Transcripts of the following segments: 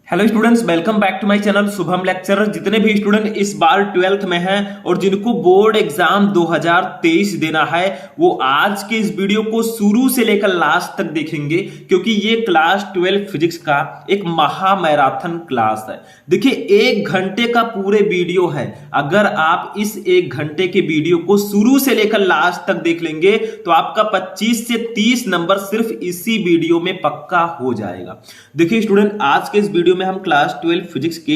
Hello students, welcome back to my channel Shubham lecturer. जितने भी student इस बार 12th में हैं और जिनको बोर्ड एग्जाम 2023 देना है वो आज के इस वीडियो को शुरू से लेकर लास्ट तक देखेंगे, क्योंकि ये क्लास 12 फिजिक्स का एक महा मैराथन क्लास है। देखिए, 1 घंटे का पूरे वीडियो है। अगर आप इस 1 घंटे के वीडियो को शुरू से लेकर लास्ट तक देख लेंगे तो आपका 25 से 30 नंबर सिर्फ इसी वीडियो में पक्का हो जाएगा। देखिए स्टूडेंट, आज के इस वीडियो में हम क्लास 12 फिजिक्स के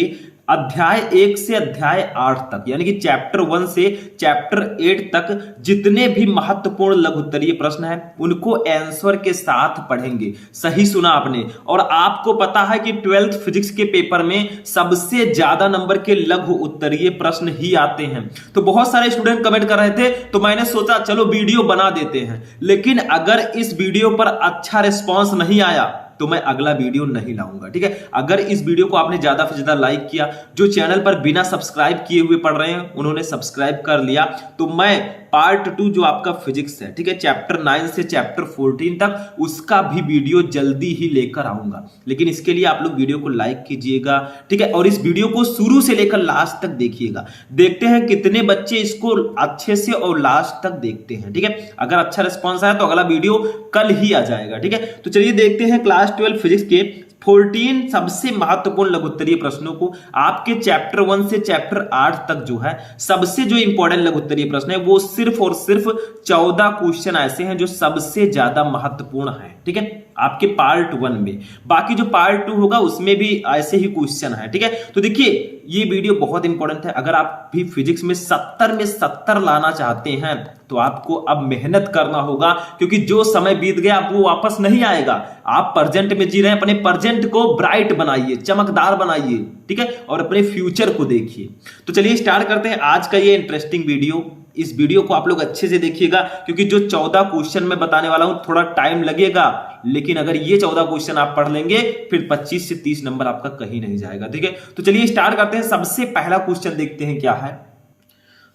अध्याय 1 से अध्याय 8 तक, यानी कि चैप्टर 1 से चैप्टर 8 तक जितने भी महत्वपूर्ण लघुत्तरीय प्रश्न हैं उनको आंसर के साथ पढ़ेंगे। सही सुना आपने। और आपको पता है कि 12th फिजिक्स के पेपर में सबसे ज्यादा नंबर के लघु उत्तरीय प्रश्न ही आते हैं। तो बहुत सारे स्टूडेंट कमेंट कर रहे थे, तो मैंने सोचा चलो वीडियो बना देते हैं। लेकिन अगर इस वीडियो पर अच्छा रिस्पॉन्स नहीं आया तो मैं अगला वीडियो नहीं लाऊंगा। ठीक है, अगर इस वीडियो को आपने ज्यादा से ज्यादा लाइक किया, जो चैनल पर बिना सब्सक्राइब किए हुए पढ़ रहे हैं उन्होंने सब्सक्राइब कर लिया, तो मैं पार्ट 2 जो आपका फिजिक्स है, ठीक है, चैप्टर 9 से चैप्टर 14 तक, उसका भी वीडियो जल्दी ही लेकर आऊंगा। लेकिन इसके लिए आप लोग वीडियो को लाइक कीजिएगा, ठीक है, और इस वीडियो को शुरू से लेकर लास्ट तक देखिएगा। देखते हैं कितने बच्चे इसको अच्छे से और लास्ट तक देखते हैं। ठीक है, अगर अच्छा रिस्पॉन्स आया तो अगला वीडियो कल ही आ जाएगा। ठीक है, तो चलिए देखते हैं क्लास 12 फिजिक्स के 14 सबसे महत्वपूर्ण लघुत्तरीय प्रश्नों को। आपके चैप्टर 1 से चैप्टर 8 तक जो है सबसे जो इंपॉर्टेंट लघुत्तरीय प्रश्न है वो सिर्फ और सिर्फ 14 क्वेश्चन ऐसे हैं जो सबसे ज्यादा महत्वपूर्ण है। ठीक है, आपके पार्ट 1 में। बाकी जो पार्ट 2 होगा उसमें भी ऐसे ही क्वेश्चन है। ठीक है, तो देखिए ये वीडियो बहुत इंपॉर्टेंट है। अगर आप भी फिजिक्स में 70 में 70 लाना चाहते हैं तो आपको अब मेहनत करना होगा, क्योंकि जो समय बीत गया वो वापस नहीं आएगा। आप प्रेजेंट में जी रहे हैं, अपने प्रेजेंट को ब्राइट बनाइए, चमकदार बनाइए, ठीक है, और अपने फ्यूचर को देखिए। तो चलिए स्टार्ट करते हैं आज का ये इंटरेस्टिंग वीडियो। इस वीडियो को आप लोग अच्छे से देखिएगा, क्योंकि जो 14 क्वेश्चन मैं बताने वाला हूं थोड़ा टाइम लगेगा, लेकिन अगर ये 14 क्वेश्चन आप पढ़ लेंगे फिर 25 से 30 नंबर आपका कहीं नहीं जाएगा। ठीक है, तो चलिए स्टार्ट करते हैं। सबसे पहला क्वेश्चन देखते हैं क्या है।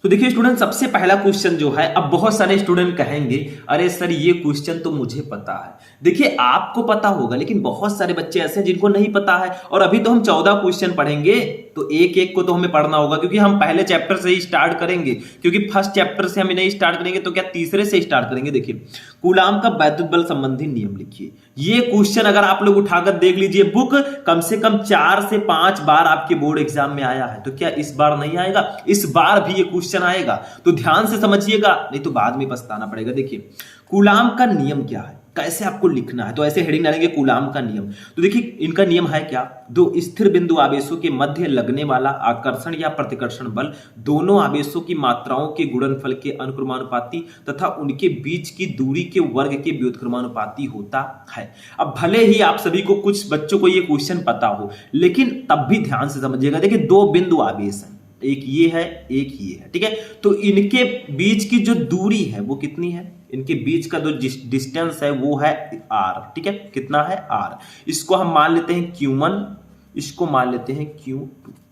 तो देखिए स्टूडेंट, सबसे पहला क्वेश्चन जो है, अब बहुत सारे स्टूडेंट कहेंगे अरे सर ये क्वेश्चन तो मुझे पता है। देखिए आपको पता होगा, लेकिन बहुत सारे बच्चे ऐसे हैं जिनको नहीं पता है। और अभी तो हम 14 क्वेश्चन पढ़ेंगे, तो एक एक को तो हमें पढ़ना होगा, क्योंकि हम पहले चैप्टर से ही स्टार्ट करेंगे। क्योंकि फर्स्ट चैप्टर से हम नहीं स्टार्ट करेंगे तो क्या तीसरे से स्टार्ट करेंगे। देखिए, कूलाम का वैद्युत बल संबंधी नियम लिखिए। ये क्वेश्चन अगर आप लोग उठाकर देख लीजिए बुक, कम से कम 4 से 5 बार आपके बोर्ड एग्जाम में आया है, तो क्या इस बार नहीं आएगा? इस बार भी ये क्वेश्चन आएगा, तो ध्यान से समझिएगा, नहीं तो बाद में पछताना पड़ेगा। देखिए कूलाम का नियम क्या है, कैसे आपको लिखना है, तो ऐसे हेडिंग डालेंगे कूलाम का नियम। तो देखिए इनका नियम है क्या, दो स्थिर बिंदु आवेशों के मध्य लगने वाला आकर्षण या प्रतिकर्षण बल दोनों आवेशों की मात्राओं के गुणनफल के अनुक्रमानुपाती तथा उनके बीच की दूरी के वर्ग के व्युत्क्रमानुपाती होता है। अब भले ही आप सभी को, कुछ बच्चों को ये क्वेश्चन पता हो, लेकिन तब भी ध्यान से समझिएगा। देखिए 2 बिंदु आवेश हैं, एक ये है एक ये है, ठीक है, तो इनके बीच की जो दूरी है वो कितनी है, इनके बीच का जो डिस्टेंस है वो है r। ठीक है, कितना है r। इसको हम मान लेते हैं q1, इसको मान लेते हैं q2।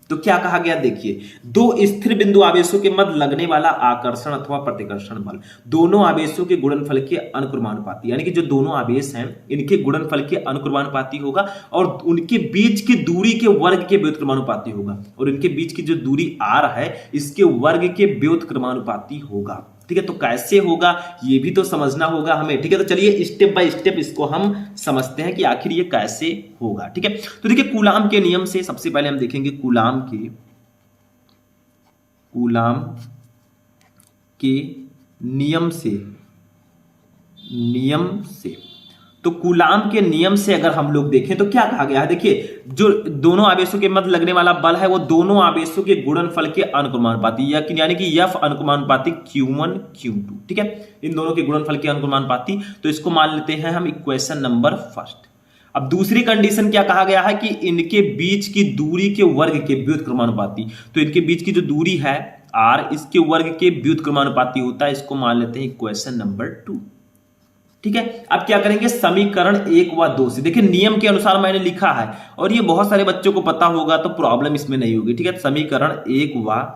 तो क्या कहा गया, देखिए 2 स्थिर बिंदु आवेशों के मध्य लगने वाला आकर्षण अथवा प्रतिकर्षण बल दोनों आवेशों के गुणनफल के अनुक्रमानुपाती, यानी कि जो दोनों आवेश हैं इनके गुणनफल के अनुक्रमानुपाती होगा, और उनके बीच की दूरी के वर्ग के व्युत्क्रमानुपाती होगा, और इनके बीच की जो दूरी r है इसके वर्ग के व्युत्क्रमानुपाती होगा। ठीक है, तो कैसे होगा ये भी तो समझना होगा हमें। ठीक है, तो चलिए स्टेप बाय स्टेप इसको हम समझते हैं कि आखिर ये कैसे होगा। ठीक है, तो देखिए कूलाम के नियम से सबसे पहले हम देखेंगे कूलाम के नियम से तो कूलाम के नियम से अगर हम लोग देखें तो क्या कहा गया है, देखिए जो दोनों आवेशों के मध्य लगने वाला बल है वो दोनों आवेशों के गुणनफल के अनुक्रमानुपाती, यानी कि F अनुक्रमानुपाती Q1 Q2। ठीक है, इन दोनों के गुणनफल के अनुक्रमानुपाती, तो इसको मान लेते हैं हम इक्वेशन नंबर फर्स्ट। अब दूसरी कंडीशन क्या कहा गया है कि इनके बीच की दूरी के वर्ग के व्युत्क्रमानुपाती, तो इनके बीच की जो दूरी है r, इसके वर्ग के व्युत्क्रमानुपाती होता है, इसको मान लेते हैं इक्वेशन नंबर 2। ठीक है, अब क्या करेंगे, समीकरण 1 व 2 से, देखिए नियम के अनुसार मैंने लिखा है और ये बहुत सारे बच्चों को पता होगा तो प्रॉब्लम इसमें नहीं होगी। ठीक है, समीकरण 1 व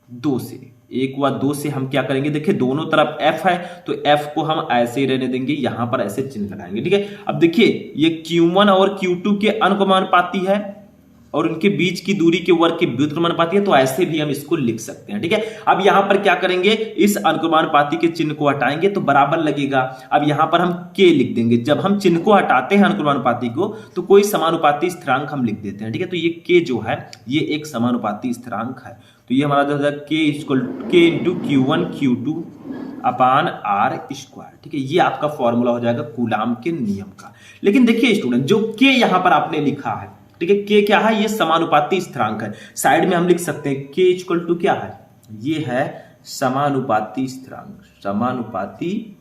2 से 1 व 2 से हम क्या करेंगे, देखिए दोनों तरफ f है तो f को हम ऐसे ही रहने देंगे, यहां पर ऐसे चिन्ह लगाएंगे। ठीक है, अब देखिए ये Q1 और Q2 के अनुपाती है और उनके बीच की दूरी के वर्ग के व्युत्क्रमानुपाती है, तो ऐसे भी हम इसको लिख सकते हैं। ठीक है, अब यहां पर क्या करेंगे, इस अनुक्रमानुपाती के चिन्ह को हटाएंगे तो बराबर लगेगा। अब यहां पर हम k लिख देंगे, जब हम चिन्ह को हटाते हैं अनुक्रमानुपाती को तो कोई समानुपाती स्थिरांक हम लिख देते हैं। ठीक है, तो ये k जो है ये एक समानुपाती स्थिरांक है, तो ये हमारा जो है k equal k into Q1 Q2 अपान r स्क्वायर। ठीक है, ये आपका फॉर्मूला हो जाएगा कूलाम के नियम का। लेकिन देखिए स्टूडेंट, जो k यहां पर आपने लिखा है, ठीक है, k क्या है, ये समानुपाती स्थिरांक है। साइड में हम लिख सकते हैं k इक्वल टू क्या है, ये है समानुपाती स्थिरांक, समानुपाती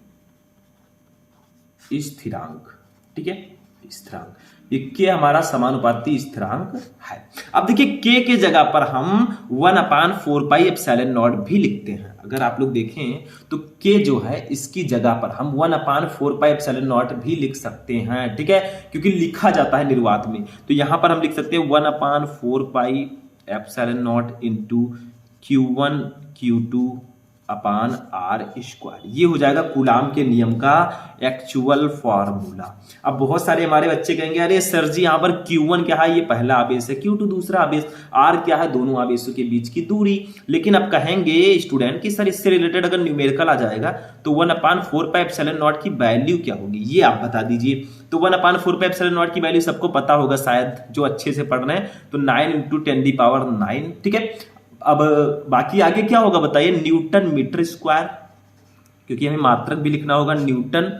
स्थिरांक। ठीक है, स्थिरांक, ये k हमारा समानुपाती स्थिरांक है। अब देखिए k के जगह पर हम 1/4πε0 भी लिखते हैं। अगर आप लोग देखें तो k जो है इसकी जगह पर हम 1/4πε0 भी लिख सकते हैं। ठीक है, क्योंकि लिखा जाता है निर्वात में, तो यहां पर हम लिख सकते हैं 1/4πε0 इंटू Q1 Q2 अपान r स्क्वायर। ये हो जाएगा कूलाम के नियम का एक्चुअल फॉर्मूला। अब बहुत सारे हमारे बच्चे कहेंगे अरे सर जी यहाँ पर Q1 क्या है, ये पहला आवेश है, Q2 दूसरा आवेश, r क्या है, दोनों आवेशों के बीच की दूरी। लेकिन अब कहेंगे स्टूडेंट कि सर इससे रिलेटेड अगर न्यूमेरिकल आ जाएगा तो 1/4πε0 की वैल्यू क्या होगी, ये आप बता दीजिए। तो 1/4πε0 की वैल्यू सबको पता होगा शायद, जो अच्छे से पढ़ रहे हैं, तो 9 × 10⁹। ठीक है, अब बाकी आगे क्या होगा बताइए, न्यूटन मीटर स्क्वायर, क्योंकि हमें मात्रक भी लिखना होगा, न्यूटन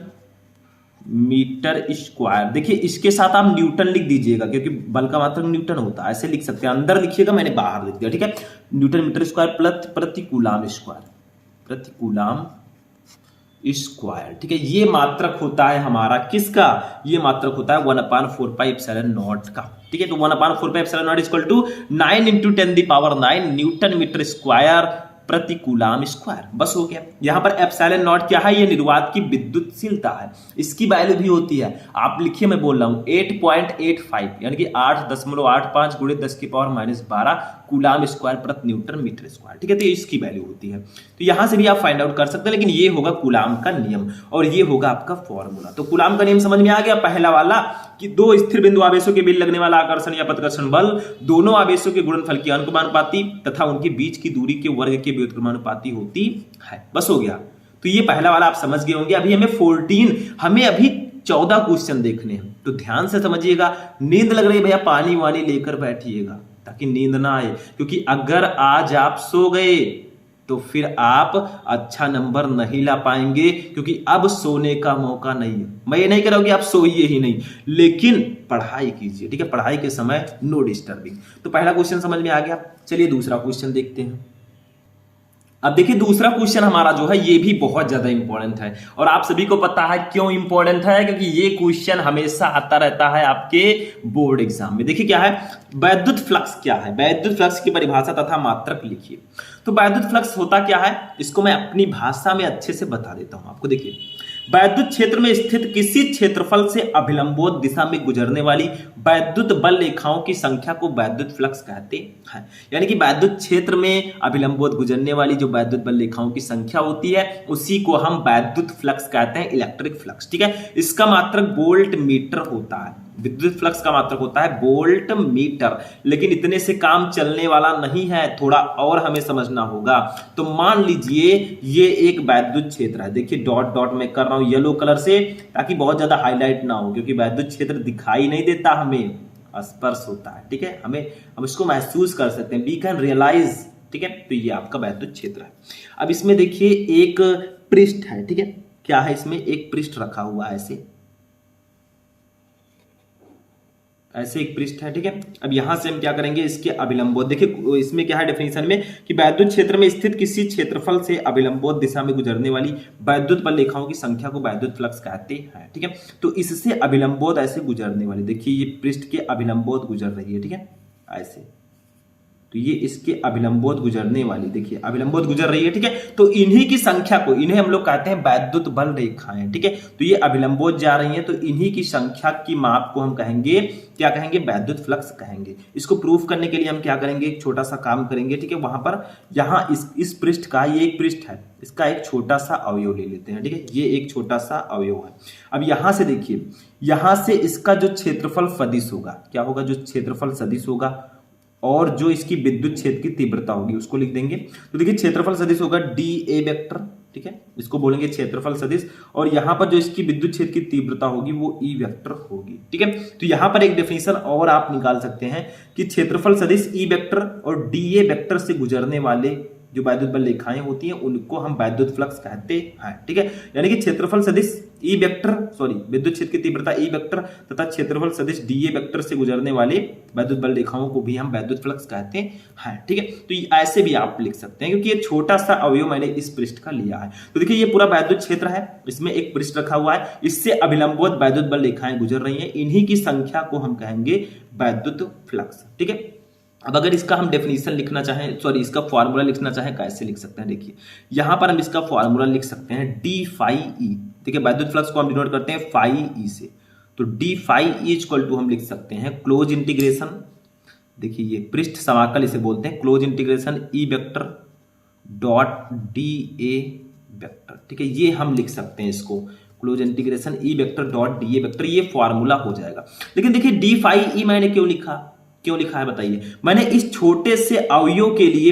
मीटर स्क्वायर। देखिए इसके साथ आप न्यूटन लिख दीजिएगा, क्योंकि बल का मात्रक न्यूटन होता है, ऐसे लिख सकते हैं, अंदर लिखिएगा, मैंने बाहर लिख दिया। ठीक है, न्यूटन मीटर स्क्वायर प्लस प्रति कूलाम स्क्वायर, प्रति कूलाम स्क्वायर। ठीक है, ये मात्रक होता है हमारा किसका, ये मात्रक होता है 1/4πε0 का। ठीक है, तो 1/4πε0 equal to 9 × 10⁹ newton metre square प्रति कूलाम स्क्वायर। बस हो गया। यहां पर ε0 क्या है, ये निर्वात की विद्युतशीलता है, इसकी वैल्यू भी होती है। आप लिखिए, मैं बोल रहा हूं 8.85 यानी कि 8.85 × 10⁻12 कूलाम स्क्वायर प्रति न्यूटन मीटर स्क्वायर। ठीक है, तो इसकी वैल्यू होती है, तो यहां से भी आप फाइंड आउट कर सकते हैं। लेकिन ये होगा कूलाम का नियम और ये होगा आपका फॉर्मूला। तो कूलाम का नियम समझ में आ गया, पहला वाला कि दो स्थिर बिंदु आवेशों के बीच लगने वाला आकर्षण या प्रतिकर्षण बल दोनों आवेशों के गुणनफल के अनुक्रमानुपाती तथा उनके बीच की दूरी के वर्ग के व्युत्क्रमानुपाती होती है। बस हो गया। तो ये पहला वाला आप समझ गए होंगे। अभी हमें अभी 14 क्वेश्चन देखने हैं, तो ध्यान से समझिएगा। नींद लग रही है भैया, पानी वानी लेकर बैठिएगा ताकि नींद ना आए, क्योंकि अगर आज आप सो गए तो फिर आप अच्छा नंबर नहीं ला पाएंगे, क्योंकि अब सोने का मौका नहीं है। मैं ये नहीं कह रहा हूं कि आप सोइए ही नहीं, लेकिन पढ़ाई कीजिए। ठीक है, पढ़ाई के समय नो डिस्टर्बिंग। तो पहला क्वेश्चन समझ में आ गया। चलिए दूसरा क्वेश्चन देखते हैं। अब देखिए दूसरा क्वेश्चन हमारा जो है ये भी बहुत ज्यादा इंपॉर्टेंट है, और आप सभी को पता है क्यों इंपॉर्टेंट है, क्योंकि ये क्वेश्चन हमेशा आता रहता है आपके बोर्ड एग्जाम में। देखिए क्या है, वैद्युत फ्लक्स क्या है, वैद्युत फ्लक्स की परिभाषा तथा मात्रक लिखिए। तो वैद्युत फ्लक्स होता क्या है, इसको मैं अपनी भाषा में अच्छे से बता देता हूं आपको। देखिए, वैद्युत क्षेत्र में स्थित किसी क्षेत्रफल से अभिलंबोत दिशा में गुजरने वाली वैद्युत बल रेखाओं की संख्या को वैद्युत फ्लक्स कहते हैं। यानी कि वैद्युत क्षेत्र में अभिलंबोत गुजरने वाली जो वैद्युत बल रेखाओं की संख्या होती है उसी को हम वैद्युत फ्लक्स कहते हैं, इलेक्ट्रिक फ्लक्स। ठीक है, इसका मात्रक वोल्ट मीटर होता है। विद्युत फ्लक्स का मात्रक होता है वोल्ट मीटर। लेकिन इतने से काम चलने वाला नहीं है, थोड़ा और हमें समझना होगा। तो मान लीजिए ये एक वैद्युत क्षेत्र है। देखिए डॉट डॉट में कर रहा हूं येलो कलर से, ताकि बहुत ज्यादा हाईलाइट ना हो, क्योंकि वैद्युत क्षेत्र दिखाई नहीं देता, हमें स्पर्श होता है। ठीक है, हम इसको महसूस कर सकते हैं, वी कैन रियलाइज। ठीक है, तो ये आपका वैद्युत क्षेत्र है। अब इसमें देखिए एक पृष्ठ है। ठीक है, क्या है, इसमें एक पृष्ठ रखा हुआ है, ऐसे एक पृष्ठ है। ठीक है, अब यहां से हम क्या करेंगे, इसके अभिलंबोत। देखिए इसमें क्या है डेफिनेशन में कि वैद्युत क्षेत्र में स्थित किसी क्षेत्रफल से अभिलंबोत दिशा में गुजरने वाली वैद्युत बल रेखाओं की संख्या को वैद्युत फ्लक्स कहते हैं। ठीक है, तो इससे अभिलंबोत ऐसे गुजरने वाली, देखिए ये पृष्ठ के अभिलंबोत गुजर रही है। ठीक है, ऐसे तो ये इसके अभिलंबोत गुजरने वाली, देखिए अभिलंबोत गुजर रही है, ठीक है। तो इन्हीं की संख्या को, इन्हें हम लोग कहते हैं वैद्युत बल रेखाएं, ठीक है। तो ये अभिलंबोत जा रही हैं, तो इन्हीं की संख्या की माप को हम कहेंगे, क्या कहेंगे, वैद्युत फ्लक्स कहेंगे। इसको प्रूफ करने के लिए हम क्या करेंगे, एक छोटा सा काम करेंगे, ठीक है। वहां पर यहाँ इस पृष्ठ का, ये एक पृष्ठ है, इसका एक छोटा सा अवयव ले लेते हैं, ठीक है। ये एक छोटा सा अवयव है। अब यहां से देखिए, यहां से इसका जो क्षेत्रफल सदिश होगा, क्या होगा, जो क्षेत्रफल सदिश होगा और जो इसकी विद्युत क्षेत्र की तीव्रता होगी उसको लिख देंगे। तो देखिए क्षेत्रफल सदिश होगा डी ए वेक्टर, ठीक है, इसको बोलेंगे क्षेत्रफल सदिश। और यहां पर जो इसकी विद्युत क्षेत्र की तीव्रता होगी वो ई वेक्टर होगी, ठीक है। तो यहां पर एक डेफिनेशन और आप निकाल सकते हैं कि क्षेत्रफल सदिश ई वेक्टर और डी ए वेक्टर से गुजरने वाले जो वैद्युत बल रेखाएं होती हैं उनको हम वैद्युत फ्लक्स कहते हैं, ठीक है। यानी कि क्षेत्रफल सदिश ई वेक्टर, सॉरी विद्युत क्षेत्र की तीव्रता ई वेक्टर तथा क्षेत्रफल सदिश डी ए वेक्टर से गुजरने वाले वैद्युत बल रेखाओं को भी हम वैद्युत फ्लक्स कहते हैं, ठीक है। तो ऐसे भी आप लिख सकते हैं क्योंकि ये छोटा सा अवयव मैंने इस पृष्ठ का लिया है। तो देखिए ये पूरा वैद्युत क्षेत्र है, इसमें एक पृष्ठ रखा हुआ है, इससे अभिलंबवत वैद्युत बल रेखाएं गुजर रही हैं, इन्हीं की संख्या को हम कहेंगे वैद्युत फ्लक्स, ठीक है। अब अगर इसका हम डेफिनेशन लिखना चाहें, सॉरी इसका फॉर्मूला लिखना चाहें, कैसे लिख सकते हैं, देखिए यहां पर हम इसका फॉर्मूला लिख सकते हैं डी फाई ई, देखिए वैद्युत फ्लक्स को हम डिनोट करते हैं फाई ई से। तो D phi E equal to हम लिख सकते हैं क्लोज इंटीग्रेशन, देखिए ये पृष्ठ समाकल इसे बोलते हैं, close integration E vector dot D A vector, ठीक है। ये हम लिख सकते हैं इसको close integration E vector dot D A vector, ये फॉर्मूला हो जाएगा। लेकिन देखिए डी फाई ई मैंने क्यों लिखा है बताइए। मैंने इस छोटे से अवयव के लिए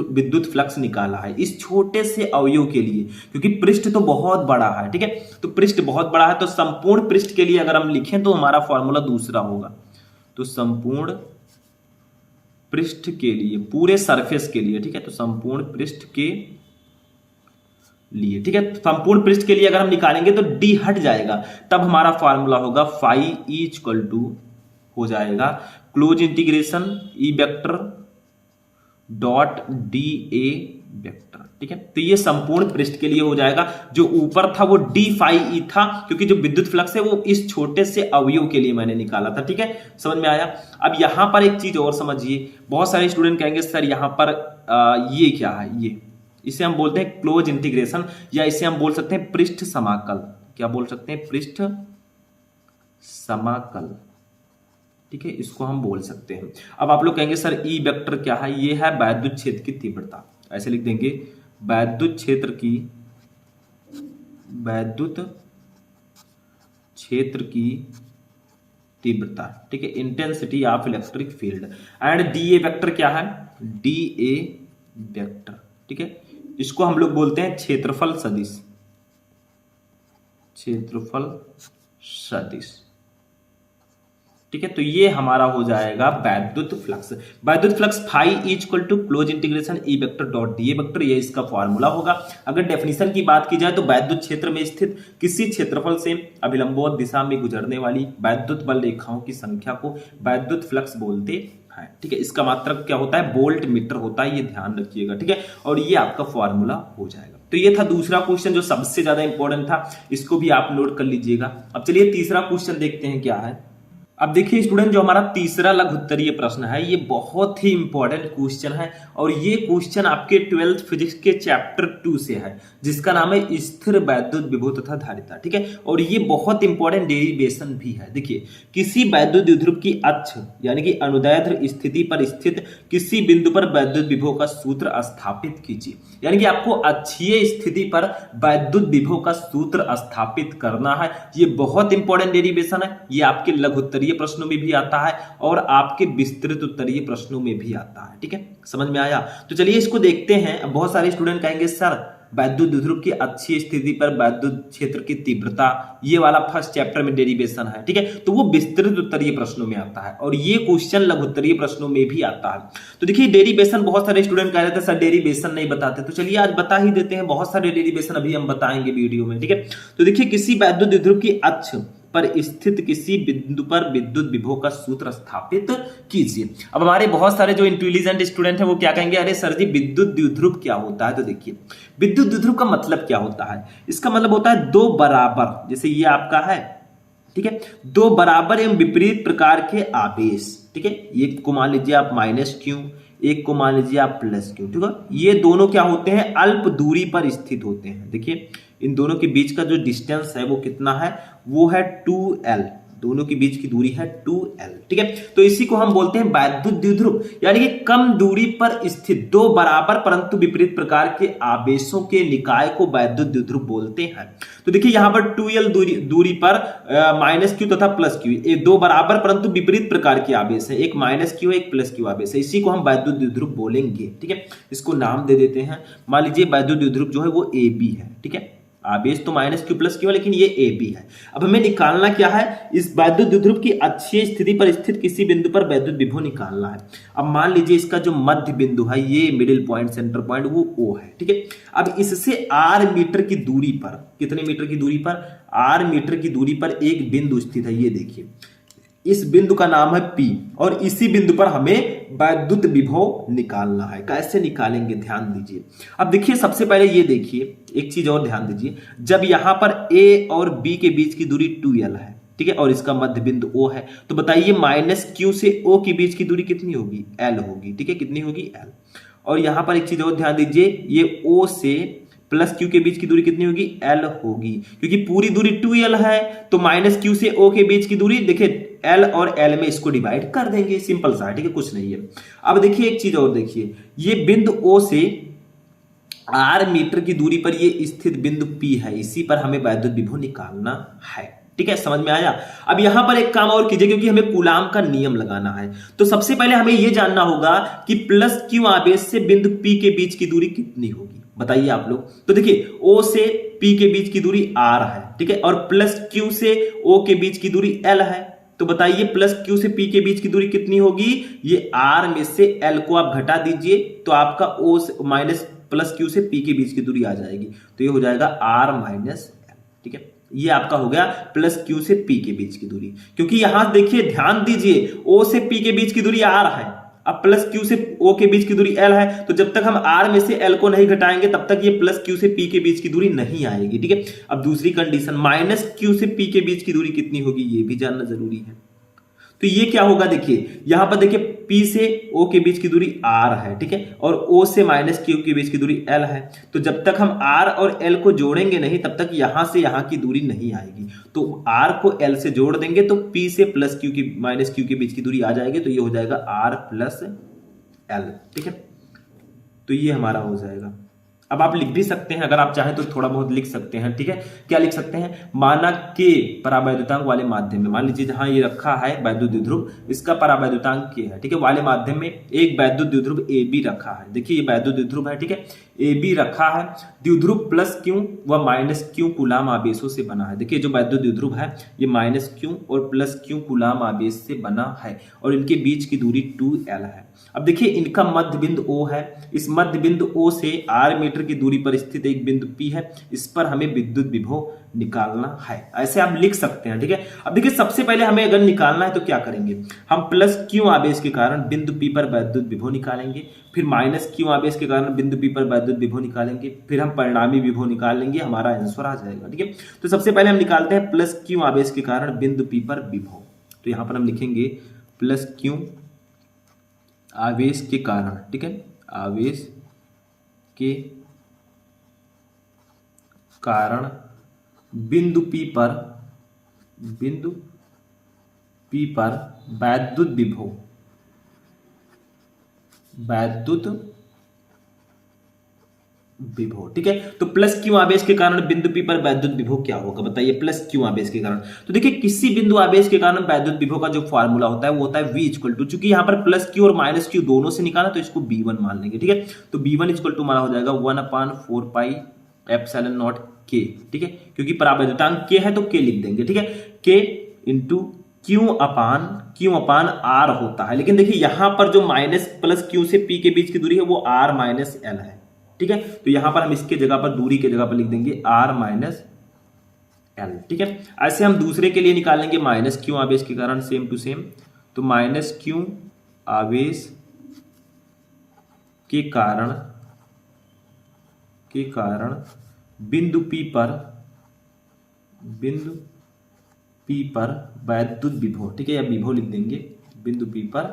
विद्युत फ्लक्स निकाला है, इस छोटे से अवयव के लिए, क्योंकि पृष्ठ तो बहुत बड़ा है, ठीक है। तो पृष्ठ बहुत बड़ा है, तो संपूर्ण पृष्ठ के लिए अगर हम लिखें तो हमारा फॉर्मूला दूसरा होगा। तो संपूर्ण पृष्ठ के लिए, पूरे सरफेस के लिए, ठीक है, तो संपूर्ण पृष्ठ के लिए, ठीक है, संपूर्ण पृष्ठ के लिए अगर हम निकालेंगे तो डी हट जाएगा, तब हमारा फॉर्मूला होगा फाई ई इक्वल टू हो जाएगा close integration E vector dot D A vector, ठीक है। तो ये संपूर्ण पृष्ठ के लिए हो जाएगा, जो ऊपर था वो डी फाई ई था, क्योंकि जो विद्युत फ्लक्स है वो इस छोटे से अवयव के लिए मैंने निकाला था, ठीक है, समझ में आया। अब यहां पर एक चीज और समझिए, बहुत सारे स्टूडेंट कहेंगे सर यहां पर ये क्या है, ये इसे हम बोलते हैं क्लोज इंटीग्रेशन, या इसे हम बोल सकते हैं पृष्ठ समाकल, क्या बोल सकते हैं, पृष्ठ समाकल, ठीक है, इसको हम बोल सकते हैं। अब आप लोग कहेंगे सर ई वेक्टर क्या है, ये है वैद्युत क्षेत्र की तीव्रता, ऐसे लिख देंगे वैद्युत क्षेत्र की तीव्रता, ठीक है, intensity of electric field. And D A vector क्या है, डी ए वेक्टर, ठीक है, इसको हम लोग बोलते हैं क्षेत्रफल सदिश, ठीक है। तो ये हमारा हो जाएगा वैद्युत फ्लक्स। वैद्युत flux phi equal to close integration E vector dot D A vector, ये इसका फॉर्मूला होगा। अगर डेफिनेशन की बात की जाए तो वैद्युत क्षेत्र में स्थित किसी क्षेत्रफल से अभिलंबवत दिशा में गुजरने वाली वैद्युत बल रेखाओं की संख्या को वैद्युत फ्लक्स बोलते हैं, ठीक है। इसका मात्रक क्या होता है, वोल्ट मीटर होता है, ये ध्यान रखिएगा, ठीक है। और ये आपका फॉर्मूला हो जाएगा। तो ये था दूसरा क्वेश्चन जो सबसे ज्यादा इंपॉर्टेंट था, इसको भी आप नोट कर लीजिएगा। अब चलिए तीसरा क्वेश्चन देखते हैं क्या है। अब देखिए स्टूडेंट, जो हमारा तीसरा लघु उत्तरीय प्रश्न है ये बहुत ही इंपॉर्टेंट क्वेश्चन है, और ये क्वेश्चन आपके 12th फिजिक्स के चैप्टर 2 से है, जिसका नाम है स्थिर वैद्युत विभव तथा धारिता, ठीक है। और ये बहुत इंपॉर्टेंट डेरिवेशन भी है। देखिए, किसी वैद्युत द्विध्रुव की अक्ष यानी कि अनुदैर्ध्य स्थिति पर स्थित किसी बिंदु पर वैद्युत विभव का सूत्र स्थापित कीजिए। यानी कि आपको अक्षीय स्थिति पर वैद्युत विभव का सूत्र स्थापित करना है। ये बहुत इंपॉर्टेंट डेरिवेशन है, ये आपके लघु उत्तरीय प्रश्नों में भी आता है और आपके विस्तृत उत्तरीय प्रश्नों में भी आता है, ठीक है, समझ में आया। तो चलिए इसको देखते हैं। बहुत सारे स्टूडेंट कहेंगे सर वैद्युत द्विध्रुव की अक्षीय स्थिति पर वैद्युत क्षेत्र की तीव्रता, ये वाला फर्स्ट चैप्टर में डेरिवेशन है, ठीक है, तो वो विस्तृत उत्तरीय प्रश्नों में आता है, और ये क्वेश्चन लघु उत्तरीय प्रश्नों में भी आता है। तो देखिए डेरिवेशन, बहुत सारे स्टूडेंट कह रहे थे सर डेरिवेशन नहीं बताते, तो चलिए आज बता ही देते हैं। बहुत सारे डेरिवेशन अभी हम बताएंगे वीडियो में, ठीक है। तो देखिए, किसी वैद्युत द्विध्रुव की अक्ष पर स्थित किसी बिंदु पर विद्युत विभव का सूत्र स्थापित कीजिए। अब हमारे बहुत सारे जो इंटेलिजेंट स्टूडेंट हैं वो क्या कहेंगे, अरे सर जी विद्युत द्विध्रुव क्या होता है। तो देखिए, विद्युत द्विध्रुव का मतलब क्या होता है, इसका मतलब होता है दो बराबर, जैसे ये आपका है, ठीक है, दो बराबर एवं विपरीत प्रकार के आवेश, ठीक है। ये को मान लीजिए आप -q, एक को मान लीजिए आप प्लस क्यू, ठीक है। ये दोनों क्या होते हैं, अल्प दूरी पर स्थित होते हैं। देखिए इन दोनों के बीच का जो डिस्टेंस है वो कितना है, वो है 2l, दोनों के बीच की दूरी है 2l, ठीक है। तो इसी को हम बोलते हैं वैद्युत द्विध्रुव, यानी कि कम दूरी पर स्थित दो बराबर परंतु विपरीत प्रकार के आवेशों के निकाय को वैद्युत द्विध्रुव बोलते हैं। तो देखिए यहां पर 2l दूरी पर माइनस क्यू तथा प्लस क्यू, ये दो बराबर परंतु विपरीत प्रकार के आवेश है, एक माइनस क्यू एक प्लस क्यू आवेश है, इसी को हम वैद्युत द्विध्रुव बोलेंगे, ठीक है। इसको नाम दे देते हैं, मान लीजिए वैद्युत द्विध्रुव जो है वो AB है, ठीक है। आवेश तो माइनस क्यू प्लस क्यू है लेकिन ये AB है। अब हमें निकालना क्या है, इस वैद्युत द्विध्रुव की अक्षीय स्थिति पर स्थित किसी बिंदु पर वैद्युत विभव निकालना है। अब मान लीजिए इसका जो मध्य बिंदु है, ये मिडिल पॉइंट सेंटर पॉइंट वो O है, ठीक है। अब इससे R मीटर की दूरी पर, कितने मीटर की दूरी पर, R मीटर की दूरी पर एक बिंदु स्थित है, ये देखिए इस बिंदु का नाम है P, और इसी बिंदु पर हमें वैद्युत विभव निकालना है। कैसे निकालेंगे ध्यान दीजिए। अब देखिए सबसे पहले ये देखिए, एक चीज और ध्यान दीजिए, जब यहां पर A और B के बीच की दूरी 2l है, ठीक है, और इसका मध्य बिंदु O है, तो बताइए माइनस Q से O के बीच की दूरी कितनी होगी, L होगी, ठीक है, कितनी होगी, L। और यहां पर एक चीज और ध्यान दीजिए, ये O से प्लस Q के बीच की दूरी कितनी होगी, L होगी, क्योंकि पूरी दूरी 2l है, तो माइनस Q से O के बीच की दूरी देखिए L और L में इसको डिवाइड कर देंगे, सिंपल सा है, ठीक है, कुछ नहीं है। अब देखिए एक चीज और देखिए, ये बिंदु O से R मीटर की दूरी पर ये स्थित बिंदु P है, इसी पर हमें वैद्युत विभव निकालना है, ठीक है, समझ में आया। अब यहां पर एक काम और कीजिए, क्योंकि हमें कूलाम का नियम लगाना है, तो सबसे पहले हमें यह जानना होगा कि प्लस Q आवेश से बिंदु P के बीच की दूरी कितनी होगी, बताइए आप लोग। तो देखिए O से P के बीच की दूरी R है, ठीक है, और प्लस Q से O के बीच की दूरी L है, तो बताइए प्लस Q से P के बीच की दूरी कितनी होगी, ये R में से L को आप घटा दीजिए तो आपका O से माइनस प्लस Q से P के बीच की दूरी आ जाएगी, तो ये हो जाएगा R माइनस L, ठीक है। ये आपका हो गया प्लस Q से P के बीच की दूरी, क्योंकि यहां देखिए ध्यान दीजिए O से P के बीच की दूरी R है, अब प्लस Q से O के बीच की दूरी L है, तो जब तक हम R में से L को नहीं घटाएंगे तब तक ये प्लस Q से P के बीच की दूरी नहीं आएगी, ठीक है। अब दूसरी कंडीशन, माइनस Q से P के बीच की दूरी कितनी होगी, ये भी जानना जरूरी है। तो ये क्या होगा, देखिए यहां पर देखिए P से O के बीच की दूरी R है, ठीक है, और O से माइनस Q के बीच की दूरी L है, तो जब तक हम R और L को जोड़ेंगे नहीं तब तक यहां से यहां की दूरी नहीं आएगी, तो R को L से जोड़ देंगे तो P से प्लस Q की माइनस Q के बीच की दूरी आ जाएगी, तो ये हो जाएगा R प्लस L, ठीक है। तो ये हमारा हो जाएगा। अब आप लिख भी सकते हैं, अगर आप चाहें तो थोड़ा बहुत लिख सकते हैं, ठीक है। क्या लिख सकते हैं, माना के परावैद्युतांक वाले माध्यम में, मान लीजिए जहां ये रखा है वैद्युत द्विध्रुव, इसका परावैद्युतांक के है, ठीक है, वाले माध्यम में एक वैद्युत द्विध्रुव AB रखा है, देखिए ये वैद्युत द्विध्रुव है, ठीक है, AB रखा है, द्विध्रुव प्लस Q व माइनस Q कूलाम आवेशों से बना है। देखिए जो वैद्युत द्विध्रुव है ये माइनस Q और प्लस Q कूलाम आवेश से बना है, और इनके बीच की दूरी 2l है। अब देखिए इनका मध्य बिंदु O है, इस मध्य बिंदु O से R मीटर की दूरी पर स्थित एक बिंदु P है, इस पर हमें विद्युत विभव निकालना है, ऐसे आप लिख सकते हैं, ठीक है। अब देखिए सबसे पहले हमें अगर निकालना है तो क्या करेंगे, हम प्लस Q आवेश के कारण बिंदु P पर वैद्युत विभव निकालेंगे, फिर माइनस Q आवेश के कारण बिंदु P पर वैद्युत विभव निकालेंगे, फिर हम परिणामी विभव निकाल लेंगे, हमारा आंसर आ जाएगा, ठीक है। तो सबसे पहले हम निकालते हैं प्लस Q आवेश के कारण बिंदु P पर विभव, तो यहां पर हम लिखेंगे प्लस Q आवेश के कारण, ठीक है, आवेश के कारण बिंदु P पर वैद्युत विभव, ठीक है। तो प्लस Q आवेश के कारण बिंदु P पर वैद्युत विभव क्या होगा, बताइए, प्लस Q आवेश के कारण। तो देखिए किसी बिंदु आवेश के कारण वैद्युत विभव का जो फॉर्मूला होता है वो होता है V इक्वल टू, चूंकि यहां पर प्लस Q और माइनस Q दोनों से निकाला तो इसको V1 मान लेंगे, ठीक है। तो V1 इक्वल टू हमारा हो जाएगा 1/4 पाई एप्सिलॉन नॉट K, ठीक है, क्योंकि परावैद्युतांक K है तो K लिख देंगे, ठीक है, K इंटू Q अपान R होता है। लेकिन देखिए यहां पर जो माइनस प्लस Q से P के बीच की दूरी है वो R माइनस L है, ठीक है, तो यहां पर हम इसके जगह पर दूरी के जगह पर लिख देंगे R माइनस L, ठीक है। ऐसे हम दूसरे के लिए निकालेंगे माइनस Q आवेश के कारण, सेम टू सेम, तो माइनस Q आवेश के कारण बिंदु P पर वैद्युत विभव, ठीक है, या विभव लिख देंगे, बिंदु P पर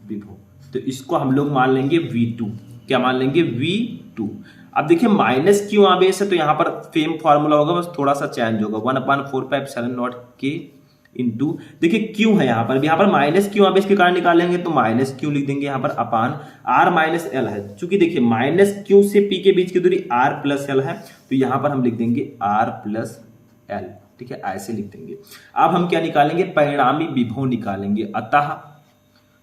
विभव। तो इसको हम लोग मान लेंगे V2। क्या मान लेंगे? V2। अब देखिए माइनस क्यू आवेश है तो यहाँ पर सेम फॉर्मूला होगा, बस थोड़ा सा चेंज होगा। 1/4πε0K इंटू, देखिए क्यू है यहाँ पर माइनस क्यू आवेश के कारण निकालेंगे तो माइनस क्यू लिख देंगे यहाँ पर अपान आर माइनस एल है। चूंकि देखिए माइनस क्यू से पी के बीच की दूरी आर प्लस एल है तो यहाँ पर हम लिख देंगे आर प्लस एल। ठीक है, ऐसे लिख देंगे। अब हम क्या निकालेंगे? परिणामी विभव निकालेंगे। अतः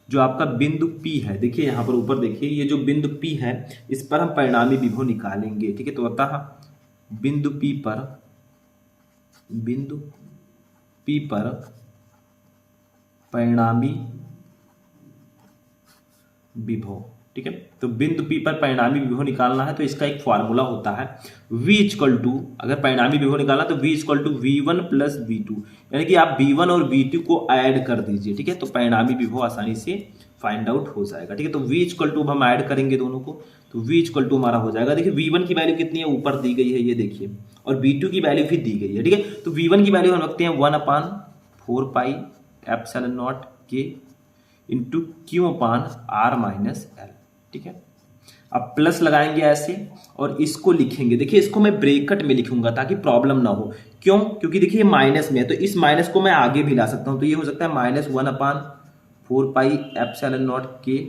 जो आपका बिंदु P है, देखिए यहाँ पर ऊपर देखिए, ये जो बिंदु P है इस पर हम परिणामी विभव निकालेंगे। ठीक है, तो अतः बिंदु P पर परिणामी विभव। ठीक है, तो बिंदु P पर परिणामी विभव निकालना है तो इसका एक फॉर्मूला होता है V इक्वल टू, अगर परिणामी विभव निकालना तो V equal to V1 plus V2, यानी कि आप V1 और V2 को ऐड कर दीजिए। ठीक है, तो परिणामी विभव आसानी से फाइंड आउट हो जाएगा। ठीक है, तो V इक्वल टू हम ऐड करेंगे दोनों को, तो V इक्वल टू हमारा हो जाएगा। देखिए V1 की वैल्यू कितनी है? ऊपर दी गई है, ये देखिए, और V2 की वैल्यू भी दी गई है। ठीक है, तो V1 की वैल्यू हम रखते हैं 1/4πε0K into Q upon R minus L. ठीक है, अब प्लस लगाएंगे ऐसे और इसको लिखेंगे। देखिए इसको मैं ब्रैकेट में लिखूंगा ताकि प्रॉब्लम ना हो। क्यों? क्योंकि देखिए माइनस में है तो इस माइनस को मैं आगे भी ला सकता हूं, तो ये हो सकता है -1/4πε0K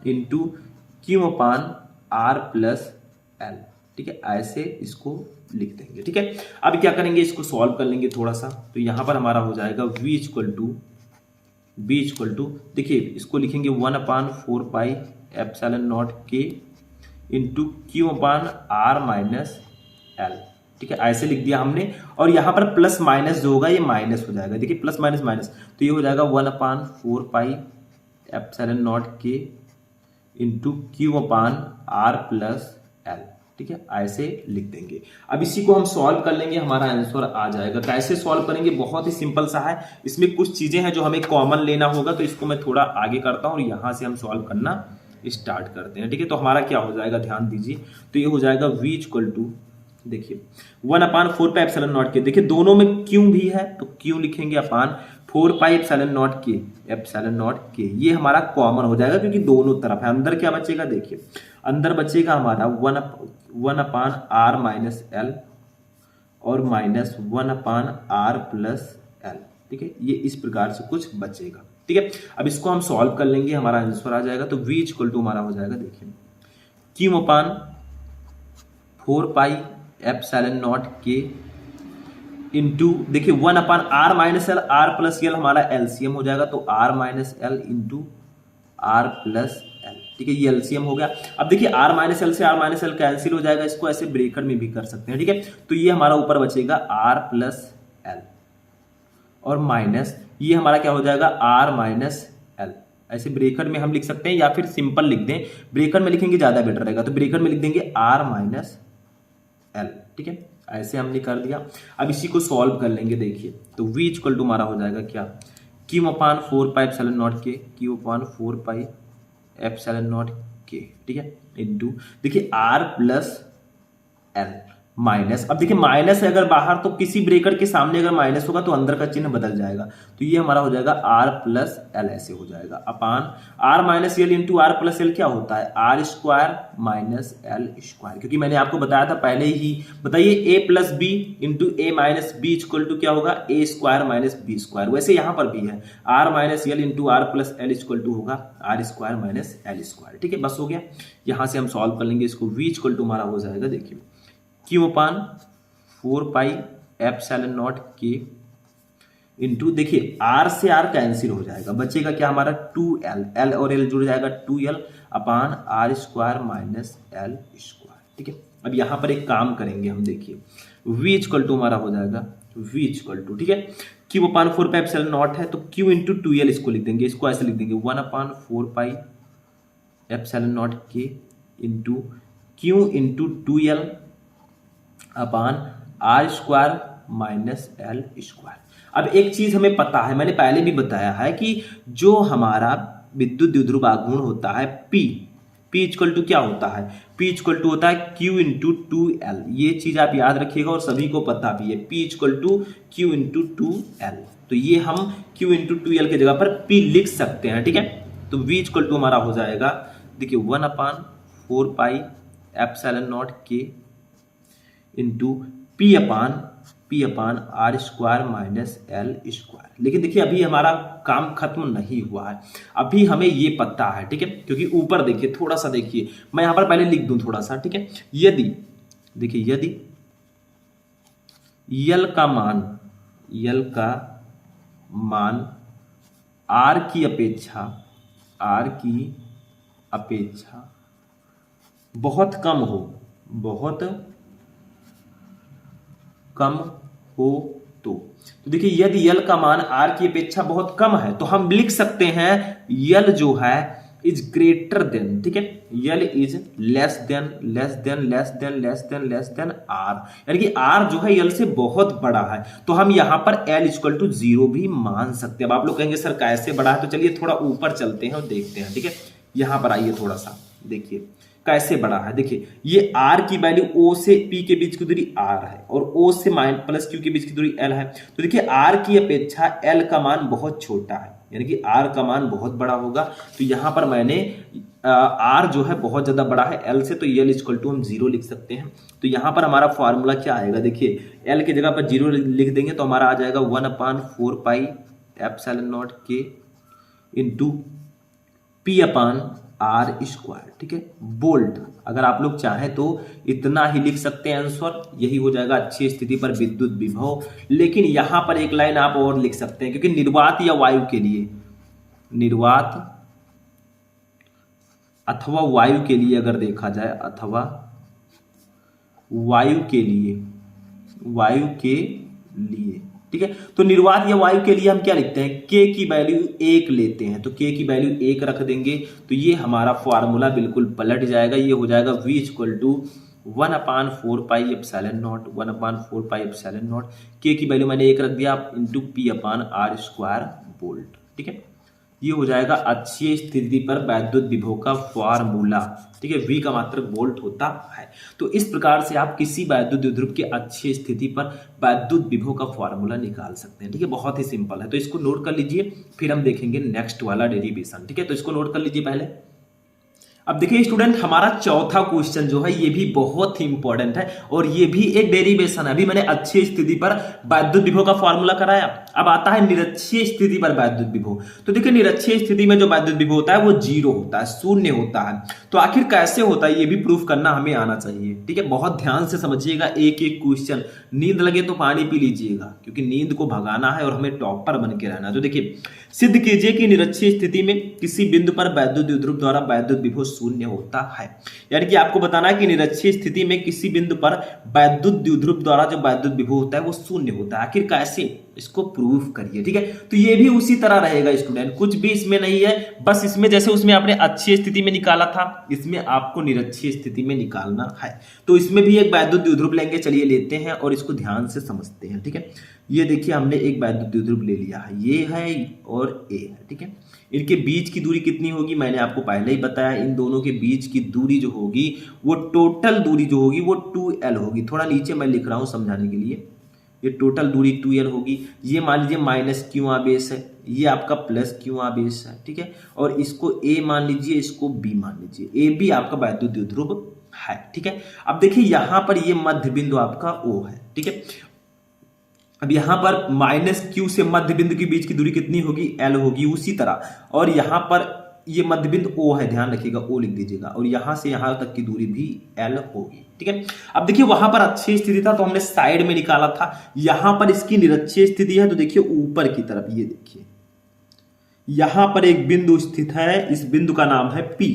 into Q upon R plus L. ठीक है, ऐसे इसको लिख देंगे। ठीक है, अब क्या करेंगे? इसको सॉल्व कर लेंगे थोड़ा सा, तो यहां पर हमारा हो जाएगा V इक्वल टू देखिए इसको लिखेंगे 1/4πε0K into Q upon R minus L. ठीक है, ऐसे लिख दिया हमने, और यहाँ पर प्लस माइनस जो होगा ये माइनस हो जाएगा। देखिए प्लस माइनस माइनस, तो ये हो जाएगा 1/4πε0K into Q upon R plus L. ठीक है, ऐसे लिख देंगे। अब इसी को हम सॉल्व कर लेंगे, हमारा आंसर आ जाएगा। कैसे सॉल्व करेंगे? बहुत ही सिंपल सा है। इसमें कुछ चीजें हैं जो हमें कॉमन लेना होगा, तो इसको मैं थोड़ा आगे करता हूं और यहां से हम सॉल्व करना स्टार्ट करते हैं। ठीक है, तो हमारा क्या हो जाएगा? ध्यान दीजिए, तो ये हो जाएगा V इक्वल टू, देखिए 1/4πε0K। देखिए दोनों में क्यू भी है तो क्यू लिखेंगे अपान 4πε0K। ये हमारा कॉमन हो जाएगा क्योंकि दोनों तरफ है। अंदर क्या बचेगा? देखिए अंदर बचेगा हमारा 1/r माइनस एल और -1/r प्लस एल। ठीक है, ये इस प्रकार से कुछ बचेगा। ठीक है, अब इसको हम सॉल्व कर लेंगे, हमारा आंसर आ जाएगा। तो V इक्वल टू हमारा हो जाएगा, देखिए क्यू अपान 4πε0K इंटू, देखिए 1/r minus L, R plus L हमारा एलसीएम हो जाएगा, तो r minus L into R plus L. ठीक है, ये एलसीएम हो गया। अब देखिए r माइनस एल से r माइनस एल कैंसिल हो जाएगा, इसको ऐसे ब्रैकेट में भी कर सकते हैं। ठीक है, तो ये हमारा ऊपर बचेगा r प्लस एल और माइनस ये हमारा क्या हो जाएगा? r minus L. ऐसे ब्रैकेट में हम लिख सकते हैं या फिर सिंपल लिख दें, ब्रैकेट में लिखेंगे ज्यादा बेटर रहेगा, तो ब्रैकेट में लिख देंगे r माइनस एल। ठीक है, ऐसे हमने कर दिया। अब इसी को सॉल्व कर लेंगे। देखिए तो V इक्वल टू हमारा हो जाएगा क्या? क्यू अपान 4πε0K, क्यू अपान 4πε0K। ठीक है, इंटू देखिए r प्लस एल माइनस, अब देखिए माइनस है अगर बाहर तो किसी ब्रेकर के सामने अगर माइनस होगा तो अंदर का चिन्ह बदल जाएगा, तो ये हमारा हो जाएगा r प्लस एल, ऐसे हो जाएगा upon r minus L into R plus L. क्या होता है? R square minus L square, क्योंकि मैंने आपको बताया था पहले ही। बताइए a plus B into A minus B equal to क्या होगा? A square minus B square. वैसे यहां पर भी है r minus L into R plus L equal to होगा R square minus L square. ठीक है, बस हो गया। यहां से हम सॉल्व कर लेंगे इसको। v इक्वल टू हमारा हो जाएगा, देखिए क्यू अपान 4πε0K इंटू, देखिए r से r कैंसिल हो जाएगा, बचेगा क्या हमारा? 2l, l और l जुड़ जाएगा 2l अपान r square minus L square. ठीक है, अब यहां पर एक काम करेंगे हम, देखिए v इक्वल टू हमारा हो जाएगा v इक्वल टू, ठीक है, क्यू अपान 4πε0 है तो q इंटू 2l इसको लिख देंगे, इसको ऐसे लिख देंगे 1/4πε0K into q into 2l upon R square minus L square. अब एक चीज हमें पता है, मैंने पहले भी बताया है कि जो हमारा विद्युत द्विध्रुव आघूर्ण होता है P इक्वल टू क्या होता है? P इक्वल टू होता है Q इंटू 2L। ये चीज आप याद रखिएगा और सभी को पता भी है, P equal to Q into 2L। तो ये हम Q इंटू 2L की जगह पर P लिख सकते हैं। ठीक है, तो v इक्वल टू हमारा हो जाएगा, देखिए 1/4 pi epsilon naught K into P upon R square minus L square. लेकिन देखिए अभी हमारा काम खत्म नहीं हुआ है, अभी हमें ये पता है, ठीक है, क्योंकि ऊपर देखिए थोड़ा सा, देखिए मैं यहां पर पहले लिख दूं थोड़ा सा, ठीक है। यदि देखिए यदि यल का मान आर की अपेक्षा बहुत कम हो तो देखिए यदि यल का मान आर की अपेक्षा बहुत कम है तो हम लिख सकते हैं यल जो है इज ग्रेटर देन, ठीक है, L is less than R, यानी कि आर जो है यल से बहुत बड़ा है, तो हम यहां पर एल इक्वल टू 0 भी मान सकते हैं। अब आप लोग कहेंगे सर कैसे बड़ा है, तो चलिए थोड़ा ऊपर चलते हैं और देखते हैं, ठीक है। यहां पर आइए थोड़ा सा देखिए कैसे बड़ा है। देखिए ये r की वैल्यू o से p के बीच की दूरी r है और o से प्लस q के बीच की दूरी l है, तो देखिए r की अपेक्षा l का मान बहुत छोटा है, यानी कि r का मान बहुत बड़ा होगा। तो यहां पर मैंने r जो है बहुत ज्यादा बड़ा है l से, तो l इक्वल टू हम 0 लिख सकते हैं। तो यहां पर हमारा फॉर्मूला क्या आएगा, देखिए l की जगह पर 0 लिख देंगे तो हमारा आ जाएगा 1/4 pi epsilon naught K into P upon R square, ठीक है, बोल्ट। अगर आप लोग चाहें तो इतना ही लिख सकते हैं आंसर, यही हो जाएगा अच्छी स्थिति पर विद्युत विभव। लेकिन यहां पर एक लाइन आप और लिख सकते हैं, क्योंकि निर्वात या वायु के लिए, निर्वात अथवा वायु के लिए अगर देखा जाए, अथवा वायु के लिए, ठीक है, तो निर्वात या वायु के लिए हम क्या लिखते हैं, k की वैल्यू 1 लेते हैं, तो k की वैल्यू 1 रख देंगे, तो ये हमारा फॉर्मूला बिल्कुल पलट जाएगा। ये हो जाएगा v equal to 1/4 pi epsilon naught, 1/4 pi epsilon naught, k की वैल्यू मैंने 1 रख दिया, into P upon R square volt, ठीक है। ये हो जाएगा अच्छी स्थिति पर वैद्युत विभव का फॉर्मूला, ठीक है, v का मात्रक वोल्ट होता है। तो इस प्रकार से आप किसी वैद्युत द्विध्रुव की अच्छी स्थिति पर वैद्युत विभव का फॉर्मूला निकाल सकते हैं, ठीक है, बहुत ही सिंपल है। तो इसको नोट कर लीजिए, फिर हम देखेंगे नेक्स्ट वाला डेरिवेशन, ठीक है। तो इसको नोट कर लीजिए पहले। अब देखिए स्टूडेंट, हमारा चौथा क्वेश्चन जो है ये भी बहुत ही इंपॉर्टेंट है और ये भी एक डेरिवेशन है। अभी मैंने अच्छी स्थिति पर वैद्युत विभव का फॉर्मूला कराया, अब आता है निरक्षीय स्थिति पर वैद्युत विभव। तो देखिए निरक्षीय स्थिति में जो वैद्युत विभव होता है वो 0 होता है, शून्य होता है। तो आखिर कैसे होता है ये भी प्रूफ करना हमें आना चाहिए, ठीक है। बहुत ध्यान से समझिएगा एक एक क्वेश्चन, नींद लगे तो पानी पी लीजिएगा, क्योंकि नींद को भगाना है और हमें टॉपर बन के रहना है। तो देखिए सिद्ध कीजिए कि निरक्षीय स्थिति में किसी बिंदु पर वैद्युत द्विध्रुव द्वारा वैद्युत विभव शून्य होता है, यानी कि आपको बताना है कि निरक्षीय स्थिति में किसी बिंदु पर वैद्युत द्विध्रुव द्वारा जो वैद्युत विभव होता है वो शून्य होता है। आखिर कैसे, इसको प्रूफ करिए, ठीक है। तो ये भी उसी तरह रहेगा स्टूडेंट, कुछ भी इसमें नहीं है, बस इसमें जैसे उसमें आपने अच्छी स्थिति में निकाला था, इसमें आपको निरक्षीय स्थिति में निकालना है। तो इसमें भी एक वैद्युत द्विध्रुव लेंगे, चलिए लेते हैं और इसको ध्यान से समझते हैं, ठीक है। ये देखिए हमने एक वैद्युत द्विध्रुव ले लिया है, ये है और ए है, ठीक है। इनके बीच की दूरी कितनी होगी, मैंने आपको पहले ही बताया, इन दोनों के बीच की दूरी जो होगी वो टोटल दूरी जो होगी वो 2l होगी। थोड़ा नीचे मैं लिख रहा हूं समझाने के लिए, ये टोटल दूरी 2l होगी। ये मान लीजिए माइनस क्यू आवेश है, ये आपका प्लस क्यू आवेश है, ठीक है। और इसको a मान लीजिए, इसको b मान लीजिए, a भी आपका वैद्युत द्विध्रुव है, ठीक है। अब देखिए यहां पर ये मध्य बिंदु आपका O है, ठीक है। अब यहां पर माइनस क्यू से मध्य बिंदु के बीच की दूरी कितनी होगी, l होगी, उसी तरह। और यहां पर ये मध्य बिंदु O है, ध्यान रखिएगा O लिख दीजिएगा, और यहां से यहां तक की दूरी भी l होगी, ठीक है। अब देखिए वहां पर अच्छी स्थिति था तो हमने साइड में निकाला था, यहां पर इसकी निरक्षीय स्थिति है, तो देखिए ऊपर की तरफ, ये देखिए यहां पर एक बिंदु स्थित है, इस बिंदु का नाम है P,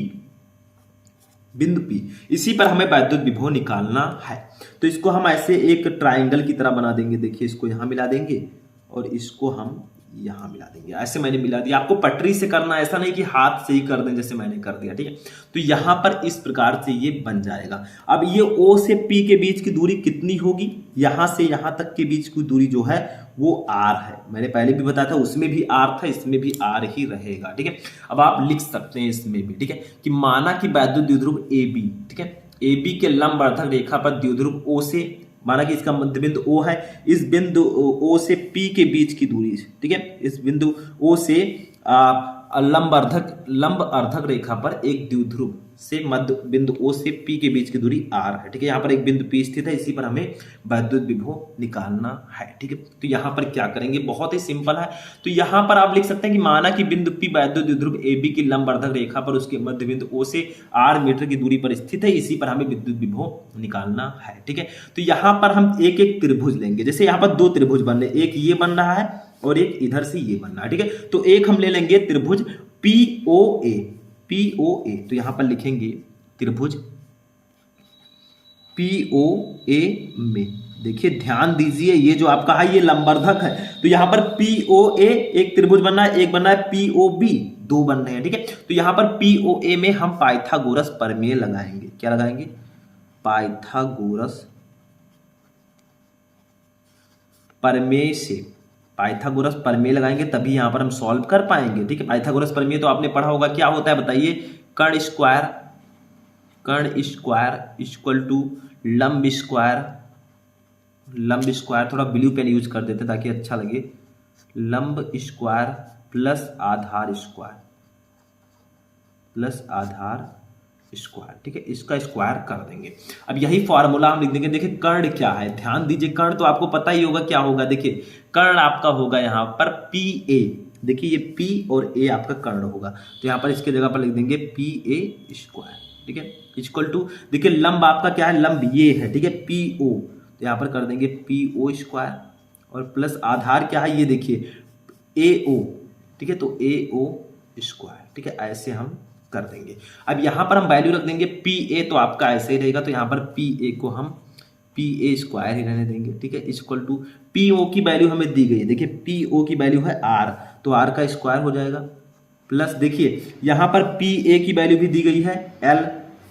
बिंदु P, इसी पर हमें वैद्युत विभव निकालना है। तो इसको हम ऐसे एक ट्राइंगल की तरह बना देंगे, देखिए इसको यहां मिला देंगे और इसको हम यहां मिला देंगे, ऐसे मैंने मिला दिया। आपको पटरी से करना, ऐसा नहीं कि हाथ से ही कर दें जैसे मैंने कर दिया, ठीक है। तो यहां पर इस प्रकार से ये बन जाएगा। अब ये O से P के बीच की दूरी कितनी होगी, यहां से यहां तक के बीच की दूरी जो है वो R है, मैंने पहले भी बताया था, उसमें भी R था, इसमें भी R ही रहेगा, ठीक है। अब आप लिख सकते हैं इसमें भी, ठीक है, कि माना कि वैद्युत द्विध्रुव AB, ठीक है, AB के लंबवर्धक रेखा पर द्विध्रुव O से, माना कि इसका मध्य बिंदु O है, इस बिंदु O से P के बीच की दूरी, ठीक है, इस बिंदु O से लंब अर्धक रेखा पर एक द्विध्रुव से मध्य बिंदु O से P के बीच की दूरी R है। ठीक है, यहाँ पर एक बिंदु P स्थित है, इसी पर हमें वैद्युत विभव निकालना है। ठीक है, तो यहाँ पर क्या करेंगे, बहुत ही सिंपल है। तो यहाँ पर आप लिख सकते हैं कि माना कि बिंदु P वैद्युत द्विध्रुव AB की लंब अर्धक रेखा पर उसके मध्य बिंदु O से R मीटर की दूरी पर स्थित है, इसी पर हमें विद्युत विभव निकालना है। ठीक है, तो यहाँ पर हम एक एक त्रिभुज लेंगे। जैसे यहाँ पर दो त्रिभुज बन रहे, एक ये बन रहा है और एक इधर से ये बनना है। ठीक है, तो एक हम ले लेंगे त्रिभुज POA। तो यहां पर लिखेंगे त्रिभुज POA में, देखिए ध्यान दीजिए, ये जो आपका है ये लंबवर्धक है, तो यहां पर POA एक त्रिभुज बनना है, एक बनना है POB, दो बन रहे हैं। ठीक है, तो यहां पर POA में हम पाइथागोरस प्रमेय लगाएंगे। क्या लगाएंगे, पाइथागोरस प्रमेय से पाइथागोरस प्रमेय लगाएंगे, तभी यहां पर हम सॉल्व कर पाएंगे। ठीक है, पाइथागोरस प्रमेय तो आपने पढ़ा होगा, क्या होता है बताइए, कर्ण स्क्वायर इक्वल टू लंब स्क्वायर, थोड़ा ब्लू पेन यूज कर देते ताकि अच्छा लगे, लंब स्क्वायर प्लस आधार स्क्वायर। ठीक है, इसका स्क्वायर कर देंगे। अब यही फॉर्मूला हम लिख देंगे। देखिए कर्ण क्या है, ध्यान दीजिए, कर्ण तो आपको पता ही होगा क्या होगा। देखिए कर्ण आपका होगा यहाँ पर PA, देखिए ये P और A आपका कर्ण होगा, तो यहाँ पर इसके जगह पर लिख देंगे PA स्क्वायर। ठीक है, इक्वल टू, देखिए लंब आपका क्या है, लंब ये है। ठीक है, PO, तो यहाँ पर कर देंगे PO स्क्वायर और प्लस आधार क्या है, ये देखिए AO। ठीक है, तो AO स्क्वायर। ठीक है, ऐसे हम कर देंगे। अब यहां पर हम वैल्यू रख देंगे PA, तो आपका ऐसे ही रहेगा, तो यहां पर PA को हम PA स्क्वायर ही रहने देंगे। ठीक है, इक्वल टू PO की वैल्यू हमें दी गई है, देखिए PO की वैल्यू है R, तो R का स्क्वायर हो जाएगा, प्लस देखिए यहां पर PA की वैल्यू भी दी गई है L,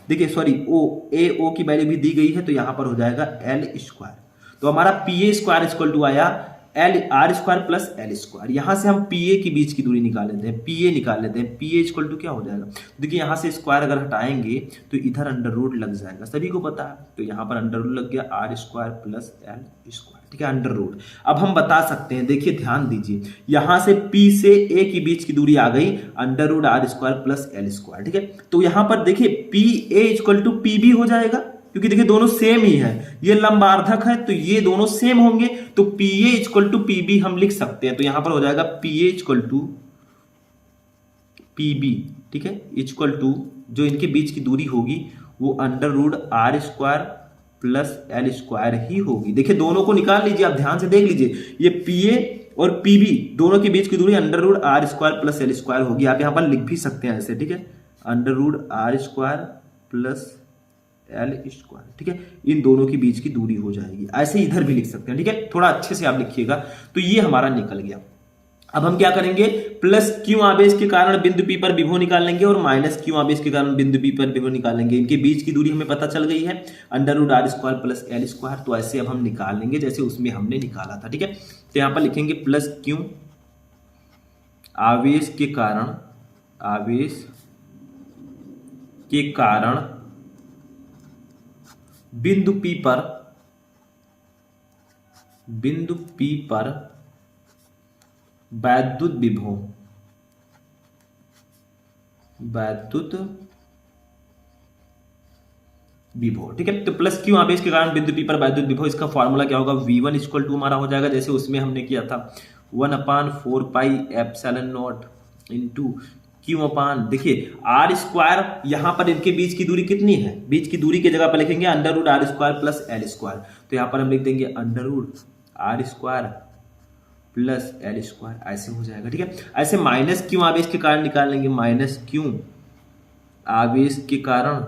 देखिए सॉरी AO की वैल्यू भी दी गई है, तो यहां पर हो जाएगा L स्क्वायर। तो हमारा PA स्क्वायर इक्वल टू आया R square plus L square. यहां से हम PA की बीच की दूरी निकाल लेते हैं, PA निकाल लेते हैं। PA इक्वल टू क्या हो जाएगा, देखिए यहां से स्क्वायर अगर हटाएंगे तो इधर अंडर रूट लग जाएगा, सभी को पता है, तो यहां पर अंडर रूट लग गया R square plus L square. ठीक है, अंडर रूट। अब हम बता सकते हैं, देखिए ध्यान दीजिए, यहां से P से A की बीच की दूरी आ गई under root R square plus L square. ठीक है, तो यहां पर देखिए PA इक्वल टू PB हो जाएगा, क्योंकि देखिए दोनों सेम ही है, ये लंबार्धक है तो ये दोनों सेम होंगे, तो PA इक्वल टू PB हम लिख सकते हैं, तो यहां पर हो जाएगा PA इक्वल टू PB। ठीक है, इक्वल टू जो इनके बीच की दूरी होगी वो under root R square plus L square ही होगी। देखिए दोनों को निकाल लीजिए, आप ध्यान से देख लीजिए, ये PA और PB दोनों के बीच की दूरी under root R square plus L square होगी। आप यहां पर लिख भी सकते हैं ऐसे। ठीक है, under root R square plus L square. ठीक है, इन दोनों के बीच की दूरी हो जाएगी, ऐसे इधर भी लिख सकते हैं। ठीक है, थोड़ा अच्छे से आप लिखिएगा, तो ये हमारा निकल गया। अब हम क्या करेंगे, प्लस Q आवेश के कारण बिंदु P पर विभव निकाल लेंगे और माइनस Q आवेश के कारण बिंदु P पर विभव निकाल लेंगे। इनके बीच की दूरी हमें पता चल गई है, under root R square plus L square, तो ऐसे अब हम निकाल लेंगे जैसे उसमें हमने निकाला था। ठीक है, तो यहां पर लिखेंगे प्लस Q आवेश के कारण बिंदु P पर वैद्युत विभव। ठीक है, तो प्लस Q आवेश के कारण बिंदु P पर वैद्युत विभव, इसका फॉर्मूला क्या होगा, V1 इक्वल टू हमारा हो जाएगा जैसे उसमें हमने किया था 1/4πε0 इंटू Q अपान, देखिए R स्क्वायर, यहां पर इनके बीच की दूरी कितनी है, बीच की दूरी की जगह पर लिखेंगे under root R square plus L square, तो यहां पर हम लिख देंगे under root R square plus L square, ऐसे हो जाएगा। ठीक है, ऐसे माइनस Q आवेश के कारण निकाल लेंगे, माइनस Q आवेश के कारण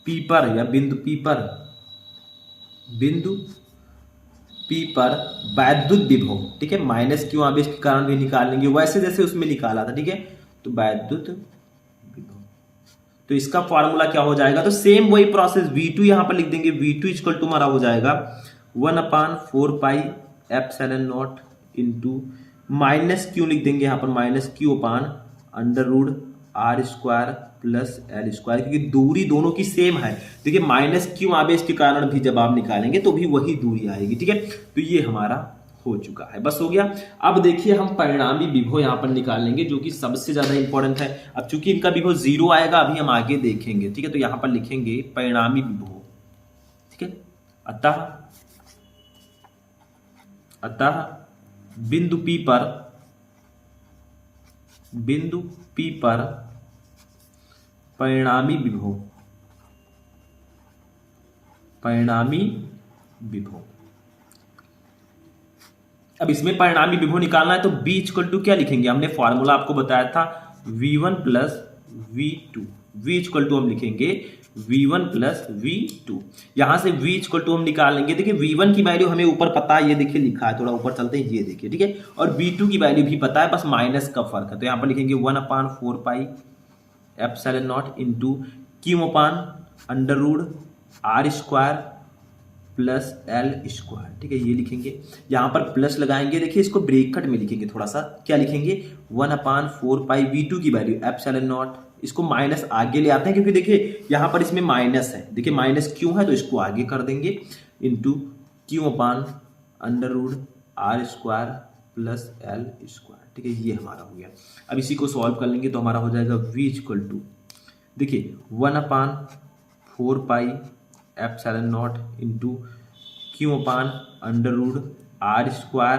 P पर या बिंदु P पर वैद्युत विभव। ठीक है, माइनस Q आवेश के कारण भी निकाल लेंगे वैसे जैसे उसमें निकाला था। ठीक है, तो वैद्युत विभव, तो इसका फॉर्मूला क्या हो जाएगा, तो सेम वही प्रोसेस, V2 यहां पर लिख देंगे, V2 इक्वल टू हमारा हो जाएगा 1/4πε0 इंटू माइनस Q लिख देंगे यहां पर, minus Q upon under root R square plus L square, क्योंकि दूरी दोनों की सेम है। देखिए माइनस Q आवेश के कारण भी जब आप निकालेंगे तो भी वही दूरी आएगी। ठीक है, तो ये हमारा हो चुका है। बस हो गया। अब देखिए हम परिणामी विभव यहां पर निकाल लेंगे जो कि सबसे ज्यादा इंपॉर्टेंट है। अब चूंकि इनका विभव 0 आएगा, अभी हम आगे देखेंगे, ठीक है। तो यहां पर लिखेंगे परिणामी विभव, ठीक है। अतः बिंदु P पर परिणामी विभव। अब इसमें परिणामी विभव निकालना है तो B इक्वल टू क्या लिखेंगे, हमने फॉर्मूला आपको बताया था V1 plus V2। V equal to हम लिखेंगे V1 प्लस V2। यहां से V इक्वल टू हम निकालेंगे। देखिए V1 की वैल्यू हमें ऊपर पता है, ये देखिए लिखा है, थोड़ा ऊपर चलते हैं, ये देखिए, ठीक है। और V2 की वैल्यू भी पता है, बस माइनस का फर्क है। तो यहां पर लिखेंगे 1/4 pi epsilon naught into Q upon under root R square plus L square, ठीक है। ये लिखेंगे, यहां पर प्लस लगाएंगे। देखिए इसको ब्रैकेट में लिखेंगे, थोड़ा सा क्या लिखेंगे 1/4 पाई V2 की वैल्यू एप्सिलॉन नॉट, इसको माइनस आगे ले आते हैं क्योंकि देखिए यहां पर इसमें माइनस है, देखिए माइनस क्यों है तो इसको आगे कर देंगे, into Q upon under root R square plus L square, ठीक है। ये हमारा हो गया। अब इसी को सॉल्व कर लेंगे तो हमारा हो जाएगा V इक्वल टू, देखिए 1/4 pi epsilon naught into Q upon under root R square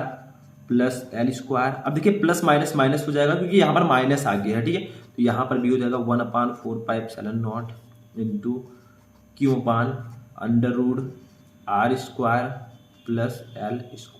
plus L square. अब देखिए प्लस माइनस माइनस हो जाएगा क्योंकि यहाँ पर माइनस आ गया है, ठीक है। तो यहाँ पर भी हो जाएगा 1/4 pi epsilon naught into Q upon under root R square plus L square.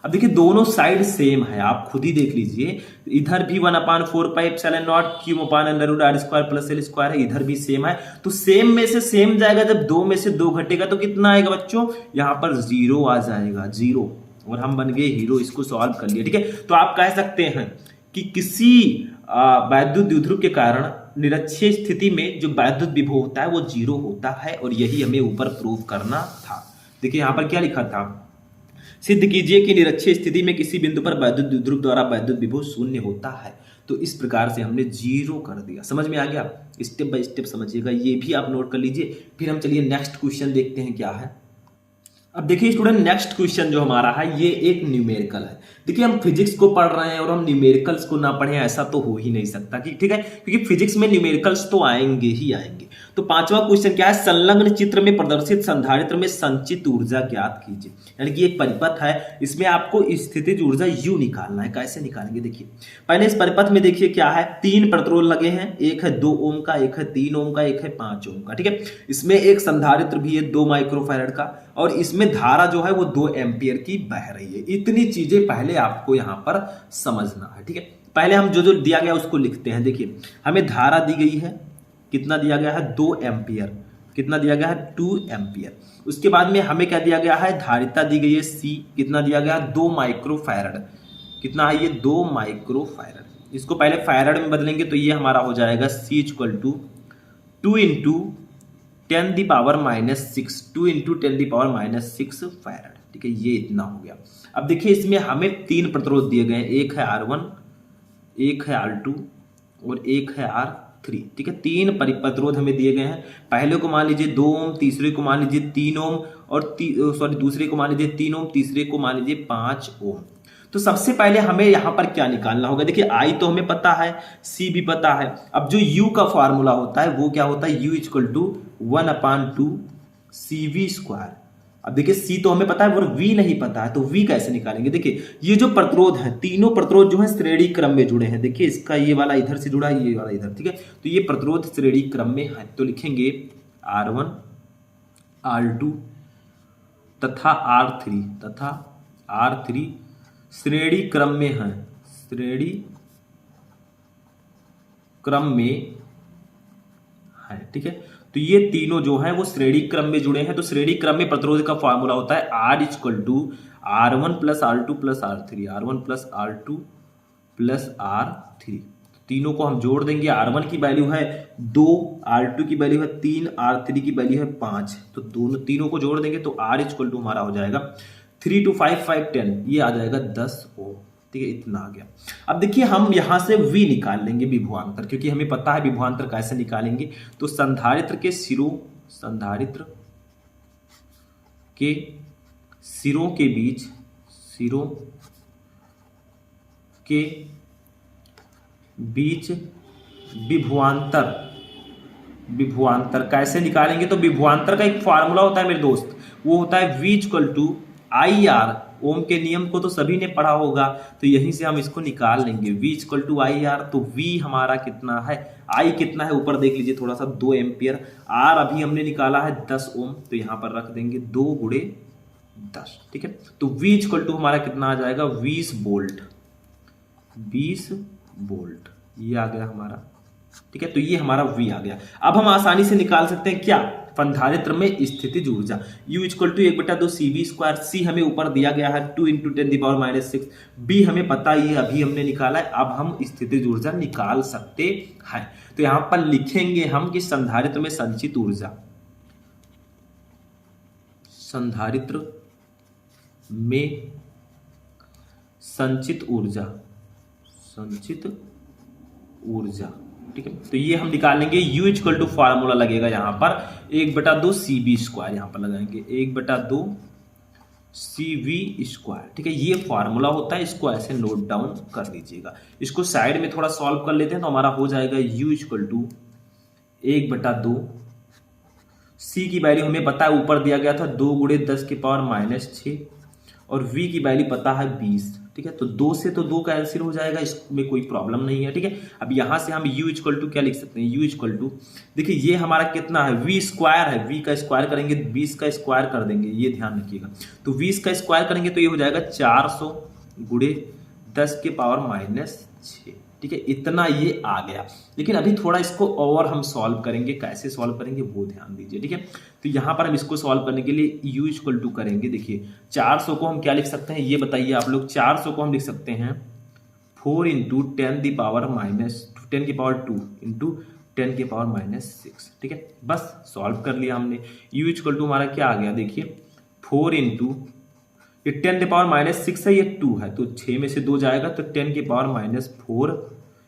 अब देखिए दोनों साइड सेम है, आप खुद ही देख लीजिए, इधर भी 1/4 pi epsilon naught Q upon under root R square plus L square है, इधर भी सेम है। तो सेम में से सेम जाएगा, जब दो में से दो घटेगा तो कितना आएगा बच्चों, यहाँ पर 0 आ जाएगा, 0, और हम बन गए हीरो। इसको सॉल्व कर लिया, ठीक है। तो आप कह सकते हैं कि किसी वैद्युत द्विध्रुव के कारण निरक्षीय स्थिति में जो वैद्युत विभव होता है वो 0 होता है, और यही हमें ऊपर प्रूव करना था। देखिए यहाँ पर क्या लिखा था, सिद्ध कीजिए कि निरक्षीय स्थिति में किसी बिंदु पर वैद्युत द्विध्रुव द्वारा वैद्युत विभव 0 होता है। तो इस प्रकार से हमने 0 कर दिया। समझ में आ गया? स्टेप बाय स्टेप समझिएगा, ये भी आप नोट कर लीजिए। फिर हम चलिए नेक्स्ट क्वेश्चन देखते हैं क्या है। अब देखिए स्टूडेंट, नेक्स्ट क्वेश्चन जो हमारा है ये एक न्यूमेरिकल है। देखिए हम फिजिक्स को पढ़ रहे हैं और हम न्यूमेरिकल्स को ना पढ़ें, ऐसा तो हो ही नहीं सकता, ठीक है, क्योंकि फिजिक्स में न्यूमेरिकल्स तो आएंगे ही आएंगे। तो पांचवा क्वेश्चन क्या है, संलग्न चित्र में प्रदर्शित संधारित्र में संचित ऊर्जा ज्ञात कीजिए। यानी कि एक परिपथ है, इसमें आपको स्थितिज ऊर्जा U निकालना है। कैसे निकालेंगे, देखिए पहले इस परिपथ में देखिए क्या है, 3 प्रतिरोध लगे हैं, एक है 2 ओम का, एक है 3 ओम का, एक है 5 ओम का, ठीक है। इसमें एक संधारित्र भी है 2 माइक्रोफैरड का, और इसमें धारा जो है वो 2 एम्पियर की बह रही है। इतनी चीजें पहले आपको यहां पर समझना है, ठीक है। पहले हम जो जो दिया गया उसको लिखते हैं। देखिए हमें धारा दी गई है, कितना दिया गया है, 2 एम्पियर, कितना दिया गया है, 2 एम्पियर। उसके बाद में हमें क्या दिया गया है, धारिता दी गई है C, कितना दिया गया है, 2 माइक्रोफैरड, कितना है ये, 2 माइक्रोफैरड। इसको पहले फैरड में बदलेंगे तो ये हमारा हो जाएगा C equal to 2 into 10 the power -6, 2 into 10 the power -6 farad, ठीक है। ये इतना हो गया। अब देखिए इसमें हमें 3 प्रतिरोध दिए गए हैं, एक है R1, एक है R2 और एक है R3, ठीक है। 3 प्रतिरोध हमें दिए गए हैं। पहले को मान लीजिए 2 ओम, तीसरे को मान लीजिए 3 ओम, और दूसरे को मान लीजिए 3 ओम, तीसरे को मान लीजिए 5 ओम। तो सबसे पहले हमें यहां पर क्या निकालना होगा, देखिए I तो हमें पता है, C भी पता है। अब जो U का फॉर्मूला होता है वो क्या होता है, U equal to 1/2 CV square. अब देखिए C तो हमें पता है और V नहीं पता है, तो V कैसे निकालेंगे। देखिए ये जो प्रतिरोध है, तीनों प्रतिरोध जो है श्रेणी क्रम में जुड़े हैं। देखिए इसका ये वाला इधर से जुड़ा है, ये वाला इधर, ठीक है। तो ये प्रतिरोध श्रेणी क्रम में है, तो लिखेंगे R1, R2 तथा R3 श्रेणी क्रम में है, श्रेणी क्रम में है, ठीक है। तो ये तीनों जो है वो श्रेणी क्रम में जुड़े हैं। तो श्रेणी क्रम में प्रतिरोध का फॉर्मूला होता है R equal to R1 plus R2 plus R3, R1 plus R2 plus R3। तीनों को हम जोड़ देंगे। R1 की वैल्यू है 2, R2 की वैल्यू है 3, R3 की वैल्यू है 5। तो तीनों को जोड़ देंगे तो R इक्वल टू हमारा हो जाएगा 3 2 5 5 10, ये आ जाएगा 10 ओम, ठीक है। इतना आ गया। अब देखिए हम यहां से V निकाल लेंगे, विभवांतर, क्योंकि हमें पता है विभवांतर कैसे निकालेंगे। तो संधारित्र के सिरों के सिरों के बीच विभवांतर। विभवांतर कैसे निकालेंगे? तो विभवांतर का एक फार्मूला होता है मेरे दोस्त, वो होता है V equal to I R. Ohm के नियम को तो सभी ने पढ़ा होगा, तो यहीं से हम इसको निकाल लेंगे। V equal to I R, तो V हमारा कितना है, I कितना है ऊपर देख लीजिए थोड़ा सा, 2 एम्पियर। R अभी हमने निकाला है 10 ओम, तो यहाँ पर रख देंगे 2 गुणे 10, ठीक है। तो V इक्वल टू हमारा कितना आ जाएगा, 20 वोल्ट। 20 वोल्ट ये आ गया हमारा, ठीक है। तो ये हमारा V आ गया। अब हम आसानी से निकाल सकते हैं क्या, संधारित्र में स्थितिज ऊर्जा। U equal to 1/2 CV square. C हमें ऊपर दिया गया है 2 × 10⁻⁻⁶। B हमें पता ही है, अभी हमने निकाला है। अब हम स्थितिज ऊर्जा निकाल सकते हैं। तो यहां पर लिखेंगे हम कि संधारित्र में संचित ऊर्जा, संधारित्र में संचित ऊर्जा, संचित ऊर्जा, ठीक है। तो ये हम निकाल लेंगे। U इक्वल टू फार्मूला लगेगा यहाँ पर 1/2 CV स्क्वायर, यहाँ पर लगाएंगे 1/2 CV स्क्वायर, ठीक है। ये फार्मूला होता है, इसको ऐसे नोट डाउन कर लीजिएगा। इसको साइड में थोड़ा सॉल्व कर लेते हैं, तो हमारा हो जाएगा U इक्वल टू 1/2, C की वैल्यू हमें पता है, ऊपर दिया गया था 2 × 10⁻⁻⁶, और V की वैल्यू पता है 20, ठीक है। तो 2 से तो 2 कैंसिल हो जाएगा, इसमें कोई प्रॉब्लम नहीं है, ठीक है। अब यहां से हम U इक्वल टू क्या लिख सकते हैं, U इक्वल टू, देखिए ये हमारा कितना है, V स्क्वायर है, V का स्क्वायर करेंगे 20 का स्क्वायर कर देंगे, ये ध्यान रखिएगा। तो 20 का स्क्वायर करेंगे तो ये हो जाएगा 400 × 10⁻⁶, ठीक है। इतना ये आ गया। लेकिन अभी थोड़ा इसको और हम सॉल्व करेंगे, कैसे सॉल्व करेंगे वो ध्यान दीजिए, ठीक है। तो यहां पर हम इसको सॉल्व करने के लिए U इक्वल टू करेंगे। देखिए 400 को हम क्या लिख सकते हैं, ये बताइए आप लोग। 400 को हम लिख सकते हैं 4 × 10⁻⁻2 × 10⁻⁻6, ठीक है। बस सॉल्व कर लिया हमने। U इक्वल टू हमारा क्या आ गया, देखिए 4 × ये 10⁻⁻6 है, ये 2 है, तो 6 में से 2 जाएगा, तो 10⁻⁴।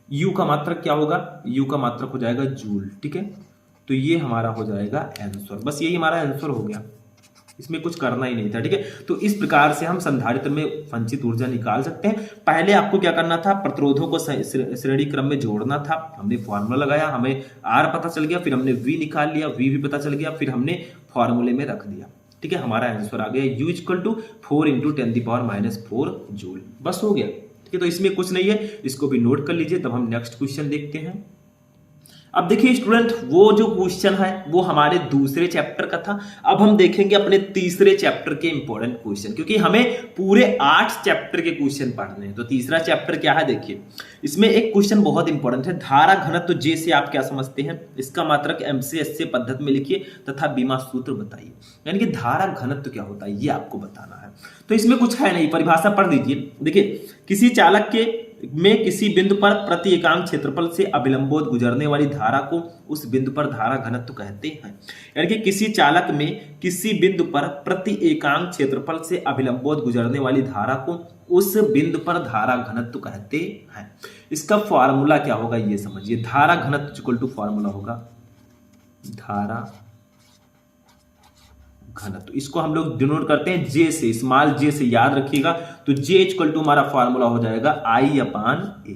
U का मात्रक क्या होगा, U का मात्रक हो जाएगा जूल, ठीक है। तो ये हमारा हो जाएगा आंसर। बस यही हमारा आंसर हो गया, इसमें कुछ करना ही नहीं था, ठीक है। तो इस प्रकार से हम संधारित्र में संचित ऊर्जा निकाल सकते हैं। पहले आपको क्या करना था, प्रतिरोधों को श्रेणी क्रम में जोड़ना था। हमने फॉर्मूला लगाया, हमें R पता चल गया, फिर हमने V निकाल लिया, V भी पता चल गया, फिर हमने फॉर्मूले में रख दिया, ठीक है। हमारा आंसर आ गया U इक्वल टू 4 × 10⁻⁴ जूल। बस हो गया, ठीक है। तो इसमें कुछ नहीं है, इसको भी नोट कर लीजिए। तब हम नेक्स्ट क्वेश्चन देखते हैं। अब देखिए स्टूडेंट, वो जो क्वेश्चन है वो हमारे दूसरे चैप्टर का था। अब हम देखेंगे अपने तीसरे चैप्टर के इंपॉर्टेंट क्वेश्चन, क्योंकि हमें पूरे 8 चैप्टर के क्वेश्चन पढ़ने हैं। तो तीसरा चैप्टर क्या है, देखिए इसमें एक क्वेश्चन बहुत इंपॉर्टेंट है। धारा घनत्व J से आप क्या समझते हैं, इसका मात्रक M से S से पद्धति में लिखिए तथा बीमा सूत्र बताइए। यानी कि धारा घनत्व क्या होता है ये आपको बताना है। तो इसमें कुछ है नहीं, परिभाषा पढ़ दीजिए। देखिए किसी चालक के में किसी बिंदु पर प्रति एकांक क्षेत्रफल से अभिलंबोत गुजरने वाली धारा को उस बिंदु पर धारा घनत्व कहते हैं। यानी कि किसी चालक में किसी बिंदु पर प्रति एकांक क्षेत्रफल से अभिलंबोत गुजरने वाली धारा को उस बिंदु पर धारा घनत्व कहते हैं। इसका फॉर्मूला क्या होगा ये समझिए। धारा घनत्व इक्वल टू फॉर्मूला होगा धारा घनत्व, इसको हम लोग डिनोट करते हैं J से, स्मॉल J से, याद रखिएगा। तो J इक्वल टू हमारा फॉर्मूला हो जाएगा I/A।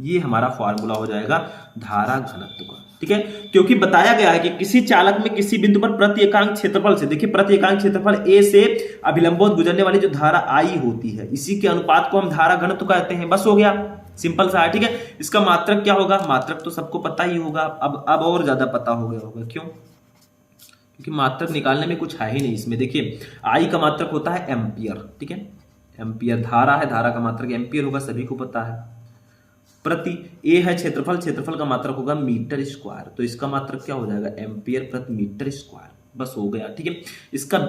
ये हमारा फॉर्मूला हो जाएगा धारा घनत्व का, ठीक है। क्योंकि बताया गया है कि किसी चालक में किसी बिंदु पर प्रति एकांक क्षेत्रफल से, देखिए प्रति एकांक क्षेत्रफल A से अभिलंबोत गुजरने वाली जो धारा I होती है, इसी के अनुपात को हम धारा घनत्व कहते हैं। बस हो गया, सिंपल सा है, ठीक है। इसका मात्रक क्या होगा, मात्रक तो सबको पता ही होगा, अब और ज्यादा पता हो गया होगा। क्यों, क्योंकि मात्रक निकालने में कुछ है ही नहीं इसमें। देखिए I का मात्रक होता है एम्पियर, ठीक है। एम्पियर धारा है, धारा का मात्रक एम्पियर होगा, सभी को पता है। प्रति A है क्षेत्रफल, क्षेत्रफल का मात्रक होगा मीटर स्क्वायर, तो इसका मात्रक क्या हो जाएगा, एम्पियर प्रति मीटर स्क्वायर। बस हो गया, ठीक है।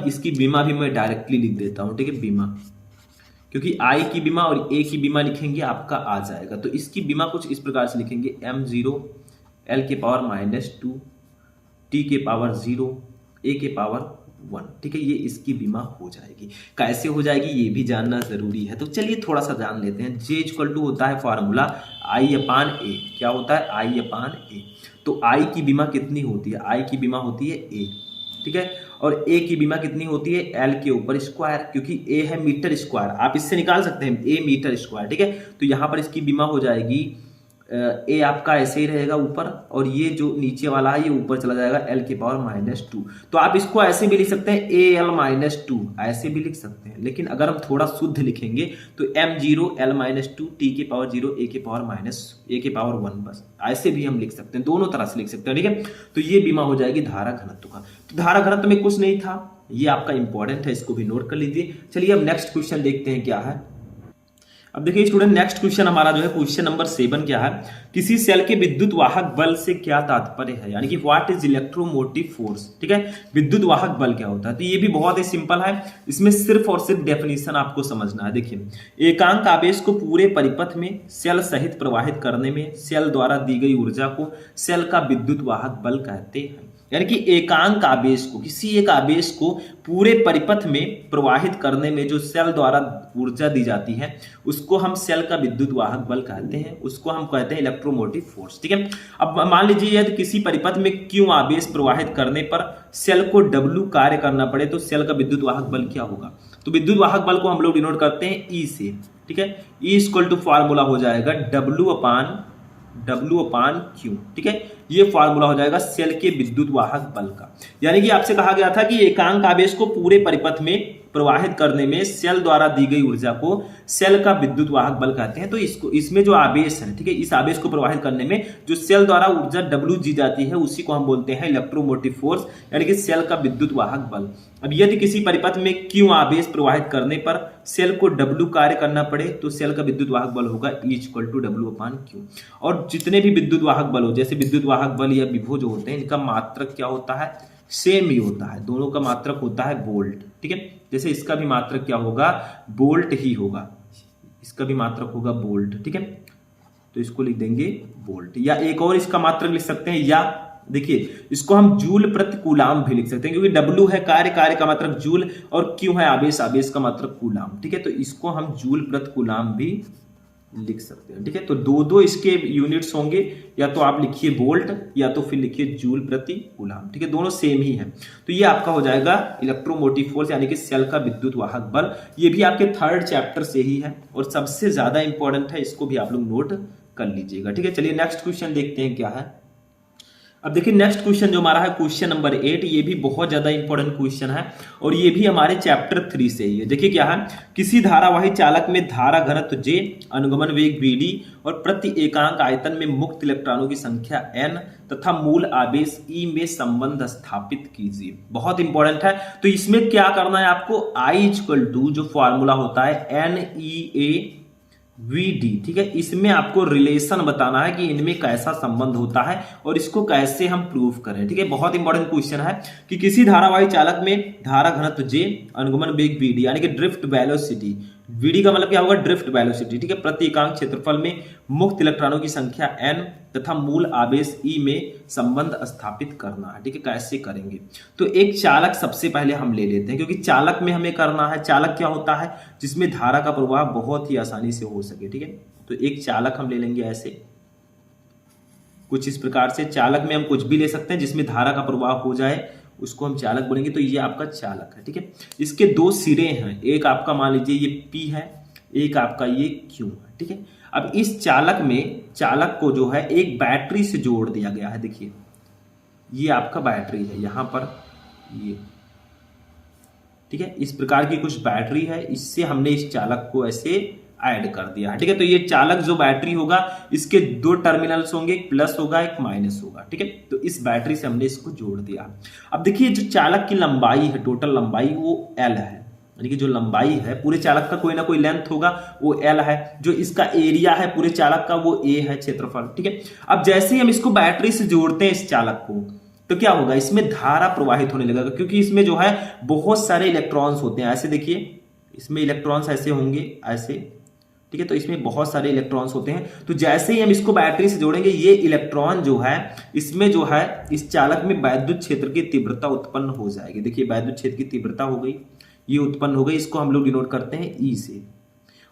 इसकी बीमा भी मैं डायरेक्टली लिख देता हूं, ठीक है। बीमा, क्योंकि I की बीमा और A की बीमा लिखेंगे आपका आ जाएगा। तो इसकी बीमा कुछ इस प्रकार से लिखेंगे m0 L के पावर -2 T के पावर 0 A के पावर 1, ठीक है। ये इसकी बीमा हो जाएगी। कैसे हो जाएगी ये भी जानना जरूरी है, तो चलिए थोड़ा सा जान लेते हैं। J इक्वल टू होता है फॉर्मूला I/A। क्या होता है, I/A। तो I की बीमा कितनी होती है, I की बीमा होती है A, ठीक है। और ए की बीमा कितनी होती है, एल के ऊपर स्क्वायर, क्योंकि ए है मीटर स्क्वायर, आप इससे निकाल सकते हैं ए मीटर स्क्वायर, ठीक है। तो यहाँ पर इसकी बीमा हो जाएगी, ए आपका ऐसे ही रहेगा ऊपर, और ये जो नीचे वाला है ये ऊपर चला जाएगा एल के पावर -2। तो आप इसको ऐसे भी लिख सकते हैं ए एल -2, ऐसे भी लिख सकते हैं, लेकिन अगर हम थोड़ा शुद्ध लिखेंगे तो m0 l -2 t के पावर 0 a के पावर 1, बस ऐसे भी हम लिख सकते हैं, दोनों तरह से लिख सकते हैं, ठीक है। तो ये बीमा हो जाएगी धारा घनत्व का। तो धारा घनत्व में कुछ नहीं था, ये आपका इंपॉर्टेंट है, इसको भी नोट कर लीजिए। चलिए अब नेक्स्ट क्वेश्चन देखते हैं क्या है। अब देखिए स्टूडेंट, नेक्स्ट क्वेश्चन हमारा जो है क्वेश्चन नंबर 7 क्या है, किसी सेल के विद्युत वाहक बल से क्या तात्पर्य है, यानी कि व्हाट इज इलेक्ट्रोमोटिव फोर्स, ठीक है। विद्युत वाहक बल क्या होता है, तो ये भी बहुत ही सिंपल है, इसमें सिर्फ और सिर्फ डेफिनेशन आपको समझना है। देखिए, एकांक आवेश को पूरे परिपथ में सेल सहित प्रवाहित करने में सेल द्वारा दी गई ऊर्जा को सेल का विद्युत वाहक बल कहते हैं। यानी कि एकांक आवेश को, किसी एक आवेश को पूरे परिपथ में प्रवाहित करने में जो सेल द्वारा ऊर्जा दी जाती है उसको हम सेल का विद्युत वाहक बल कहते हैं, उसको हम कहते हैं इलेक्ट्रोमोटिव फोर्स, ठीक है। अब मान लीजिए यदि किसी परिपथ में क्यू आवेश प्रवाहित करने पर सेल को डब्ल्यू कार्य करना पड़े तो सेल का विद्युत वाहक बल क्या होगा। तो विद्युत वाहक बल को हम लोग डिनोट करते हैं ई से, ठीक है। ई इक्वल टू फार्मूला हो जाएगा डब्ल्यू अपान क्यू, ठीक है। ये फार्मूला हो जाएगा सेल के विद्युत वाहक बल का। यानी कि आपसे कहा गया था कि एकांक आवेश को पूरे परिपथ में प्रवाहित करने में सेल द्वारा दी गई ऊर्जा को सेल का विद्युत वाहक बल कहते हैं। तो इसको, इसमें जो आवेश है, ठीक है, इस आवेश को प्रवाहित करने में जो सेल द्वारा ऊर्जा डब्ल्यू दी जाती है उसी को हम बोलते हैं इलेक्ट्रोमोटिव फोर्स, यानी कि सेल का विद्युत वाहक बल। अब यदि किसी परिपथ में क्यू आवेश प्रवाहित करने पर सेल को डब्ल्यू कार्य करना पड़े तो सेल का विद्युत वाहक बल होगा E equal to W upon Q. और जितने भी विद्युत वाहक बल हो, जैसे विद्युत वाहक बल या विभव जो होते हैं, इनका मात्रक क्या होता है, सेम ही होता है, दोनों का मात्रक होता है वोल्ट, ठीक है। जैसे इसका भी मात्रक क्या होगा, वोल्ट ही होगा, इसका भी मात्रक होगा वोल्ट, ठीक है। तो इसको लिख देंगे वोल्ट, या एक और इसका मात्रक लिख सकते हैं, या देखिए इसको हम जूल प्रति कूलाम भी लिख सकते हैं, क्योंकि डब्ल्यू है कार्य का मात्रक जूल, और क्यू है आवेश का मात्रक कूलाम, ठीक है। तो इसको हम जूल प्रति कूलाम भी लिख सकते हैं, ठीक है। तो दो इसके यूनिट्स होंगे, या तो आप लिखिए वोल्ट या तो फिर लिखिए जूल प्रति कूलाम, ठीक है, दोनों सेम ही है। तो ये आपका हो जाएगा इलेक्ट्रोमोटिव फोर्स, यानी कि सेल का विद्युत वाहक बल। ये भी आपके 3rd चैप्टर से ही है और सबसे ज्यादा इंपॉर्टेंट है, इसको भी आप लोग नोट कर लीजिएगा, ठीक है। चलिए नेक्स्ट क्वेश्चन देखते हैं क्या है। अब देखिए नेक्स्ट क्वेश्चन जो हमारा है क्वेश्चन नंबर 8, ये भी बहुत ज्यादा इंपॉर्टेंट क्वेश्चन है और ये भी हमारे चैप्टर 3 से ही है। देखिए क्या है, किसी धारावाही चालक में धारा घनत्व J, अनुगमन वेग Vd और प्रति एकांक आयतन में मुक्त इलेक्ट्रॉनों की संख्या n तथा मूल आवेश E में संबंध स्थापित कीजिए। बहुत इंपॉर्टेंट है। तो इसमें क्या करना है आपको, I इक्वल टू जो फॉर्मूला होता है NEA VD, ठीक है, इसमें आपको रिलेशन बताना है कि इनमें कैसा संबंध होता है और इसको कैसे हम प्रूव करें, ठीक है। बहुत इंपॉर्टेंट क्वेश्चन है कि किसी धारावाही चालक में धारा घनत्व J, अनुगमन वेग Vd यानी कि ड्रिफ्ट वेलोसिटी, Vd का मतलब क्या होगा, ड्रिफ्ट वेलोसिटी, ठीक है, प्रति एकांक क्षेत्रफल में मुक्त इलेक्ट्रॉनों की संख्या n तथा मूल आवेश E में संबंध स्थापित करना है, ठीक है। कैसे करेंगे, तो एक चालक सबसे पहले हम ले लेते हैं, क्योंकि चालक में हमें करना है। चालक क्या होता है, जिसमें धारा का प्रवाह बहुत ही आसानी से हो सके, ठीक है। तो एक चालक हम ले लेंगे ऐसे कुछ इस प्रकार से। चालक में हम कुछ भी ले सकते हैं जिसमें धारा का प्रवाह हो जाए, उसको हम चालक बोलेंगे। तो ये आपका चालक है, ठीक है। इसके 2 सिरे हैं, एक आपका मान लीजिए ये P है, एक आपका ये Q है, ठीक है। अब इस चालक में चालक को जो है एक बैटरी से जोड़ दिया गया है। देखिए ये आपका बैटरी है यहाँ पर, ये, ठीक है, इस प्रकार की कुछ बैटरी है, इससे हमने इस चालक को ऐसे ऐड कर दिया है, ठीक है। तो ये चालक जो बैटरी होगा इसके 2 टर्मिनल्स होंगे, एक प्लस होगा एक माइनस होगा, ठीक है। तो इस बैटरी से हमने इसको जोड़ दिया। अब देखिए जो चालक की लंबाई है, टोटल लंबाई वो L है, यानी कि जो लंबाई है पूरे चालक का कोई ना कोई लेंथ होगा वो L है। जो इसका एरिया है पूरे चालक का वो A है, क्षेत्रफल, ठीक है। अब जैसे ही हम इसको बैटरी से जोड़ते हैं इस चालक को, तो क्या होगा, इसमें धारा प्रवाहित होने लगेगा, क्योंकि इसमें जो है बहुत सारे इलेक्ट्रॉन्स होते हैं। ऐसे देखिए इसमें इलेक्ट्रॉन्स ऐसे होंगे, ऐसे, ठीक है। तो इसमें बहुत सारे इलेक्ट्रॉन्स होते हैं। तो जैसे ही हम इसको बैटरी से जोड़ेंगे, ये इलेक्ट्रॉन जो है इसमें जो है इस चालक में वैद्युत क्षेत्र की तीव्रता उत्पन्न हो जाएगी। देखिए वैद्युत क्षेत्र की तीव्रता हो गई, ये उत्पन्न हो गई, इसको हम लोग डिनोट करते हैं E से।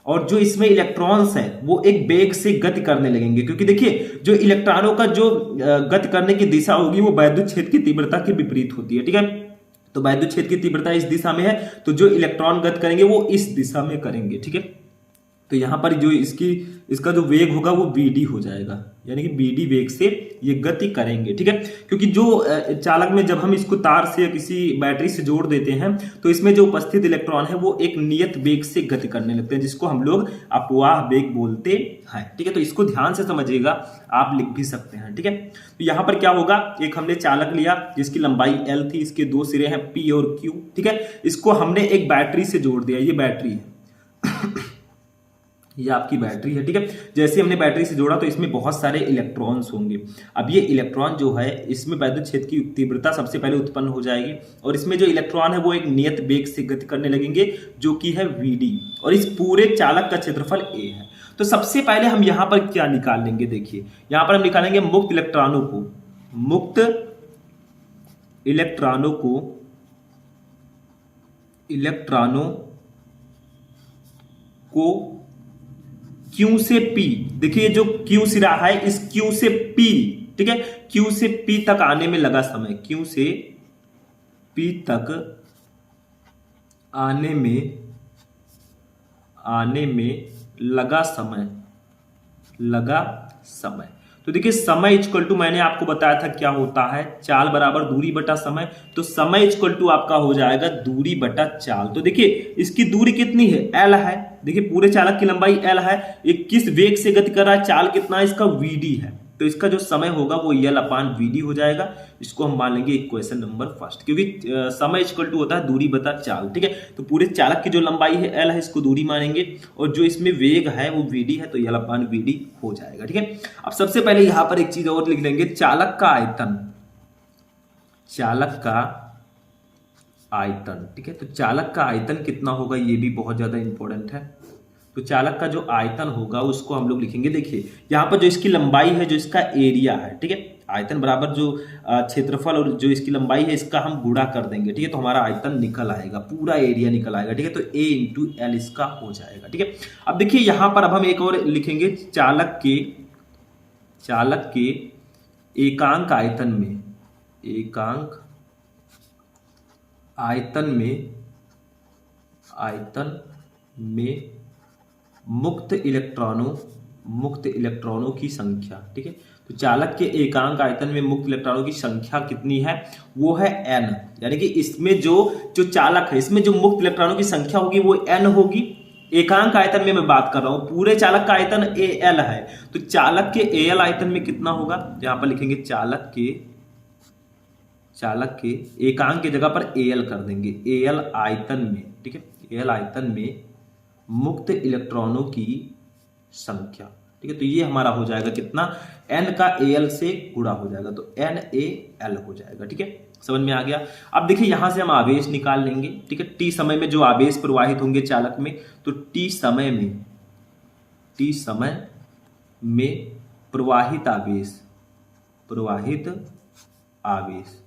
और जो इसमें इलेक्ट्रॉन्स हैं वो एक वेग से गति करने लगेंगे, क्योंकि देखिए जो इलेक्ट्रॉनों का जो गति करने की दिशा होगी वो वैद्युत क्षेत्र की तीव्रता के विपरीत होती है, ठीक है। तो वैद्युत क्षेत्र की तीव्रता इस दिशा में है, तो जो इलेक्ट्रॉन गति करेंगे वो इस दिशा में करेंगे। ठीक है, तो यहां पर जो इसका जो वेग होगा वो vd हो जाएगा, यानी कि vd वेग से ये गति करेंगे। ठीक है, क्योंकि जो चालक में जब हम इसको तार से या किसी बैटरी से जोड़ देते हैं तो इसमें जो उपस्थित इलेक्ट्रॉन है वो एक नियत वेग से गति करने लगते हैं, जिसको हम लोग अपवाह वेग बोलते हैं। ठीक है, तो इसको ध्यान से समझिएगा, आप लिख भी सकते हैं। ठीक है, तो यहां पर क्या होगा, एक हमने चालक लिया जिसकी लंबाई l थी, इसके दो सिरे हैं p और q। ठीक है, इसको हमने एक बैटरी से जोड़ दिया, ये बैटरी है ये आपकी बैटरी है। ठीक है, जैसे हमने बैटरी से जोड़ा तो इसमें बहुत सारे इलेक्ट्रॉन्स होंगे। अब ये इलेक्ट्रॉन जो है इसमें वैद्युत क्षेत्र की तीव्रता सबसे पहले उत्पन्न हो जाएगी, और इसमें जो इलेक्ट्रॉन है वो एक नियत वेग से गति करने लगेंगे जो कि है vd, और इस पूरे चालक का क्षेत्रफल a है। तो सबसे पहले हम यहां पर क्या निकाल लेंगे, देखिए यहां पर हम निकालेंगे मुक्त इलेक्ट्रॉनों को Q से P। देखिए जो Q सिरा है इस Q से P, ठीक है, Q से P तक आने में लगा समय, Q से P तक आने में लगा समय। तो देखिए समय इक्वल टू, मैंने आपको बताया था क्या होता है, चाल बराबर दूरी बटा समय। तो समय इक्वल टू आपका हो जाएगा दूरी बटा चाल। तो देखिए इसकी दूरी कितनी है, l है। देखिए पूरे चालक की लंबाई l है, ये किस वेग से गति कर रहा है, चाल कितना है इसका vd है, तो इसका जो समय होगा वो l अपान vd हो जाएगा। इसको हम मान लेंगे इक्वेशन नंबर फर्स्ट, क्योंकि समय इक्वल टू होता है दूरी बता चाल। ठीक है, तो पूरे चालक की जो लंबाई है l है, इसको दूरी मानेंगे, और जो इसमें वेग है वो vd है, तो l अपान vd हो जाएगा। ठीक है, अब सबसे पहले यहां पर एक चीज और लिख लेंगे, चालक का आयतन। ठीक है, तो चालक का आयतन कितना होगा ये भी बहुत ज्यादा इंपॉर्टेंट है। तो चालक का जो आयतन होगा उसको हम लोग लिखेंगे, देखिए यहाँ पर जो इसकी लंबाई है, जो इसका एरिया है, ठीक है, आयतन बराबर जो क्षेत्रफल और जो इसकी लंबाई है इसका हम गुणा कर देंगे। ठीक है, तो हमारा आयतन निकल आएगा, पूरा एरिया निकल आएगा। ठीक है, तो a इंटू एल इसका हो जाएगा। ठीक है, अब देखिए यहाँ पर अब हम एक और लिखेंगे, चालक के एकांक आयतन में मुक्त इलेक्ट्रॉनों की संख्या। ठीक है, तो चालक के एकांक आयतन में मुक्त इलेक्ट्रॉनों की संख्या कितनी है, वो है n, यानी कि इसमें जो चालक है इसमें जो मुक्त इलेक्ट्रॉनों की संख्या होगी वो n होगी। एकांक आयतन में मैं बात कर रहा हूं, पूरे चालक का आयतन al है, तो चालक के al आयतन में कितना होगा, यहां पर लिखेंगे चालक के एकांक की जगह पर al कर देंगे, al आयतन में। ठीक है, al आयतन में मुक्त इलेक्ट्रॉनों की संख्या। ठीक है, तो ये हमारा हो जाएगा कितना, n का al से गुणा हो जाएगा, तो NaL हो जाएगा। ठीक है, समझ में आ गया। अब देखिए यहां से हम आवेश निकाल लेंगे। ठीक है, t समय में जो आवेश प्रवाहित होंगे चालक में, तो t समय में प्रवाहित आवेश,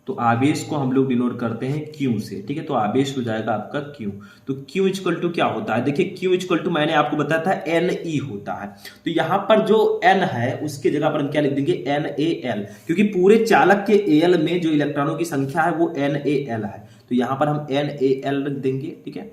तो आवेश को हम लोग डिनोट करते हैं Q से। ठीक है, तो आवेश हो जाएगा आपका Q। तो Q इक्वल टू क्या होता है, देखिए Q इक्वल टू मैंने आपको बताया था Ne होता है, तो यहां पर जो N है उसके जगह पर हम क्या लिख देंगे, NaL, क्योंकि पूरे चालक के Al में जो इलेक्ट्रॉनों की संख्या है वो NaL है, तो यहां पर हम NaL रख देंगे। ठीक है,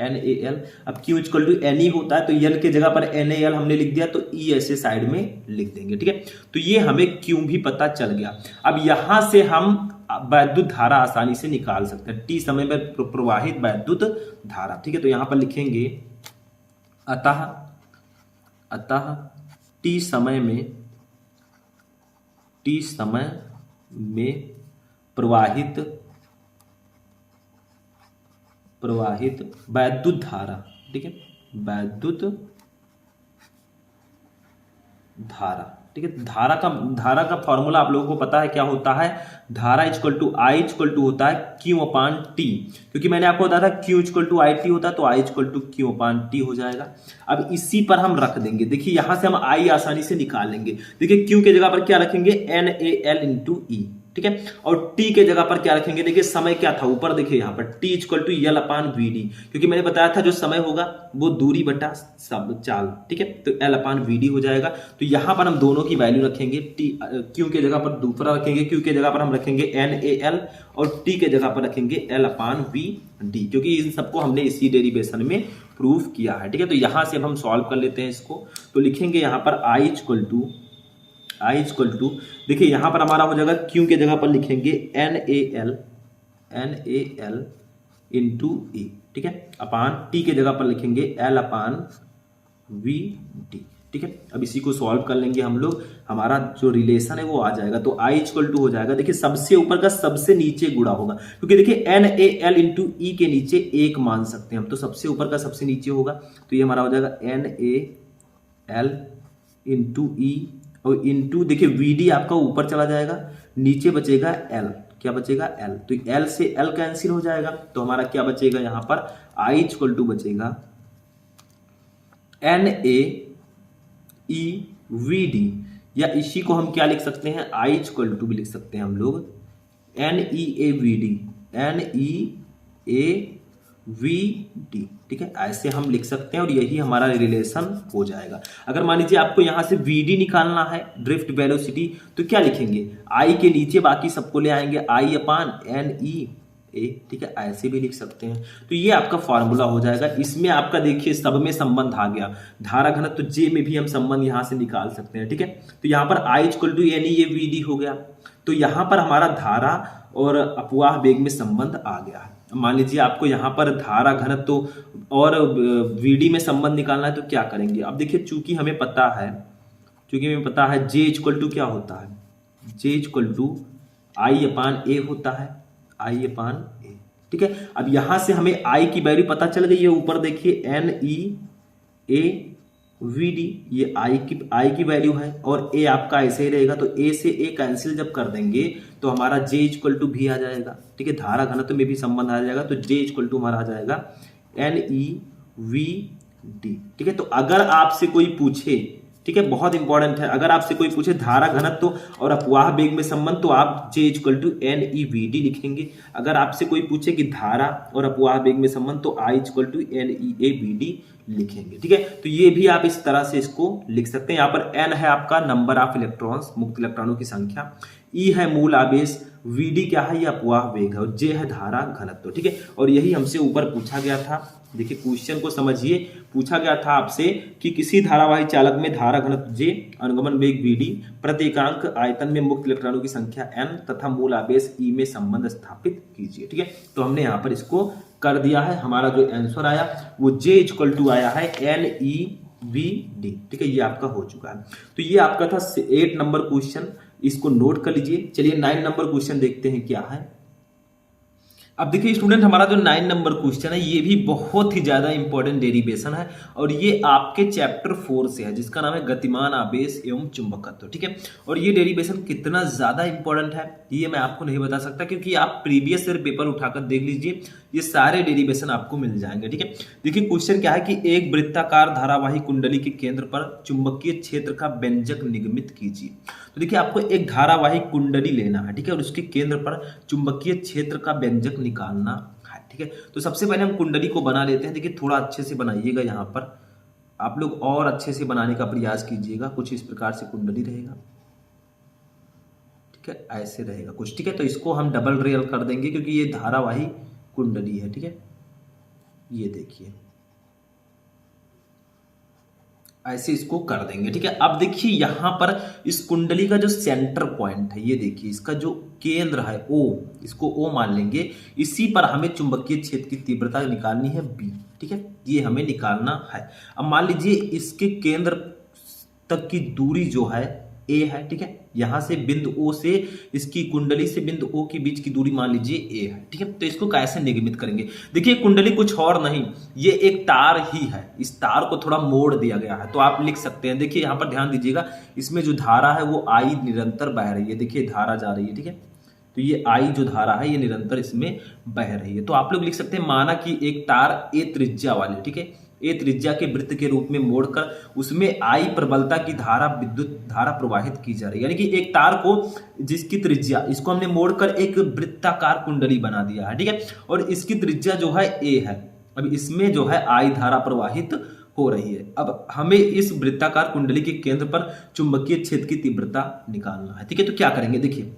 NaL। अब Q इक्वल टू Ne होता है, तो N के जगह पर NaL हमने लिख दिया, तो E ऐसे साइड में लिख देंगे। ठीक है, तो ये हमें Q भी पता चल गया। अब यहां से हम वैद्युत धारा आसानी से निकाल सकते हैं, t समय में प्रवाहित वैद्युत धारा। ठीक है, तो यहां पर लिखेंगे अतः t समय में प्रवाहित वैद्युत धारा। ठीक है, वैद्युत धारा। ठीक है, धारा का फॉर्मूला आप लोगों को पता है क्या होता है, धारा equal to I equal to होता है Q अपान T, क्योंकि मैंने आपको बताया था Q इक्वल टू IT होता है, तो I equal to Q upon T हो जाएगा। अब इसी पर हम रख देंगे, देखिए यहां से हम I आसानी से निकाल लेंगे। देखिए Q के जगह पर क्या रखेंगे, NaL इंटू E। ठीक है। और टी के जगह पर क्या रखेंगे, देखिए समय क्या था ऊपर, देखिए यहाँ पर T equal to L upon V D, क्योंकि मैंने बताया था जो समय होगा वो दूरी बटा सब चाल, ठीक है। तो एल अपान वी डी हो जाएगा। तो यहाँ पर हम दोनों की वैल्यू रखेंगे, टी क्यू के जगह पर दूसरा रखेंगे, क्यू के जगह पर हम रखेंगे एन ए एल, और टी के जगह पर रखेंगे एल अपान वी डी, क्योंकि इन सबको हमने इसी डेरिवेशन में प्रूव किया है, ठीक है। तो यहां से अब हम सॉल्व कर लेते हैं इसको। तो लिखेंगे यहाँ पर आई इक्वल टू देखिए यहाँ पर हमारा हो जाएगा क्यू के जगह पर लिखेंगे एन ए एल इंटू ए, ठीक है, अपान टी के जगह पर लिखेंगे एल अपान वी डी, ठीक है। अब इसी को सॉल्व कर लेंगे हम लोग, हमारा जो रिलेशन है वो आ जाएगा। तो आई इक्वल टू हो जाएगा, देखिए सबसे ऊपर का सबसे नीचे गुणा होगा, क्योंकि देखिए एन ए एल इंटू ई के नीचे एक मान सकते हैं हम, तो सबसे ऊपर का सबसे नीचे होगा, तो ये हमारा हो जाएगा एन ए एल इंटू ई, और इंटू देखिए वी डी आपका ऊपर चला जाएगा, नीचे बचेगा एल, क्या बचेगा एल, तो एल से एल कैंसिल हो जाएगा, तो हमारा क्या बचेगा यहाँ पर आई इक्वल टू बचेगा N A E V D, या इसी को हम क्या लिख सकते हैं, आई इक्वल टू भी लिख सकते हैं हम लोग N E A V D, N E A V D, ठीक है, ऐसे हम लिख सकते हैं और यही हमारा रिलेशन हो जाएगा। अगर मान लीजिए आपको यहां से वी डी निकालना है, ड्रिफ्ट वेलोसिटी, तो क्या लिखेंगे, आई के नीचे बाकी सबको ले आएंगे, आई अपान एन ई ए, ठीक है, ऐसे भी लिख सकते हैं। तो ये आपका फॉर्मूला हो जाएगा। इसमें आपका देखिए सब में संबंध आ गया, धारा घनत्व तो जे में भी हम संबंध यहां से निकाल सकते हैं, ठीक है। तो यहाँ पर I equal to N E A V D हो गया, तो यहाँ पर हमारा धारा और अपवाह वेग में संबंध आ गया है। मान लीजिए आपको यहाँ पर धारा घनत्व तो और वीडी में संबंध निकालना है, तो क्या करेंगे, अब देखिए चूंकि हमें पता है जे इक्वल टू क्या होता है, जे इक्वल टू आई अपान ए होता है, आई अपान ए, ठीक है। अब यहां से हमें आई की वैल्यू पता चल गई है, ऊपर देखिए N E A V D, ये आई की वैल्यू है, और ए आपका ऐसे ही रहेगा, तो ए से ए कैंसिल जब कर देंगे तो हमारा जे इक्वल टू भी आ जाएगा, ठीक है, धारा घनत्व में भी संबंध आ जाएगा, तो जे इक्वल टू हमारा आ जाएगा एन ई वी डी, ठीक है। तो अगर आपसे कोई पूछे, ठीक है, बहुत इंपॉर्टेंट है, अगर आपसे कोई पूछे धारा घनत्व और अपवाह वेग में संबंध, तो आप J equal to N E V D लिखेंगे। अगर आपसे कोई पूछे कि धारा और अपवाह वेग में संबंध, तो I equal to N E A V D लिखेंगे, ठीक है। तो ये भी आप इस तरह से इसको लिख सकते हैं। यहाँ पर एन है आपका नंबर ऑफ इलेक्ट्रॉन्स, मुक्त इलेक्ट्रॉनों की संख्या, ई है मूल आवेश, वीडी क्या है, ये अपवाह वेग है, और जे है धारा घनत्व, ठीक है। और यही हमसे ऊपर पूछा गया था, देखिए क्वेश्चन को समझिए, पूछा गया था आपसे कि किसी धारावाही चालक में धारा घनत्व जे, अनुगमन वेग वीडी, प्रति एकांक आयतन में मुक्त इलेक्ट्रॉनों की संख्या एन तथा मूल आवेश ई में संबंध स्थापित कीजिए, ठीक है। तो हमने यहाँ पर इसको कर दिया है, हमारा जो आंसर आया वो जे इक्वल टू आया है एन ई वी डी, ठीक है, ये आपका हो चुका है। तो ये आपका था 8 नंबर क्वेश्चन, इसको नोट कर लीजिए। चलिए 9 नंबर क्वेश्चन देखते हैं क्या है। अब देखिए स्टूडेंट, हमारा जो 9 नंबर क्वेश्चन है ये भी बहुत ही ज्यादा इंपॉर्टेंट डेरिवेशन है, और ये आपके चैप्टर 4 से है, जिसका नाम है गतिमान आवेश एवं चुंबकत्व, ठीक है। और ये डेरिवेशन कितना ज्यादा इंपॉर्टेंट है ये मैं आपको नहीं बता सकता, क्योंकि आप प्रीवियस ईयर पेपर उठाकर देख लीजिए, ये सारे डेरिवेशन आपको मिल जाएंगे, ठीक है। देखिए क्वेश्चन क्या है कि एक वृत्ताकार धारावाही कुंडली के केंद्र पर चुंबकीय क्षेत्र का व्यंजक निगमित कीजिए। तो देखिए आपको एक धारावाही कुंडली लेना है, ठीक है, और उसके केंद्र पर चुंबकीय क्षेत्र का व्यंजक निकालना है, ठीक है। तो सबसे पहले हम कुंडली को बना लेते हैं। देखिए थोड़ा अच्छे से बनाइएगा, यहाँ पर आप लोग और अच्छे से बनाने का प्रयास कीजिएगा। कुछ इस प्रकार से कुंडली रहेगा, ठीक है, ऐसे रहेगा कुछ, ठीक है। तो इसको हम डबल रेल कर देंगे, क्योंकि ये धारावाही कुंडली है, ठीक है। ये देखिए ऐसे इसको कर देंगे, ठीक है। अब देखिए यहां पर इस कुंडली का जो सेंटर पॉइंट है, ये देखिए इसका जो केंद्र है ओ, इसको ओ मान लेंगे। इसी पर हमें चुंबकीय क्षेत्र की तीव्रता निकालनी है बी, ठीक है, ये हमें निकालना है। अब मान लीजिए इसके केंद्र तक की दूरी जो है ए है, ठीक है, यहां से बिंदु ओ से इसकी कुंडली से बिंदु ओ के बीच की दूरी मान लीजिए ए है, ठीक है। तो इसको कैसे निगमित करेंगे, देखिए कुंडली कुछ और नहीं, ये एक तार ही है, इस तार को थोड़ा मोड़ दिया गया है, तो आप लिख सकते हैं। देखिए यहाँ पर ध्यान दीजिएगा, इसमें जो धारा है वो आई निरंतर बह रही है, देखिए धारा जा रही है, ठीक है। तो ये आई जो धारा है ये निरंतर इसमें बह रही है, तो आप लोग लिख सकते हैं माना कि एक तार ए त्रिज्या वाली, ठीक है, ए त्रिज्या के वृत्त के रूप में मोड़कर उसमें आई प्रबलता की धारा विद्युत धारा प्रवाहित की जा रही है। यानी कि एक तार को जिसकी त्रिज्या, इसको हमने मोड़कर एक वृत्ताकार कुंडली बना दिया है, ठीक है, और इसकी त्रिज्या जो है ए है। अब इसमें जो है आई धारा प्रवाहित हो रही है। अब हमें इस वृत्ताकार कुंडली के केंद्र पर चुंबकीय क्षेत्र की तीव्रता निकालना है, ठीक है। तो क्या करेंगे, देखिए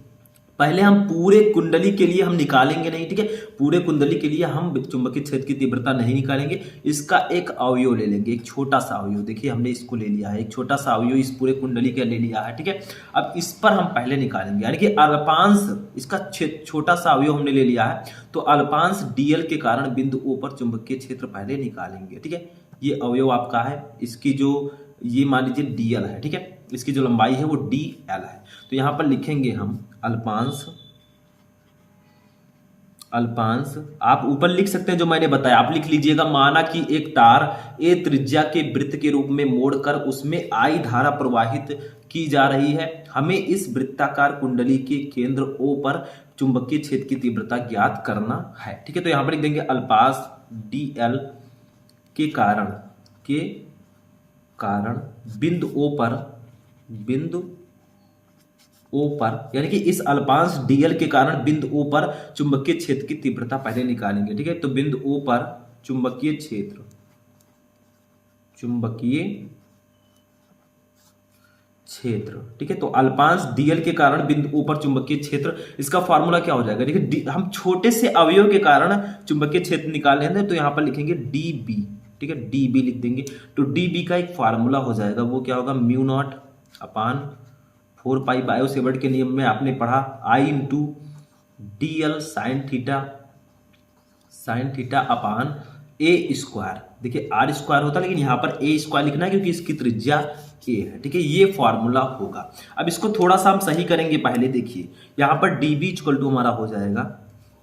पहले हम पूरे कुंडली के लिए हम निकालेंगे नहीं, ठीक है, पूरे कुंडली के लिए हम चुंबकीय क्षेत्र की तीव्रता नहीं निकालेंगे। इसका एक अवयव ले लेंगे, एक छोटा सा अवयव। देखिए हमने इसको ले लिया है, एक छोटा सा अवयव इस पूरे कुंडली का ले लिया है, ठीक है। अब इस पर हम पहले निकालेंगे, यानी कि अल्पांश, इसका छोटा सा अवयव हमने ले लिया है, तो अल्पांश डीएल के कारण बिंदु ओ पर चुंबकीय क्षेत्र पहले निकालेंगे, ठीक है। ये अवयव आपका है, इसकी जो ये मान लीजिए डीएल है, ठीक है, इसकी जो लंबाई है वो डीएल है। तो यहां पर लिखेंगे हम अल्पांश, अल्पांश आप ऊपर लिख सकते हैं जो मैंने बताया, आप लिख लीजिएगा। माना कि एक तार ए त्रिज्या के वृत्त के रूप में मोड़कर उसमें आई धारा प्रवाहित की जा रही है। हमें इस वृत्ताकार कुंडली के केंद्र ओ पर चुंबकीय क्षेत्र की तीव्रता ज्ञात करना है, ठीक है। तो यहां पर लिख देंगे अल्पांश डीएल के कारण बिंदु ओ पर, यानी कि इस अल्पांश डीएल के कारण बिंदु ओ पर चुंबकीय क्षेत्र की तीव्रता पहले निकालेंगे, ठीक है। तो बिंदु ओ पर चुंबकीय क्षेत्र, ठीक है। तो अल्पांश डीएल के कारण बिंदु ओ पर चुंबकीय क्षेत्र, इसका फार्मूला क्या हो जाएगा, देखिए हम छोटे से अवयव के कारण चुंबकीय क्षेत्र निकाल लेंगे, तो यहां पर लिखेंगे डीबी, ठीक है, डीबी लिख देंगे। तो डीबी का एक फार्मूला हो जाएगा, वो क्या होगा, mu naught upon 4 pi Biot Savart के नियम में आपने पढ़ा, I into D L sine theta upon A square. देखिए आर स्क्वायर होता है, लेकिन यहाँ पर ए स्क्वायर लिखना है क्योंकि इसकी त्रिज्या ए है, ठीक है। ये फॉर्मूला होगा। अब इसको थोड़ा सा हम सही करेंगे पहले। देखिए यहाँ पर डी बी इक्वल टू हमारा हो जाएगा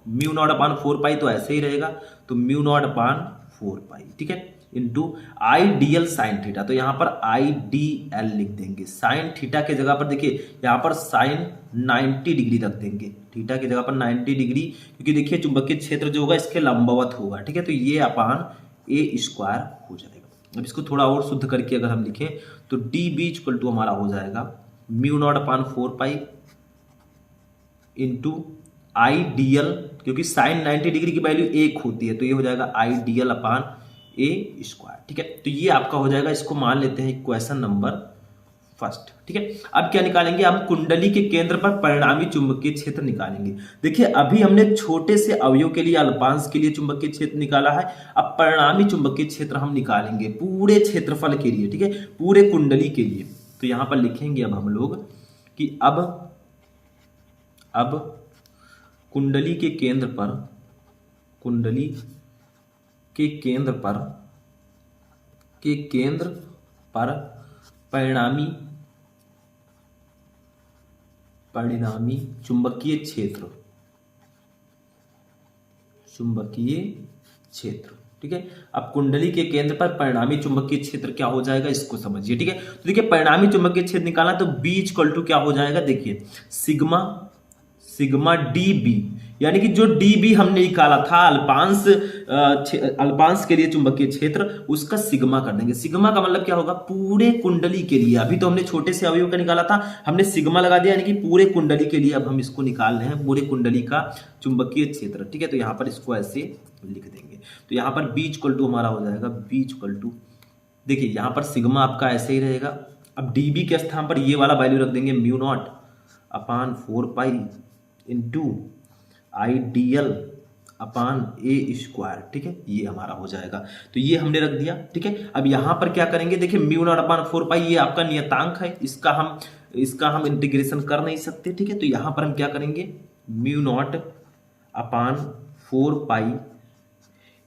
म्यू नॉट अपान 4 पाई, तो ऐसे ही रहेगा, तो म्यू नॉट अपान 4 पाई, ठीक है, into I D L sine theta. तो यहाँ पर आई डी एल लिख देंगे, साइन थीटा के जगह पर देखिए यहाँ पर साइन 90 डिग्री रख देंगे, थीटा की जगह पर 90 डिग्री, क्योंकि देखिए चुंबकीय क्षेत्र जो होगा इसके लंबवत होगा, ठीक है। तो ये अपान ए स्क्वायर हो जाएगा। अब इसको थोड़ा और शुद्ध करके अगर हम लिखें तो डी बी इक्वल टू हमारा हो जाएगा mu naught upon 4 pi into I D L, क्योंकि साइन 90 डिग्री की वैल्यू 1 होती है, तो ये हो जाएगा I D L upon A square, ठीक है। तो ये आपका हो जाएगा, इसको मान लेते हैं क्वेश्चन नंबर फर्स्ट, ठीक है। अब क्या निकालेंगे, हम कुंडली के केंद्र पर परिणामी चुंबकीय क्षेत्र निकालेंगे। देखिए अभी हमने छोटे से अवयव के लिए, अल्पांश के लिए चुंबकीय क्षेत्र निकाला है, अब परिणामी चुंबकीय क्षेत्र हम निकालेंगे पूरे क्षेत्रफल के लिए, ठीक है, पूरे कुंडली के लिए। तो यहां पर लिखेंगे अब हम लोग कि अब कुंडली के केंद्र पर परिणामी चुंबकीय क्षेत्र, ठीक है। अब कुंडली के केंद्र पर परिणामी चुंबकीय क्षेत्र क्या हो जाएगा, इसको समझिए, ठीक है। तो देखिए परिणामी चुंबकीय क्षेत्र निकालना, तो B इक्वल टू क्या हो जाएगा, देखिए सिग्मा डी बी, यानी कि जो डी बी हमने निकाला था अल्पांश के लिए चुंबकीय क्षेत्र, उसका सिग्मा कर देंगे। सिग्मा का मतलब क्या होगा, पूरे कुंडली के लिए। अभी तो हमने छोटे से अवयव का निकाला था, हमने सिग्मा लगा दिया, यानी कि पूरे कुंडली के लिए अब हम इसको निकाल रहे हैं, पूरे कुंडली का चुंबकीय क्षेत्र, ठीक है। तो यहाँ पर इसको ऐसे लिख देंगे। तो यहाँ पर बी इक्वल टू हमारा हो जाएगा बी इक्वल टू, देखिए यहाँ पर सिग्मा आपका ऐसे ही रहेगा। अब डी बी के स्थान पर ये वाला वैल्यू रख देंगे mu naught upon 4 pi into I D L upon A square, ठीक है, ये हमारा हो जाएगा। तो ये हमने रख दिया, ठीक है। अब यहाँ पर क्या करेंगे, देखिए म्यू नॉट अपान 4 पाई ये आपका नियतांक है, इसका हम इंटीग्रेशन कर नहीं सकते, ठीक है। तो यहाँ पर हम क्या करेंगे, mu naught upon 4 pi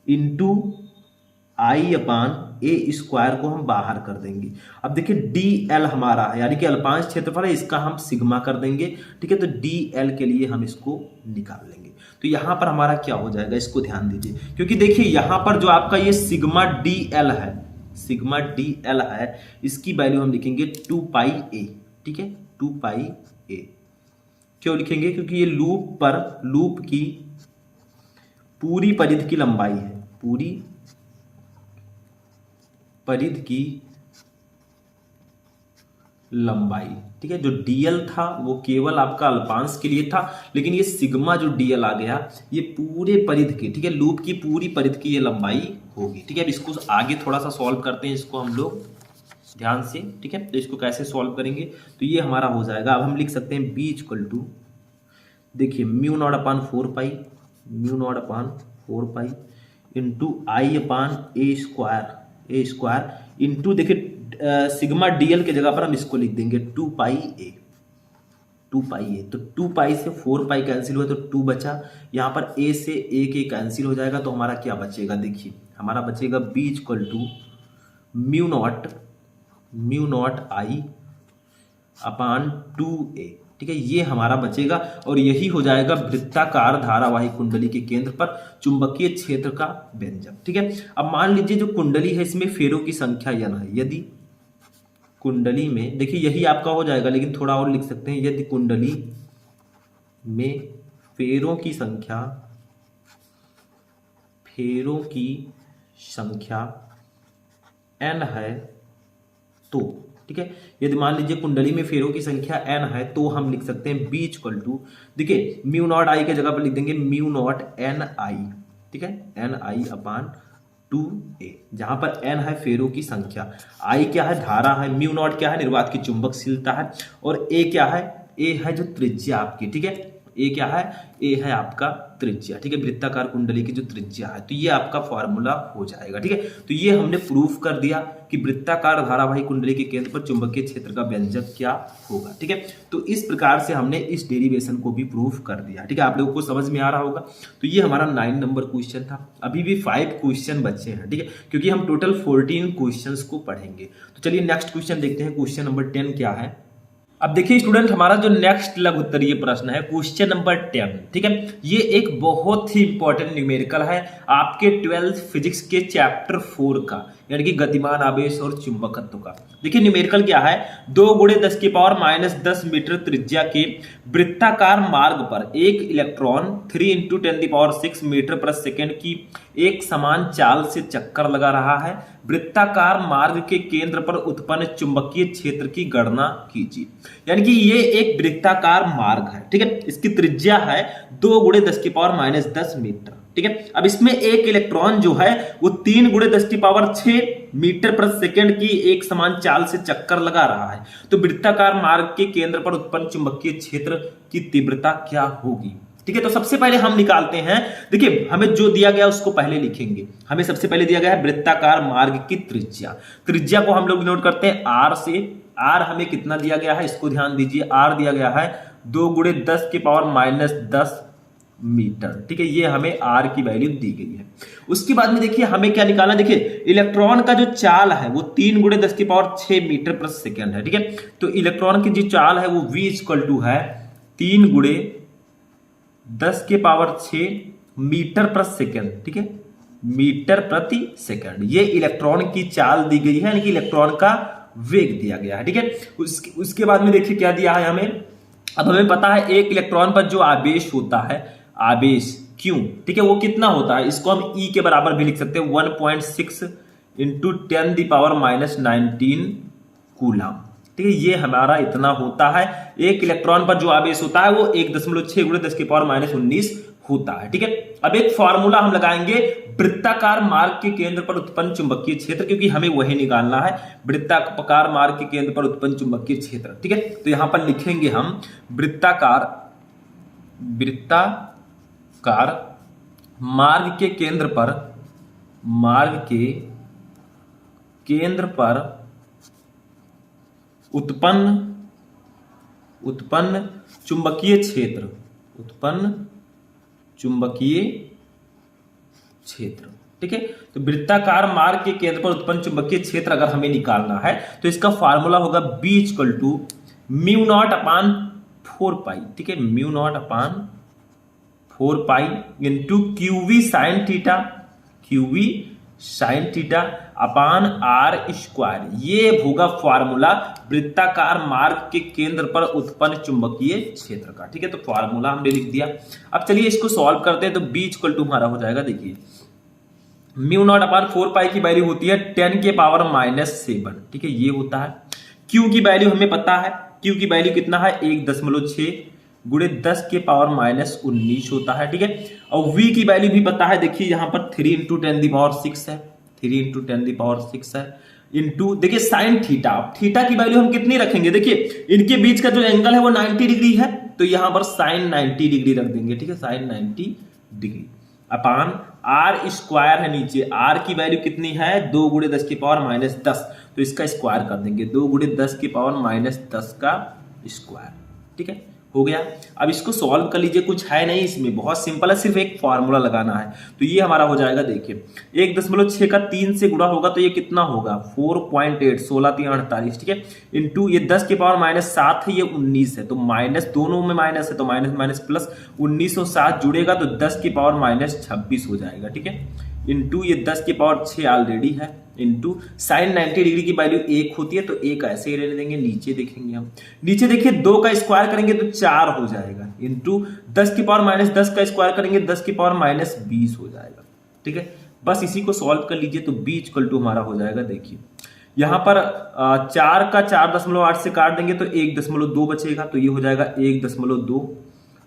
into I upon A square को हम बाहर कर देंगे। अब देखिए डी एल हमारा है, यानी कि अल्पांश क्षेत्रफल है, इसका हम सिग्मा कर देंगे, ठीक है। तो डी एल के लिए हम इसको निकाल लेंगे। तो यहां पर हमारा क्या हो जाएगा, इसको ध्यान दीजिए, क्योंकि देखिए यहां पर जो आपका ये सिग्मा डी एल है, इसकी वैल्यू हम लिखेंगे 2 पाई ए, ठीक है, 2 पाई ए। क्यों लिखेंगे, क्योंकि ये लूप की पूरी परिधि की लंबाई है, पूरी परिधि की लंबाई। ठीक है, जो डीएल था वो केवल आपका अल्पांश के लिए था, लेकिन ये सिग्मा जो डीएल आ गया ये पूरे परिधि की, ठीक है, लूप की पूरी परिधि की ये लंबाई होगी। ठीक है, अब इसको आगे थोड़ा सा सॉल्व करते हैं इसको हम लोग ध्यान से। ठीक है, तो इसको कैसे सॉल्व करेंगे, तो ये हमारा हो जाएगा। अब हम लिख सकते हैं बी इक्वल टू, देखिए mu naught upon 4 pi, mu naught upon 4 pi into I upon A square into, देखिए सिग्मा डीएल के जगह पर हम इसको लिख देंगे 2 पाई ए। तो 2 पाई से 4 पाई कैंसिल हुआ तो 2 बचा, यहाँ पर ए से ए के कैंसिल हो जाएगा, तो हमारा क्या बचेगा, देखिए हमारा बचेगा B equal to mu naught I upon 2a। ठीक है, ये हमारा बचेगा और यही हो जाएगा वृत्ताकार धारावाही कुंडली के केंद्र पर चुंबकीय क्षेत्र का व्यंजक। ठीक है, अब मान लीजिए जो कुंडली है इसमें फेरों की संख्या n है। यदि कुंडली में, देखिए यही आपका हो जाएगा, लेकिन थोड़ा और लिख सकते हैं, यदि कुंडली में फेरों की संख्या n है तो, ठीक है, यदि मान लीजिए कुंडली में फेरों की संख्या n है तो हम लिख सकते हैं बी इक्वल टू, देखिए म्यू नॉट आई के जगह पर लिख देंगे म्यू नॉट एन आई। ठीक है, एन आई अपान 2a, जहां पर n है फेरों की संख्या, i क्या है धारा है, म्यू नॉट क्या है निर्वात की चुंबकशीलता है, और a क्या है, a है जो त्रिज्या आपकी। ठीक है, a क्या है, a है आपका त्रिज्या। ठीक है, वृत्ताकार कुंडली की जो त्रिज्या है, तो ये आपका फॉर्मूला हो जाएगा। ठीक है, तो ये हमने प्रूफ कर दिया कि वृत्ताकार धारावाही कुंडली के केंद्र पर चुंबकीय क्षेत्र का व्यंजक क्या होगा। ठीक है, तो इस प्रकार से हमने इस डेरिवेशन को भी प्रूफ कर दिया। ठीक है, आप लोगों को समझ में आ रहा होगा। तो ये हमारा 9 नंबर क्वेश्चन था। अभी भी 5 क्वेश्चन बचे हैं। ठीक है, क्योंकि हम टोटल 14 क्वेश्चन को पढ़ेंगे। तो चलिए नेक्स्ट क्वेश्चन देखते हैं। क्वेश्चन नंबर 10 क्या है। अब देखिए स्टूडेंट, हमारा जो नेक्स्ट लघु उत्तरीय प्रश्न है क्वेश्चन नंबर 10। ठीक है, ये एक बहुत ही इंपॉर्टेंट न्यूमेरिकल है आपके 12th फिजिक्स के चैप्टर 4 का, यानी कि गतिमान आवेश और चुंबकत्व का। देखिए न्यूमेरिकल क्या है, 2 × 10⁻⁻10 मीटर त्रिज्या के वृत्ताकार मार्ग पर एक इलेक्ट्रॉन 3 × 10⁻6 मीटर प्रति सेकंड की एक समान चाल से चक्कर लगा रहा है। वृत्ताकार मार्ग के केंद्र पर उत्पन्न चुंबकीय क्षेत्र की गणना कीजिए। यानी कि ये एक वृत्ताकार मार्ग है। ठीक है, इसकी त्रिज्या है 2 × 10⁻10 मीटर। ठीक है, अब इसमें एक इलेक्ट्रॉन जो है वो 3 × 10⁻6 मीटर प्रति सेकंड की एक समान चाल से चक्कर लगा रहा है। तो वृत्ताकार मार्ग के केंद्र पर उत्पन्न चुंबकीय क्षेत्र की तीव्रता क्या होगी। ठीक है, तो सबसे पहले हम निकालते हैं। देखिए हमें जो दिया गया उसको पहले लिखेंगे। हमें सबसे पहले दिया गया है वृत्ताकार मार्ग की त्रिज्या को हम लोग नोट करते हैं r से। r हमें कितना दिया गया है इसको ध्यान दीजिए। r दिया गया है 2 × 10⁻−10 मीटर। ठीक है, ये हमें r की वैल्यू दी गई है। उसके बाद में देखिए हमें क्या निकालना, देखिए इलेक्ट्रॉन का जो चाल है वो 3 × 10⁻6 मीटर प्रति सेकंड है। ठीक है, तो इलेक्ट्रॉन की जो चाल है वो v = है 3 × 10⁻6 मीटर प्रति सेकंड। ठीक है, मीटर प्रति सेकंड, ये इलेक्ट्रॉन की चाल दी गई है, यानी कि इलेक्ट्रॉन का वेग दिया गया है। ठीक है, उसके बाद में देखिए क्या दिया है हमें। अब हमें पता है एक इलेक्ट्रॉन पर जो आवेश होता है, आवेश Q, ठीक है, वो कितना होता है, इसको हम E के बराबर भी लिख सकते हैं 1.6 × 10⁻−19 कूलम। ठीक है, ये हमारा इतना होता है। एक इलेक्ट्रॉन पर जो आवेश होता है वो 1.6 × 10⁻19 होता है। ठीक है, अब एक फॉर्मूला हम लगाएंगे वृत्ताकार मार्ग के केंद्र पर उत्पन्न चुंबकीय क्षेत्र, क्योंकि हमें वही निकालना है, वृत्ताकार मार्ग के केंद्र पर उत्पन्न चुंबकीय क्षेत्र। ठीक है, तो यहां पर लिखेंगे हम वृत्ताकार मार्ग के केंद्र पर उत्पन्न चुंबकीय क्षेत्र। ठीक है, तो वृत्ताकार मार्ग के केंद्र पर उत्पन्न चुंबकीय क्षेत्र अगर हमें निकालना है तो इसका फार्मूला होगा B = म्यू नॉट अपान 4 पाई। ठीक है, mu naught upon 4 pi into QV sign theta अपान r²। ये होगा फॉर्मूला वृत्ताकार मार्ग के केंद्र पर उत्पन्न चुंबकीय क्षेत्र का। ठीक है, तो फॉर्मूला हमने लिख दिया। अब चलिए इसको सॉल्व करते हैं। तो B = हमारा हो जाएगा, देखिए म्यू नॉट अपान 4 पाई की वैल्यू होती है 10 के पावर -7, ठीक है, ये होता है। क्यू की वैल्यू हमें पता है, क्यू की वैल्यू कितना है 1.6 गुणे 10 के पावर -19 होता है, ठीक है। और v की वैल्यू भी पता है, देखिए यहाँ पर 3 × 10⁶ है, 3 × 10⁶ है, इंटू देखिए साइन थीटा। थीटा की वैल्यू हम कितनी रखेंगे, देखिए इनके बीच का जो एंगल है वो 90 डिग्री है, तो यहां पर साइन 90 डिग्री रख देंगे, ठीक है, साइन 90 डिग्री अपान r स्क्वायर है नीचे, r की वैल्यू कितनी है 2 × 10 की पावर -10, तो इसका स्क्वायर कर देंगे, 2 × 10 की पावर -10 का स्क्वायर, ठीक है, हो गया। अब इसको सॉल्व कर लीजिए, कुछ है नहीं इसमें, बहुत सिंपल है, सिर्फ एक फॉर्मूला लगाना है। तो ये हमारा हो जाएगा, देखिए 1.6 का 3 से गुणा होगा तो ये कितना होगा 4.8, 16 3 48, ठीक है, इंटू ये 10 के पावर -7 है, ये 19 है, तो माइनस दोनों में माइनस है, तो माइनस माइनस प्लस 1907 जुड़ेगा तो 10 की पावर -26 हो जाएगा, ठीक है, इंटू ये 10 की पावर 6 ऑलरेडी है, इंटू साइन 90 डिग्री की वैल्यू 1 होती है, तो 1 ऐसे ही रहने देंगे। नीचे देखेंगे हम, नीचे देखिए 2 का स्क्वायर करेंगे तो 4 हो जाएगा, इंटू 10 की पावर -10 का स्क्वायर करेंगे 10 की पावर -20 हो जाएगा, ठीक है। बस इसी को सॉल्व कर लीजिए तो b इक्वल टू हमारा हो जाएगा, देखिए यहां पर 4 का 4.8 से काट देंगे तो 1.2 बचेगा, तो ये हो जाएगा 1.2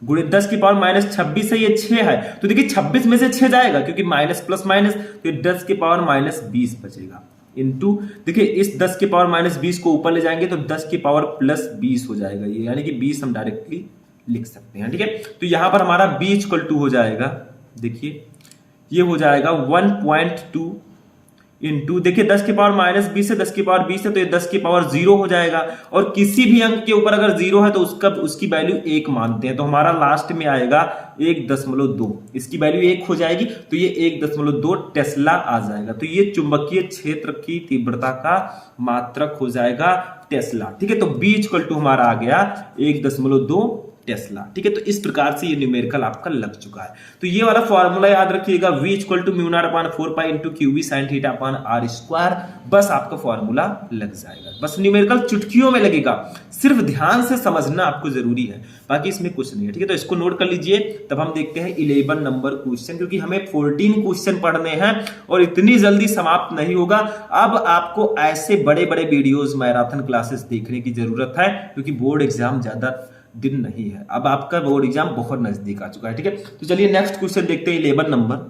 गुणे 10 की पावर -26 है, ये 6 है, तो देखिए 26 में से 6 जाएगा क्योंकि माइनस प्लस माइनस, तो 10 की पावर -20 बचेगा, इंटू देखिए इस 10 की पावर -20 को ऊपर ले जाएंगे तो 10 की पावर +20 हो जाएगा, ये यानी कि 20 हम डायरेक्टली लिख सकते हैं, ठीक है। तो यहां पर हमारा b इक्वल टू हो जाएगा, देखिए ये हो जाएगा 1.2 इंटू देखिए 10 की पावर -20 है, 10 की पावर 20 है, तो ये 10 की पावर 0 हो जाएगा, और किसी भी अंक के ऊपर अगर 0 है तो उसकी वैल्यू 1 मानते हैं, तो हमारा लास्ट में आएगा 1.2, इसकी वैल्यू 1 हो जाएगी, तो ये 1.2 टेस्ला आ जाएगा, तो ये चुंबकीय क्षेत्र की तीव्रता का मात्रक हो जाएगा टेस्ला, ठीक है। तो b इक्वल टू हमारा आ गया 1.2 टेस्ला, ठीक है। तो इस प्रकार से ये न्यूमेरिकल आपका लग चुका है। तो ये वाला फॉर्मूला याद रखिएगा, v equal to mu naught upon 4 pi into QB sine theta upon r square, बस आपका फॉर्मूला लग जाएगा। बस न्यूमेरिकल चुटकियों में लगेगा, सिर्फ ध्यान से समझना आपको जरूरी है, बाकी इसमें कुछ नहीं है, ठीक है। तो इसको नोट कर लीजिए, तब हम देखते हैं 11 नंबर क्वेश्चन, क्योंकि हमें 14 क्वेश्चन पढ़ने हैं और इतनी जल्दी समाप्त नहीं होगा। अब आपको ऐसे बड़े बड़े वीडियोज मैराथन क्लासेस देखने की जरूरत है, क्योंकि बोर्ड एग्जाम ज्यादा दिन नहीं है, अब आपका बोर्ड एग्जाम बहुत नजदीक आ चुका है, ठीक है। तो चलिए नेक्स्ट क्वेश्चन देखते हैं 11 नंबर।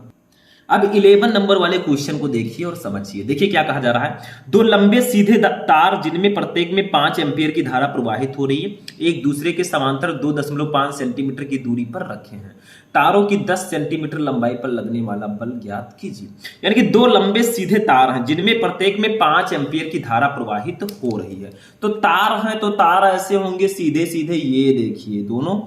अब 11 नंबर वाले क्वेश्चन को देखिए और समझिए, देखिए क्या कहा जा रहा है, दो लंबे सीधे तार जिनमें प्रत्येक में 5 एम्पियर की धारा प्रवाहित हो रही है, एक दूसरे के समांतर 2.5 सेंटीमीटर की दूरी पर रखे हैं, तारों की 10 सेंटीमीटर लंबाई पर लगने वाला बल ज्ञात कीजिए। यानी कि दो लंबे सीधे तार हैं जिनमें प्रत्येक में 5 एम्पियर की धारा प्रवाहित हो रही है, तो तार हैं, तो तार ऐसे होंगे सीधे सीधे, ये देखिए दोनों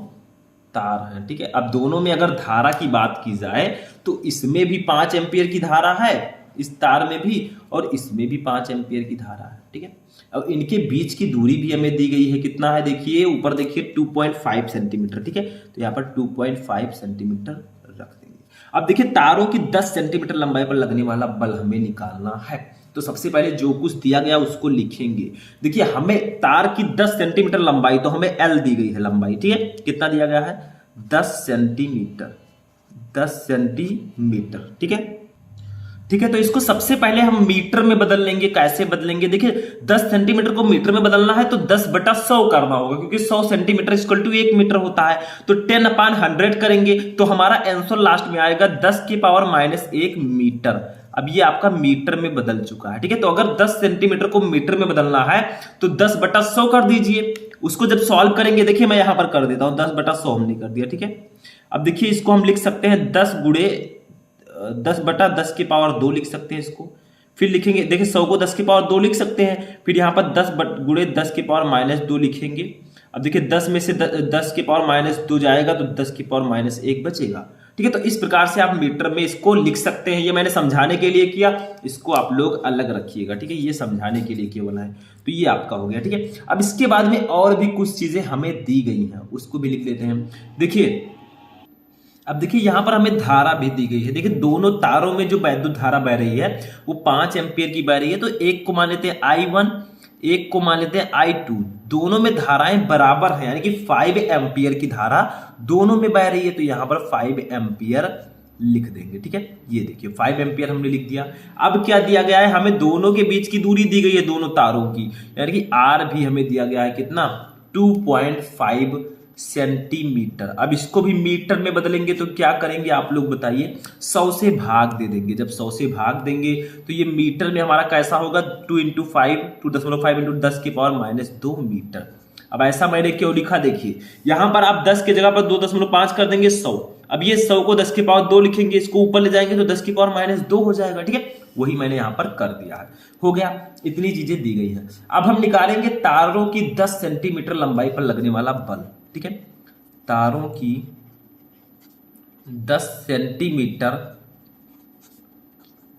तार हैं, ठीक है। अब दोनों में अगर धारा की बात की जाए तो इसमें भी 5 एम्पियर की धारा है, इस तार में भी, और इसमें भी 5 एम्पियर की धारा है, ठीक है। अब इनके बीच की दूरी भी हमें दी गई है, कितना है देखिए, ऊपर देखिए 2.5 सेंटीमीटर, ठीक है, तो यहाँ पर 2.5 सेंटीमीटर रख देंगे। अब देखिए तारों की 10 सेंटीमीटर लंबाई पर लगने वाला बल हमें निकालना है, तो सबसे पहले जो कुछ दिया गया उसको लिखेंगे। देखिए हमें तार की 10 सेंटीमीटर लंबाई, तो हमें L दी गई है लंबाई, ठीक है, कितना दिया गया है 10 सेंटीमीटर, 10 सेंटीमीटर, ठीक है, ठीक है। तो इसको सबसे पहले हम मीटर में बदल लेंगे। कैसे बदलेंगे, देखिए 10 सेंटीमीटर को मीटर में बदलना है तो 10/100 करना होगा, क्योंकि 100 सेंटीमीटर इक्वल टू 1 मीटर होता है, तो 10/100 करेंगे तो हमारा आंसर लास्ट में आएगा 10 की पावर -1 मीटर। अब ये आपका मीटर में बदल चुका है, ठीक है। तो अगर 10 सेंटीमीटर को मीटर में बदलना है तो 10/100 कर दीजिए। उसको जब सॉल्व करेंगे, देखिए मैं यहां पर कर देता हूं, 10/100 हमने कर दिया, ठीक है। अब देखिए इसको हम लिख सकते हैं 10/10 की पावर 2 लिख सकते हैं इसको, फिर लिखेंगे, देखिए 100 को 10 की पावर 2 लिख सकते हैं, फिर यहाँ पर 10/10 की पावर -2 लिखेंगे। अब देखिए 10 में से 10 की पावर -2 जाएगा तो 10 की पावर -1 बचेगा, ठीक है। तो इस प्रकार से आप मीटर में इसको लिख सकते हैं। ये मैंने समझाने के लिए किया, इसको आप लोग अलग रखिएगा, ठीक है, ये समझाने के लिए केवल है। तो ये आपका हो गया, ठीक है। अब इसके बाद में और भी कुछ चीजें हमें दी गई हैं, उसको भी लिख लेते हैं। देखिए अब देखिए यहां पर हमें धारा भी दी गई है। देखिए दोनों तारों में जो वैद्युत धारा बह रही है वो 5 एम्पियर की बह रही है, तो एक को मान लेते हैं I1, एक को मान लेते हैं I2, दोनों में धाराएं बराबर हैं, यानी कि 5 एम्पियर की धारा दोनों में बह रही है, तो यहां पर 5 एम्पियर लिख देंगे। ठीक है, ये देखिए 5 एम्पियर हमने लिख दिया। अब क्या दिया गया है, हमें दोनों के बीच की दूरी दी गई है, दोनों तारों की, यानी कि आर भी हमें दिया गया है कितना, 2.5 सेंटीमीटर। अब इसको भी मीटर में बदलेंगे तो क्या करेंगे आप लोग बताइए, 100 से भाग दे देंगे। जब 100 से भाग देंगे तो ये मीटर में हमारा कैसा होगा, 2 × 5 2.5 × 10⁻² मीटर। अब ऐसा मैंने क्यों लिखा, देखिए यहां पर आप 10 की जगह पर 2.5 कर देंगे 100। अब ये 100 को 10⁻² लिखेंगे, इसको ऊपर ले जाएंगे तो 10⁻² हो जाएगा। ठीक है, वही मैंने यहां पर कर दिया है, हो गया। इतनी चीजें दी गई है। अब हम निकालेंगे तारों की 10 सेंटीमीटर लंबाई पर लगने वाला बल। ठीक है, तारों की 10 सेंटीमीटर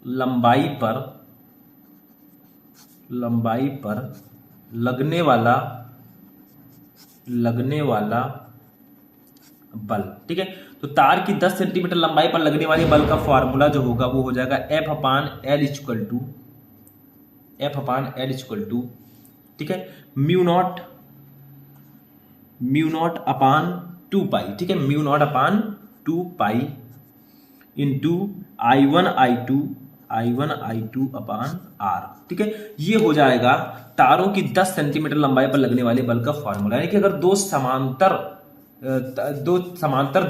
लंबाई पर लगने वाला बल। ठीक है, तो तार की 10 सेंटीमीटर लंबाई पर लगने वाले बल का फॉर्मूला जो होगा वो हो जाएगा F/L = ठीक है, μ0/2π। ठीक है, μ0/2π इंटू I1I2/R। ठीक है, ये हो जाएगा तारों की 10 सेंटीमीटर लंबाई पर लगने वाले बल का फॉर्मूला। यानी कि अगर दो समांतर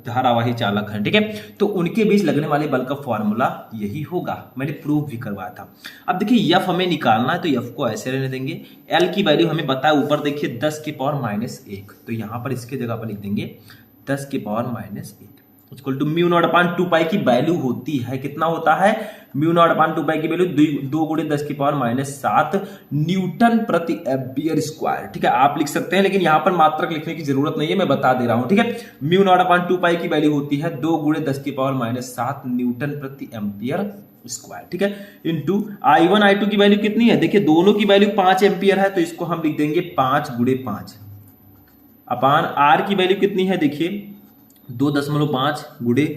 धारावाही चालक हैं, ठीक है, तो उनके बीच लगने वाले बल का फॉर्मूला यही होगा। मैंने प्रूव भी करवाया था। अब देखिए F हमें निकालना है, तो F को ऐसे रहने देंगे। L की वैल्यू हमें पता है, ऊपर देखिए 10⁻⁻1, तो यहां पर इसके जगह पर लिख देंगे 10⁻⁻1 इक्वल टू μ0/2π की वैल्यू होती है, कितना होता है, μ0/2π की वैल्यू 2 × 10⁻⁷ न्यूटन प्रति एम्पियर स्क्वायर। ठीक है, आप लिख सकते हैं, लेकिन यहां पर मात्रक लिखने की जरूरत नहीं है, मैं बता दे रहा हूं। ठीक है, μ0/2π की वैल्यू होती है 2 × 10⁻⁷ न्यूटन प्रति एम्पियर स्क्वायर। ठीक है, इंटू I1 I2 की वैल्यू कितनी है, देखिए दोनों की वैल्यू 5 एम्पियर है, तो इसको हम लिख देंगे 5 × 5 अपान R की वैल्यू कितनी है, देखिए 2.5 ×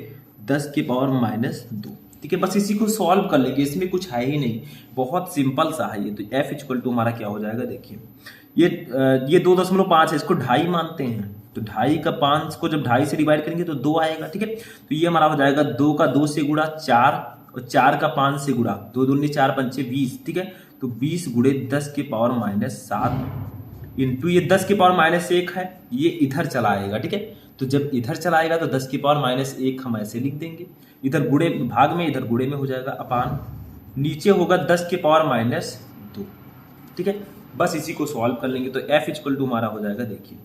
10⁻²। ठीक है, बस इसी को सॉल्व कर लेंगे, इसमें कुछ है ही नहीं, बहुत सिंपल सा है ये। तो F = हमारा क्या हो जाएगा, देखिए ये 2.5 है, इसको 2.5 मानते हैं, तो 2.5 का 5 को जब 2.5 से डिवाइड करेंगे तो 2 आएगा। ठीक है, तो ये हमारा हो जाएगा 2 का 2 से गुणा 4 और 4 का 5 से गुणा, 2 दूनी 4 पंचे 20। ठीक है, तो 20 × 10⁻⁷ इंटू ये 10⁻1 है, ये इधर चला आएगा। ठीक है, तो जब इधर चला आएगा तो 10⁻1 हम ऐसे लिख देंगे, इधर गुणे भाग में, इधर गुणे में हो जाएगा, अपान नीचे होगा 10⁻²। ठीक है, बस इसी को सॉल्व कर लेंगे, तो F = हमारा हो जाएगा, देखिए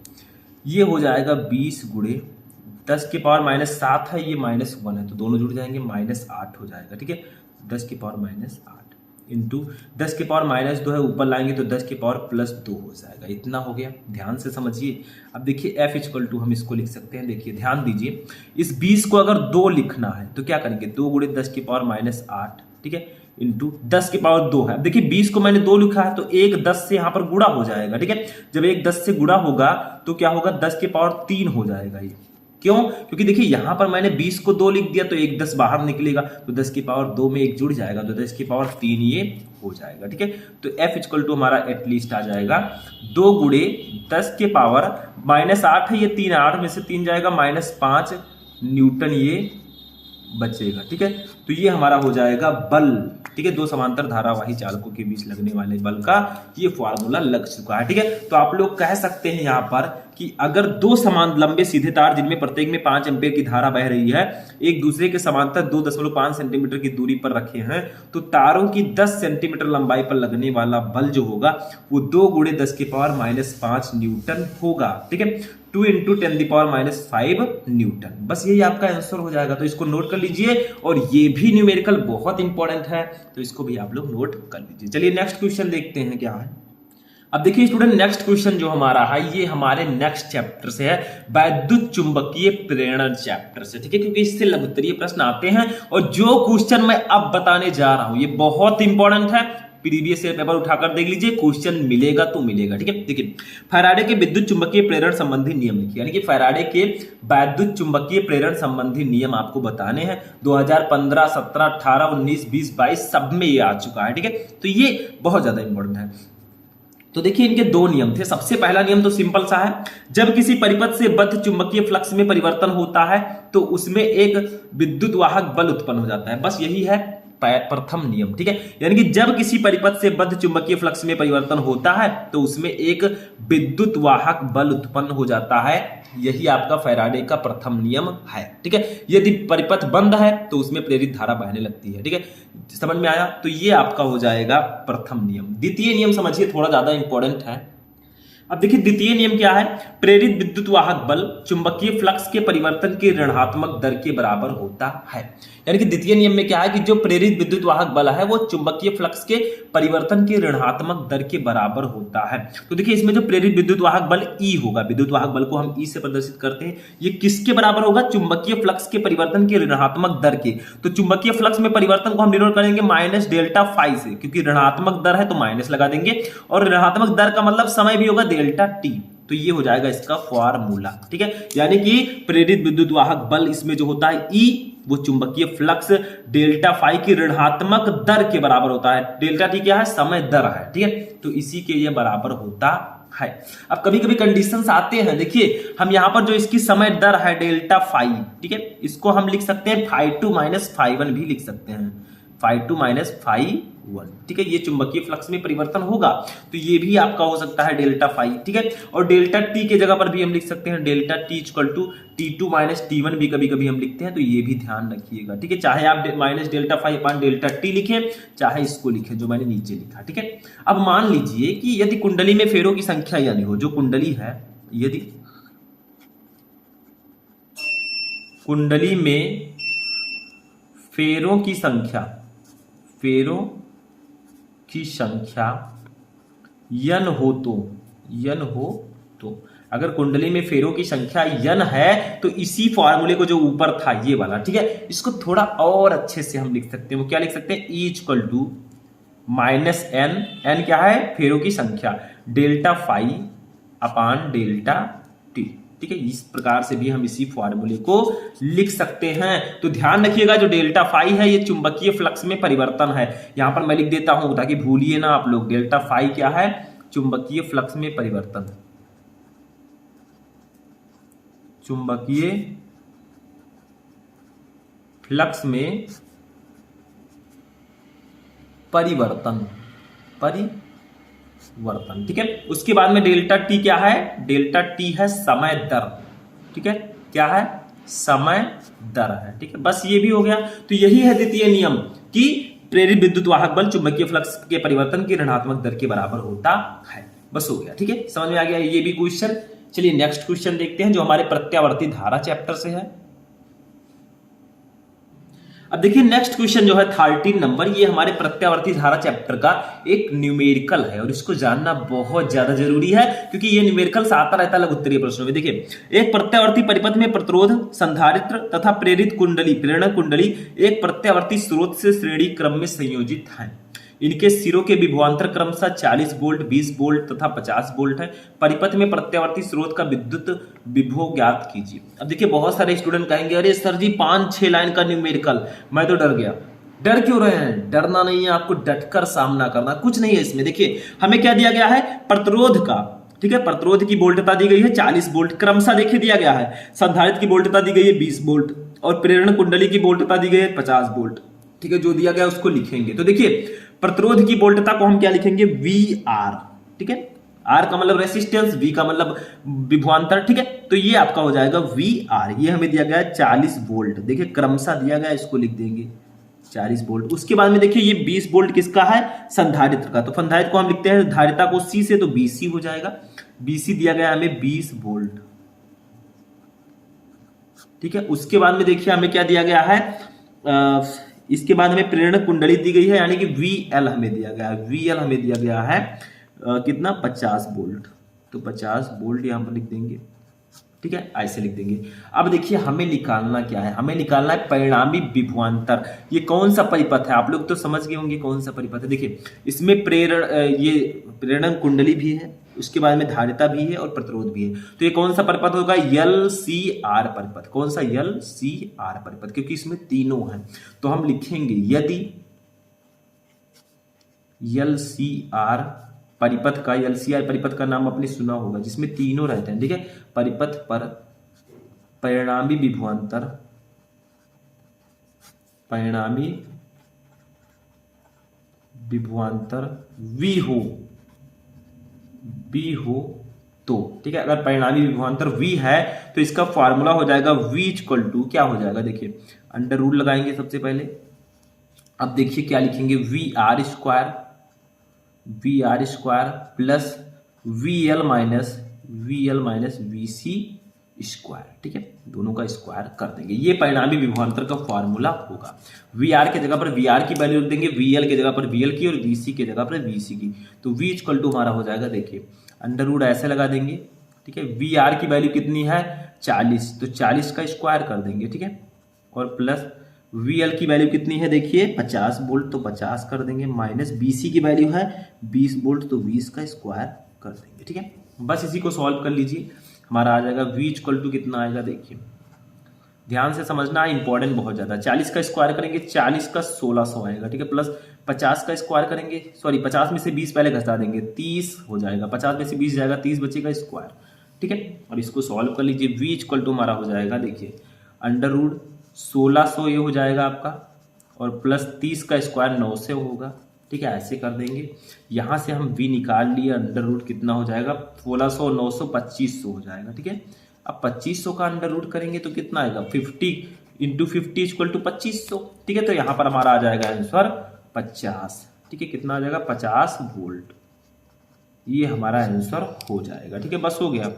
ये हो जाएगा 20 × 10⁻⁷ है, ये -1 है, तो दोनों जुड़ जाएंगे, -8 हो जाएगा। ठीक है, 10⁻8 इंटू 10⁻2 है, ऊपर लाएंगे तो 10⁻+2 हो जाएगा। इतना हो गया, ध्यान से समझिए। अब देखिए F = हम इसको लिख सकते हैं, देखिए ध्यान दीजिए, इस 20 को अगर 2 लिखना है तो क्या करेंगे, 2 × 10⁻8। ठीक है, इंटू 10⁻2 है। अब देखिए 20 को मैंने 2 लिखा है, तो एक 10 से यहां पर गुणा हो जाएगा। ठीक है, जब एक 10 से गुणा होगा तो क्या होगा, 10⁻3 हो जाएगा ये। क्यों, क्योंकि देखिए यहां पर मैंने 20 को 2 लिख दिया, तो एक 10 बाहर निकलेगा, तो 10⁻2 में एक जुड़ जाएगा, तो 10⁻3 ये हो जाएगा। ठीक है, तो F = हमारा एटलीस्ट आ जाएगा 2 × 10⁻8 है, ये 3 8 में से 3 जाएगा, -5 न्यूटन ये बचेगा। ठीक है, तो ये हमारा हो जाएगा बल। ठीक है, दो समांतर धारावाही चालकों के बीच लगने वाले बल का ये फॉर्मूला लग चुका है। ठीक है, तो आप लोग कह सकते हैं यहां पर कि अगर दो समान लंबे सीधे तार जिनमें प्रत्येक में 5 एम्पीयर की धारा बह रही है, एक दूसरे के समांतर 2.5 सेंटीमीटर की दूरी पर रखे हैं, तो तारों की 10 सेंटीमीटर लंबाई पर लगने वाला बल जो होगा वो 2 × 10⁻5 न्यूटन होगा। ठीक है, 2 × 10⁻5 न्यूटन। बस यही आपका आंसर हो जाएगा, तो इसको नोट कर लीजिए, और ये भी न्यूमेरिकल बहुत इंपॉर्टेंट है, तो इसको भी आप लोग नोट कर लीजिए। चलिए नेक्स्ट क्वेश्चन देखते हैं क्या है। अब देखिए स्टूडेंट, नेक्स्ट क्वेश्चन जो हमारा है ये हमारे नेक्स्ट चैप्टर से है, वैद्युत चुंबकीय प्रेरण चैप्टर से। ठीक है, क्योंकि इससे लघुत्तरीय प्रश्न आते हैं, और जो क्वेश्चन मैं अब बताने जा रहा हूं ये बहुत इंपॉर्टेंट है। प्रीवियस ईयर पेपर उठाकर देख लीजिए, क्वेश्चन मिलेगा तो मिलेगा। ठीक है, देखिए फैराडे के विद्युत चुंबकीय प्रेरण संबंधी नियम लिखिए, यानी कि फैराडे के वैद्युत चुंबकीय प्रेरण संबंधी नियम आपको बताने हैं। 2015, 17, 18, 19, 20, 22 सब में ये आ चुका है। ठीक है, तो ये बहुत ज्यादा इंपॉर्टेंट है। तो देखिए इनके दो नियम थे। सबसे पहला नियम तो सिंपल सा है, जब किसी परिपथ से बद्ध चुंबकीय फ्लक्स में परिवर्तन होता है तो उसमें एक विद्युत वाहक बल उत्पन्न हो जाता है। बस यही है प्रथम नियम, ठीक है। यानी कि जब किसी परिपथ से बद्ध चुंबकीय फ्लक्स में परिवर्तन होता है तो उसमें एक विद्युत वाहक बल उत्पन्न हो जाता है। यही आपका फैराडे का प्रथम नियम है, ठीक है। यदि परिपथ बंद है तो उसमें प्रेरित धारा बहने लगती है, ठीक है। समझ में आया? तो ये आपका हो जाएगा प्रथम नियम। द्वितीय नियम समझिए, थोड़ा ज्यादा इंपॉर्टेंट है। अब देखिए द्वितीय नियम क्या है, प्रेरित विद्युत वाहक बल चुंबकीय फ्लक्स के परिवर्तन के ऋणात्मक दर के बराबर होता है। यानी कि द्वितीय नियम में क्या है कि जो प्रेरित विद्युत वाहक बल है वो चुंबकीय फ्लक्स के परिवर्तन के ऋणात्मक दर के बराबर होता है। तो देखिए इसमें जो प्रेरित विद्युत वाहक बल E होगा, विद्युत वाहक बल को हम E से प्रदर्शित करते हैं, ये किसके बराबर होगा? चुंबकीय फ्लक्स के परिवर्तन के ऋणात्मक दर के। तो चुंबकीय फ्लक्स में परिवर्तन को हम डिनोट करेंगे माइनस डेल्टा फाई से, क्योंकि ऋणात्मक दर है तो माइनस लगा देंगे, और ऋणात्मक दर का मतलब समय भी होगा डेल्टा टी। तो ये हो जाएगा इसका फॉर्मूला, ठीक है। यानी कि प्रेरित विद्युत वाहक बल इसमें जो होता है E, वो चुंबकीय फ्लक्स डेल्टा फाई की ऋणात्मक दर के बराबर होता है। डेल्टा टी क्या है? समय दर है, ठीक है। तो इसी के ये बराबर होता है। अब कभी कभी कंडीशंस आते हैं, देखिए हम यहां पर जो इसकी समय दर है डेल्टा फाई, ठीक है, इसको हम लिख सकते हैं phi two minus phi one भी लिख सकते हैं, phi two minus phi one, ठीक है। ये चुंबकीय फ्लक्स में परिवर्तन होगा तो ये भी आपका हो सकता है डेल्टा फाई, ठीक है। और डेल्टा टी के जगह पर भी हम लिख सकते हैं delta T equal to T two minus T one भी कभी कभी हम लिखते हैं, तो ये भी ध्यान रखिएगा, ठीक है। चाहे आप minus delta phi upon delta T लिखें, चाहे इसको लिखें जो मैंने नीचे लिखा, ठीक है। अब मान लीजिए कि यदि कुंडली में फेरों की संख्या यानी हो, जो कुंडली है, यदि कुंडली में फेरों की संख्या यन हो तो अगर कुंडली में फेरों की संख्या यन है तो इसी फॉर्मूले को जो ऊपर था ये वाला, ठीक है, इसको थोड़ा और अच्छे से हम लिख सकते हैं। वो क्या लिख सकते हैं? E equal to minus N, N क्या है? फेरों की संख्या, delta phi upon delta T, ठीक है। इस प्रकार से भी हम इसी फॉर्मूले को लिख सकते हैं। तो ध्यान रखिएगा जो डेल्टा फाई है ये चुंबकीय फ्लक्स में परिवर्तन है। यहां पर मैं लिख देता हूं ताकि भूलिए ना आप लोग। डेल्टा फाई क्या है? चुंबकीय फ्लक्स में परिवर्तन, चुंबकीय फ्लक्स में परिवर्तन, ठीक है। उसके बाद में डेल्टा टी क्या है? डेल्टा टी है समय दर, ठीक है। क्या है? समय दर है, ठीक है। बस ये भी हो गया। तो यही है द्वितीय नियम कि प्रेरित विद्युत वाहक बल चुंबकीय फ्लक्स के परिवर्तन की ऋणात्मक दर के बराबर होता है। बस हो गया, ठीक है। समझ में आ गया ये भी क्वेश्चन। चलिए नेक्स्ट क्वेश्चन देखते हैं जो हमारे प्रत्यावर्ती धारा चैप्टर से है। अब देखिए नेक्स्ट क्वेश्चन जो है 13 नंबर, ये हमारे प्रत्यावर्ती धारा चैप्टर का एक न्यूमेरिकल है और इसको जानना बहुत ज्यादा जरूरी है क्योंकि ये न्यूमेरिकल आता रहता है लघु उत्तरीय प्रश्नों में। देखिए एक प्रत्यावर्ती परिपथ में प्रतिरोध, संधारित्र तथा प्रेरित कुंडली, प्रेरण कुंडली एक प्रत्यावर्ती स्रोत से श्रेणी क्रम में संयोजित है। इनके सिरों के विभवांतर क्रमशः 40 वोल्ट, 20 वोल्ट तथा 50 वोल्ट है। परिपथ में प्रत्यावर्ती स्रोत का विद्युत विभव ज्ञात कीजिए। अब देखिए बहुत सारे स्टूडेंट कहेंगे अरे सर जी 5-6 लाइन का न्यूमेरिकल, मैं तो डर गया। डर क्यों रहे हैं? डरना नहीं है, आपको डटकर सामना करना। कुछ नहीं है इसमें। देखिए हमें क्या दिया गया है? प्रतिरोध का, ठीक है, प्रतिरोध की वोल्टता दी गई है 40 वोल्ट, क्रमशः देखिए दिया गया है। संधारित्र की वोल्टता दी गई है 20 वोल्ट और प्रेरण कुंडली की वोल्टता दी गई है 50 वोल्ट, ठीक है। जो दिया गया उसको लिखेंगे। तो देखिए प्रतिरोध की वोल्टता को हम क्या लिखेंगे? VR, ठीक है। R का मतलब रेसिस्टेंस, V का मतलब विभवांतर, ठीक है। तो ये आपका हो जाएगा VR। ये हमें दिया गया है 40 वोल्ट, देखिए क्रमशः दिया गया, इसको लिख देंगे 40 वोल्ट। उसके बाद में देखिए ये 20 वोल्ट किसका है? संधारित्र का। तो संधारित्र को हम लिखते हैं धारिता को C से, तो BC हो जाएगा। BC दिया गया हमें 20 वोल्ट, ठीक है। उसके बाद में देखिए हमें क्या दिया गया है? इसके बाद हमें प्रेरण कुंडली दी गई है यानी कि VL हमें दिया गया है। VL हमें दिया गया है कितना? 50 वोल्ट। तो 50 वोल्ट यहां पर लिख देंगे, ठीक है, ऐसे लिख देंगे। अब देखिए हमें निकालना क्या है? हमें निकालना है परिणामी विभवांतर। ये कौन सा परिपथ है? आप लोग तो समझ गए होंगे कौन सा परिपथ है। देखिए इसमें ये प्रेरण कुंडली भी है, उसके बाद में धारिता भी है और प्रतिरोध भी है। तो ये कौन सा परिपथ होगा? LCR परिपथ। कौन सा? LCR परिपथ, क्योंकि इसमें तीनों हैं। तो हम लिखेंगे यदि LCR परिपथ का, एलसीआर परिपथ का नाम आपने सुना होगा, जिसमें तीनों रहते हैं, ठीक है। परिपथ पर परिणामी विभवांतर, परिणामी विभवांतर V हो तो, ठीक है। अगर परिणामी विभवांतर V है तो इसका फॉर्मूला हो जाएगा V इक्वल टू क्या हो जाएगा, देखिए अंडर रूट लगाएंगे सबसे पहले। अब देखिए क्या लिखेंगे, V R square plus VL minus VC square, ठीक है। दोनों का स्क्वायर कर देंगे, ये परिणामी विभवांतर का फॉर्मूला होगा। VR के जगह पर VR की वैल्यू रख देंगे, VL के जगह पर VL की और VC के जगह पर VC की। तो V इक्वल टू हमारा हो जाएगा, देखिए अंडर रूट ऐसे लगा देंगे, ठीक है। VR की वैल्यू कितनी है 40, तो 40 का स्क्वायर कर देंगे, ठीक है। और प्लस VL की वैल्यू कितनी है, देखिए 50 वोल्ट, तो 50 कर देंगे, माइनस VC की वैल्यू है 20 वोल्ट, तो 20 का स्क्वायर कर देंगे, ठीक है। बस इसी को सॉल्व कर लीजिए, हमारा आ जाएगा V इक्वल टू कितना आएगा, देखिए ध्यान से समझना, इंपॉर्टेंट बहुत ज्यादा। 40 का स्क्वायर करेंगे 40 का 1600 आएगा, ठीक है। प्लस 50 का स्क्वायर करेंगे, सॉरी 50 में से 20 पहले घटा देंगे, 30 हो जाएगा, 50 में से 20 जाएगा, 30 बचेगा स्क्वायर, ठीक है। और इसको सॉल्व कर लीजिए, V इक्वल टू हमारा हो जाएगा, देखिए अंडर रूट 1600 ये हो जाएगा आपका, और प्लस 30 का स्क्वायर 9 से होगा, ठीक है। ऐसे कर देंगे, यहाँ से हम V निकाल लिए, अंडर रूट कितना हो जाएगा 1600 900 2500 हो जाएगा, ठीक है। अब 2500 का अंडर रूट करेंगे तो कितना आएगा, 50 इंटू 50 इक्वल टू 2500, ठीक है। तो यहाँ पर हमारा आ जाएगा आंसर 50, ठीक है। कितना आ जाएगा 50 वोल्ट, ये हमारा आंसर हो जाएगा, ठीक है। बस हो गया,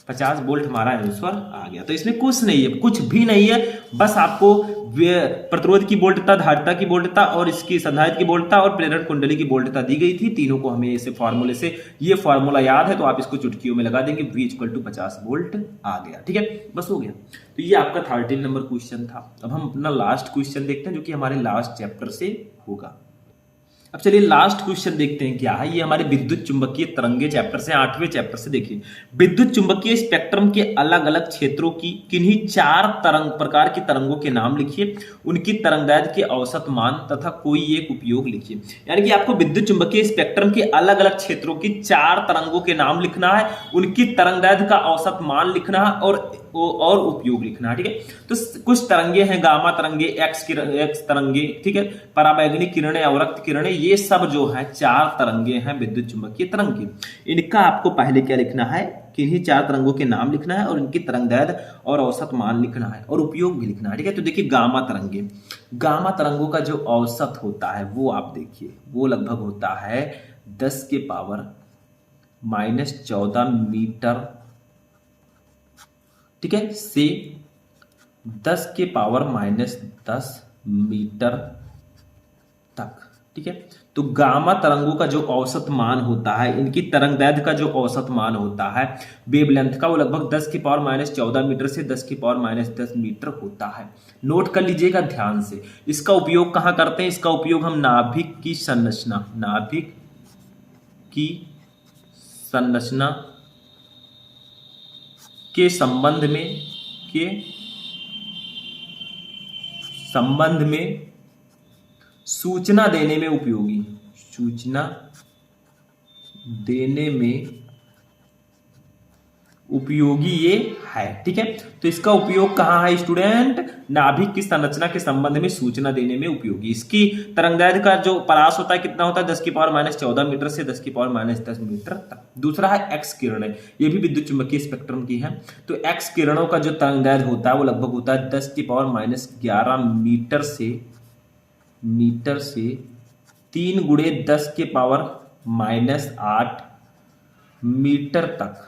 50 वोल्ट हमारा आंसर आ गया। तो इसमें कुछ नहीं है, कुछ भी नहीं है, बस आपको प्रतिरोध की वोल्टता, धारिता की वोल्टता और इसकी संधारित्र की वोल्टता और प्रेरण कुंडली की वोल्टता दी गई थी। तीनों को हमें ऐसे फॉर्मूले से, ये फॉर्मूला याद है तो आप इसको चुटकियों में लगा देंगे, V इक्वल टू 50 वोल्ट आ गया, ठीक है। बस हो गया। तो ये आपका 13 नंबर क्वेश्चन था। अब हम अपना लास्ट क्वेश्चन देखते हैं, जो कि हमारे लास्ट चैप्टर से होगा। अब चलिए लास्ट क्वेश्चन देखते हैं क्या है। ये हमारे विद्युत चुंबकीय तरंगे चैप्टर से, 8वें चैप्टर से। देखिए, विद्युत चुंबकीय स्पेक्ट्रम के अलग अलग क्षेत्रों की किन्हीं 4 प्रकार की तरंगों के नाम लिखिए, उनकी तरंगदैर्घ्य के औसत मान तथा कोई एक उपयोग लिखिए। यानी कि आपको विद्युत चुंबकीय स्पेक्ट्रम के अलग अलग क्षेत्रों की 4 तरंगों के नाम लिखना है, उनकी तरंगदैर्घ्य का औसत मान लिखना है और उपयोग लिखना है, ठीक है। तो कुछ तरंगे हैं, गामा तरंगे, एक्स तरंगे, ठीक है, पराबैंगनी किरणें, अवरक्त किरणें, ये सब जो है 4 तरंगे हैं विद्युत चुंबकीय तरंग की। इनका आपको पहले क्या लिखना है, किन्हीं 4 तरंगों के नाम लिखना है और इनकी तरंगदैर्घ्य और औसत मान लिखना है और उपयोग भी लिखना है, ठीक है। तो देखिए गामा तरंगे, गामा तरंगों का जो औसत होता है वो आप देखिए, वो लगभग होता है 10 के पावर -14 मीटर, ठीक है, से 10 के पावर -10 मीटर तक, ठीक है। तो गामा तरंगों का जो औसत मान होता है, इनकी तरंगदैर्घ्य का जो औसत मान होता है वेवलेंथ का, वो लगभग 10 की पावर -14 मीटर से 10 की पावर -10 मीटर होता है। नोट कर लीजिएगा ध्यान से। इसका उपयोग कहाँ करते हैं, इसका उपयोग हम नाभिक की संरचना, नाभिक की संरचना के संबंध में सूचना देने में उपयोगी, सूचना देने में उपयोगी ये है, ठीक है। तो इसका उपयोग कहाँ है स्टूडेंट, नाभिक की संरचना के संबंध में सूचना देने में उपयोगी। इसकी तरंगदैर्घ्य का जो परास होता है कितना होता है, 10 की पावर -14 मीटर से 10 की पावर -10 मीटर तक। दूसरा है एक्स किरणें, ये भी विद्युत चुंबकीय स्पेक्ट्रम की है। तो एक्स किरणों का जो तरंगदैर्घ्य होता है वो लगभग होता है 10 की पावर -11 मीटर से 3 गुणे 10 के पावर -8 मीटर तक,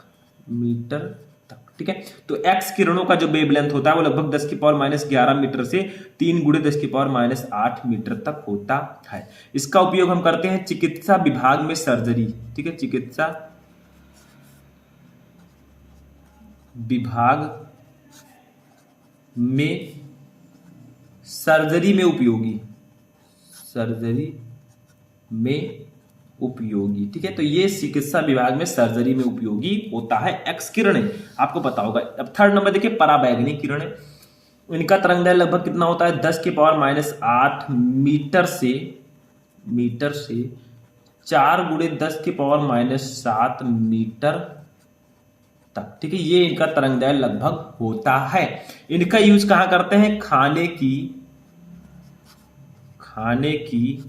ठीक है। तो एक्स किरणों का जो वेवलेंथ होता है वो लगभग 10 की पावर -11 मीटर से 3 गुणे 10 की पावर -8 मीटर तक होता है। इसका उपयोग हम करते हैं चिकित्सा विभाग में, सर्जरी, ठीक है, चिकित्सा विभाग में सर्जरी में उपयोगी, ठीक है। तो ये चिकित्सा विभाग में सर्जरी में उपयोगी होता है एक्स किरणें, आपको पता होगा। अब 3rd नंबर देखिए पराबैंगनी किरणें, इनका तरंगदैर्घ्य लगभग कितना होता है, 10 के पावर -8 मीटर से 4 गुणे 10 की पावर -7 मीटर तक। ठीक है, ये इनका तरंगदैर्घ्य लगभग होता है। इनका यूज कहां करते हैं? खाने की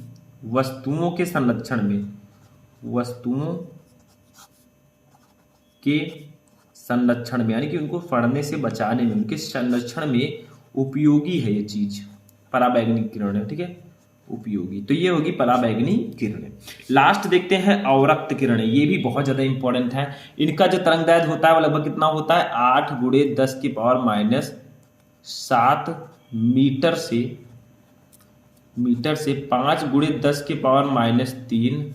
वस्तुओं के संरक्षण में, वस्तुओं के संरक्षण में, यानी कि उनको फटने से बचाने में, उनके संरक्षण में उपयोगी है ये चीज, पराबैंगनी किरणें। ठीक है, उपयोगी, तो ये होगी पराबैंगनी किरणें। लास्ट देखते हैं अवरक्त किरणें, ये भी बहुत ज्यादा इंपॉर्टेंट है। इनका जो तरंगदैर्घ्य होता है वो लगभग कितना होता है? 8 गुणे 10 की पावर -7 मीटर से 5 गुणे 10 की पावर -3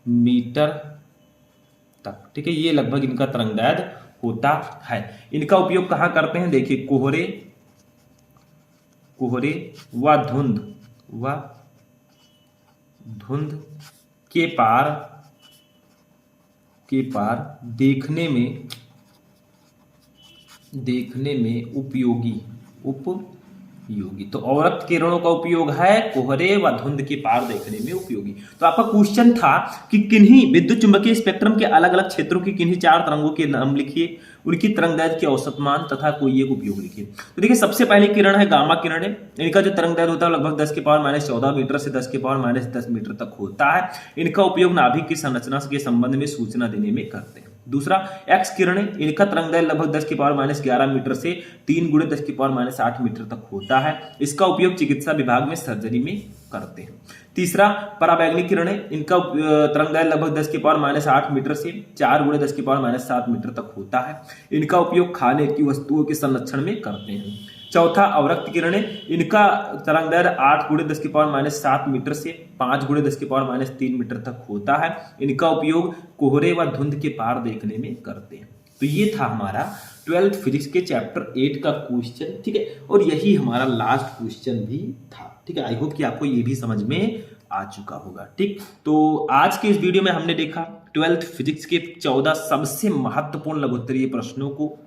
मीटर तक। ठीक है, ये लगभग इनका तरंगदैर्घ्य होता है। इनका उपयोग कहां करते हैं? देखिए, कोहरे व धुंध के पार देखने में उपयोगी। तो अवरक्त किरणों का उपयोग है कोहरे व धुंध के पार देखने में उपयोगी। तो आपका क्वेश्चन था कि किन्हीं विद्युत चुंबकीय स्पेक्ट्रम के अलग अलग क्षेत्रों की किन्हीं 4 तरंगों के नाम लिखिए, उनकी तरंगदैर्घ्य के औसत मान तथा कोई एक उपयोग लिखिए। तो देखिए, सबसे पहली किरण है गामा किरणें। इनका जो तरंगदैर्घ्य होता है लगभग 10 की पावर -14 मीटर से 10 की पावर -10 मीटर तक होता है। इनका उपयोग नाभिक की संरचना के संबंध में सूचना देने में करते हैं। दूसरा, एक्स किरणें, इनका तरंगदैर्घ्य लगभग 10 की पावर -11 मीटर से 3 गुणे 10 की पावर -8 मीटर तक होता है। इसका उपयोग चिकित्सा विभाग में सर्जरी में करते हैं। तीसरा, पराबैंगनी किरणें, इनका तरंगदैर्घ्य लगभग 10 की पावर -8 मीटर से 4 गुणे 10 की पावर -7 मीटर तक होता है। इनका उपयोग खाने की वस्तुओं के संरक्षण में करते हैं। चौथा, अवरक्त किरणें, इनका तरंगदैर्घ्य 8 गुणे 10 की पावर -7 मीटर से 5 गुणे 10 की पावर -3 मीटर तक होता है। इनका उपयोग कोहरे व धुंध के पार देखने में करते हैं। तो ये था हमारा 12th फिजिक्स के चैप्टर 8 का क्वेश्चन। ठीक है, और यही हमारा लास्ट क्वेश्चन भी था। ठीक है, आई होप कि आपको ये भी समझ में आ चुका होगा। ठीक, तो आज के इस वीडियो में हमने देखा 12th फिजिक्स के 14 सबसे महत्वपूर्ण लघुत्तरीय प्रश्नों को।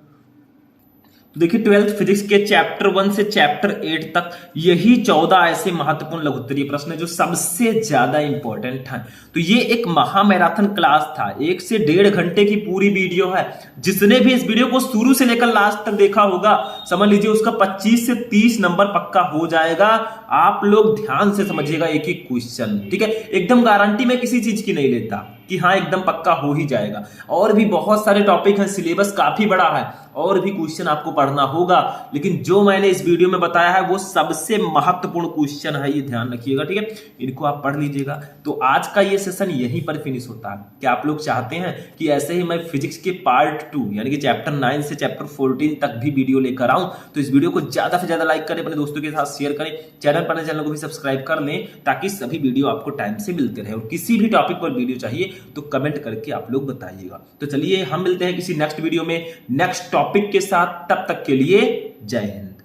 देखिए, 12th फिजिक्स के चैप्टर 1 से चैप्टर 8 तक यही 14 ऐसे महत्वपूर्ण लघुत्तरीय प्रश्न है जो सबसे ज्यादा इंपॉर्टेंट हैं। तो ये एक महामैराथन क्लास था, 1 से 1.5 घंटे की पूरी वीडियो है। जिसने भी इस वीडियो को शुरू से लेकर लास्ट तक देखा होगा, समझ लीजिए उसका 25 से 30 नंबर पक्का हो जाएगा। आप लोग ध्यान से समझिएगा एक एक क्वेश्चन। ठीक है, एकदम गारंटी मैं किसी चीज की नहीं लेता कि हाँ एकदम पक्का हो ही जाएगा। और भी बहुत सारे टॉपिक हैं, सिलेबस काफी बड़ा है और भी क्वेश्चन आपको पढ़ना होगा, लेकिन जो मैंने इस वीडियो में बताया है वो सबसे महत्वपूर्ण क्वेश्चन है, ये ध्यान रखिएगा। ठीक है, इनको आप पढ़ लीजिएगा। तो आज का ये सेशन यहीं पर फिनिश होता है। क्या आप लोग चाहते हैं कि ऐसे ही मैं फिजिक्स के पार्ट 2 यानी कि चैप्टर 9 से चैप्टर 14 तक भी वीडियो लेकर आऊं? तो इस वीडियो को ज्यादा से ज्यादा लाइक करें, अपने दोस्तों के साथ शेयर करें, चैनल को भी सब्सक्राइब कर लें ताकि सभी वीडियो आपको टाइम से मिलते रहे। और किसी भी टॉपिक पर वीडियो चाहिए तो कमेंट करके आप लोग बताइएगा। तो चलिए हम मिलते हैं किसी नेक्स्ट वीडियो में नेक्स्ट टॉपिक के साथ। तब तक के लिए जय हिंद।